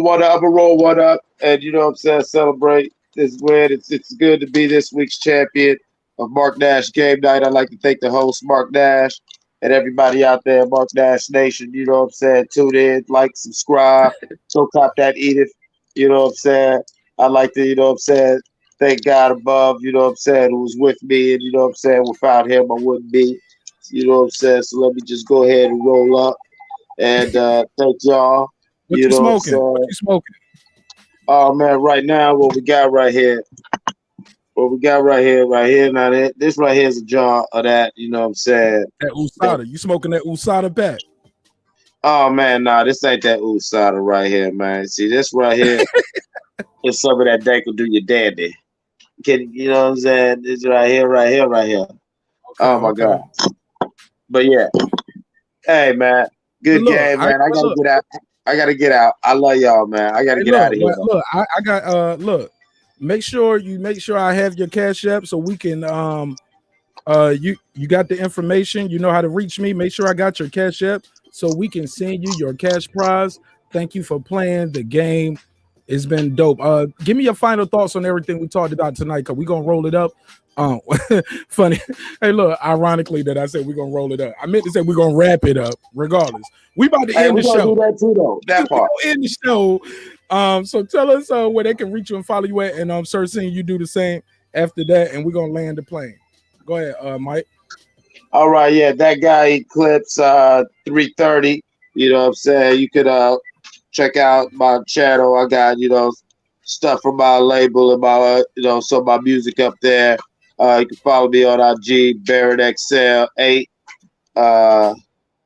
one up, and you know what I'm saying, celebrate this win. It's good to be this week's champion of Marq Nash Game Night. I'd like to thank the host, Marq Nash, and everybody out there, Marq Nash Nation. You know what I'm saying? Tune in, like, subscribe, so top that Edith. You know what I'm saying? I'd like to, you know what I'm saying, thank God above, you know what I'm saying, who was with me, and you know what I'm saying, without him I wouldn't be. You know what I'm saying? So let me just go ahead and roll up and thank y'all. What you smoking? What you smoking? Oh man, right now, what we got right here. Now this right here is a jar of that, you know what I'm saying? That USADA. You smoking that USADA pack? Oh man, nah, this ain't that USADA right here, man. See, this right here is some of that Dank do your daddy. You know what I'm saying? This right here. Okay, oh my God. But yeah. Hey man, good game, man. I gotta get out. I love y'all, man. I gotta get out of here. Look, I got look. make sure I have your Cash App so we can you got the information, you know how to reach me. Make sure I got your Cash App so we can send you your cash prize. Thank you for playing the game. It's been dope. Give me your final thoughts on everything we talked about tonight, because we're gonna roll it up. Funny. Hey, look, ironically that I said we're gonna roll it up. I meant to say we're gonna wrap it up regardless. We about to end the show. Do that too, though. That part. End the show. So tell us where they can reach you and follow you at, and Sir Sing, you do the same after that, and we're gonna land the plane. Go ahead, Mike. All right, yeah, that guy Eclipse 330. You know what I'm saying? You could check out my channel. I got, stuff from my label and my some of my music up there. You can follow me on IG, BarrettXL8.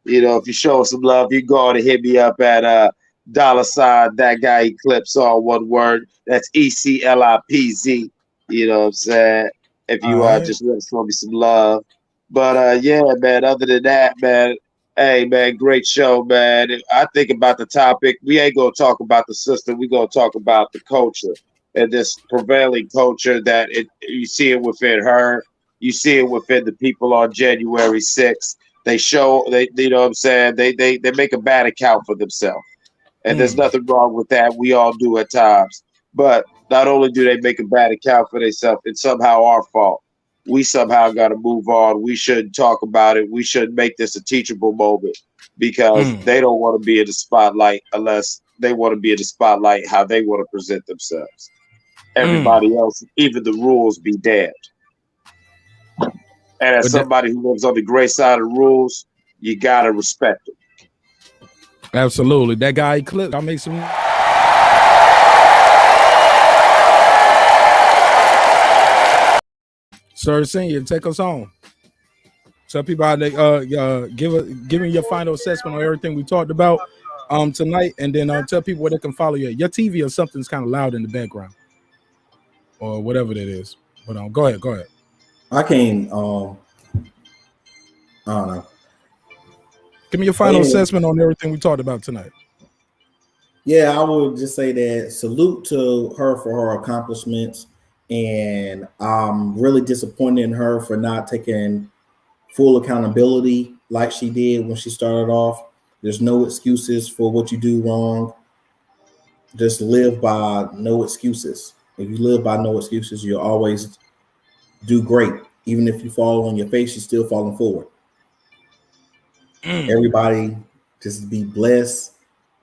If you show some love, you go on and hit me up at $ that guy Eclipse, all one word. That's ECLIPZ. You know what I'm saying? If you just want to show me some love. But yeah, man, other than that, man, hey, man, great show, man. I think about the topic. We ain't going to talk about the system. We're going to talk about the culture and this prevailing culture that you see it within her. You see it within the people on January 6th. They you know what I'm saying? They make a bad account for themselves. And there's nothing wrong with that. We all do at times. But not only do they make a bad account for themselves, it's somehow our fault. We somehow got to move on. We shouldn't talk about it. We shouldn't make this a teachable moment, because they don't want to be in the spotlight unless they want to be in the spotlight how they want to present themselves. Everybody else, even the rules, be damned. And as somebody who lives on the gray side of the rules, you got to respect them. Absolutely. That guy Eclipse, I'll make some. Sir Senior, take us home. Tell people how they give me your final assessment on everything we talked about tonight, and then tell people where they can follow you. Your TV or something's kind of loud in the background, or whatever that is. But go ahead. I can't. I don't know. Give me your final assessment on everything we talked about tonight. Yeah, I would just say that salute to her for her accomplishments. And I'm really disappointed in her for not taking full accountability like she did when she started off. There's no excuses for what you do wrong. Just live by no excuses. If you live by no excuses, you'll always do great. Even if you fall on your face, you're still falling forward. Everybody just be blessed,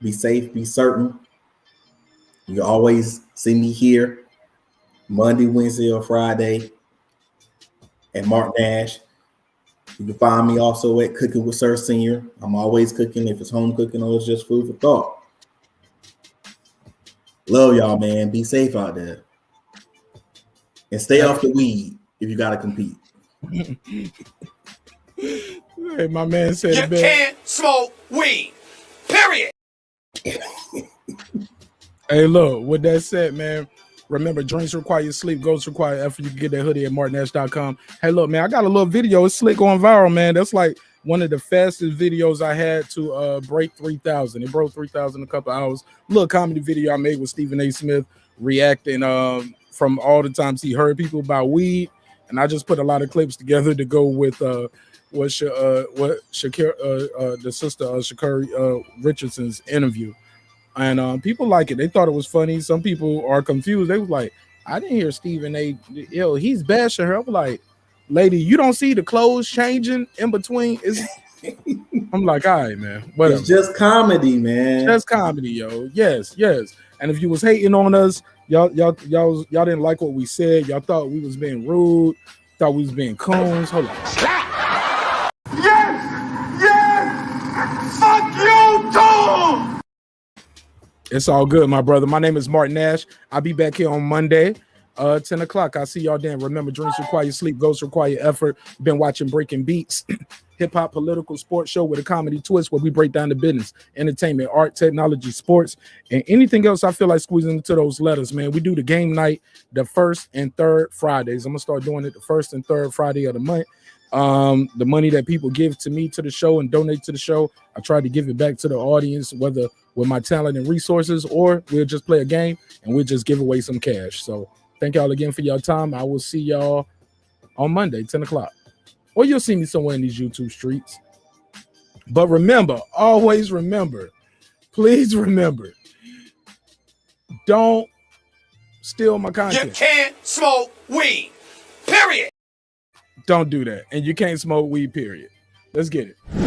be safe, be certain. You always see me here Monday, Wednesday, or Friday at Marq Nash. You can find me also at Cooking with Sir Senior. I'm always cooking, if it's home cooking or it's just food for thought. Love y'all, man. Be safe out there. And stay off the weed if you got to compete. Hey, my man said you can't smoke weed. Period. Hey, look, with that said, man, remember, drinks require sleep, goals require effort. You can get that hoodie at marqnash.com. Hey, look, man, I got a little video. It's slick going viral, man. That's like one of the fastest videos I had to break 3,000. It broke 3,000 in a couple hours. Little comedy video I made with Stephen A. Smith reacting from all the times he heard people about weed. And I just put a lot of clips together to go with what Sha'Carri, the sister of Sha'Carri Richardson's interview. And people like it. They thought it was funny. Some people are confused. They was like, I didn't hear Stephen A. He's bashing her. I'm like, lady, you don't see the clothes changing in between? I'm like, all right, man. Whatever. It's just comedy, man. Just comedy, yo. Yes. And if you was hating on us, y'all didn't like what we said. Y'all thought we was being rude. Thought we was being coons. Hold on. Yes! Fuck you too! It's all good, my brother. My name is Marq Nash. I'll be back here on Monday, 10 o'clock. I'll see y'all then. Remember, drinks require sleep, goals require effort. Been watching Breakin Beats, hip-hop political sports show with a comedy twist where we break down the business, entertainment, art, technology, sports, and anything else I feel like squeezing into those letters, man. We do the game night the first and third Fridays. I'm going to start doing it the first and third Friday of the month. The money that people give to me to the show and donate to the show, I try to give it back to the audience, whether with my talent and resources, or we'll just play a game and we'll just give away some cash. So Thank y'all again for your time. I will see y'all on Monday, 10 o'clock. Or you'll see me somewhere in these YouTube streets. But remember, always remember, please remember, don't steal my content. You can't smoke weed. Period. Don't do that. And you can't smoke weed, period. Let's get it.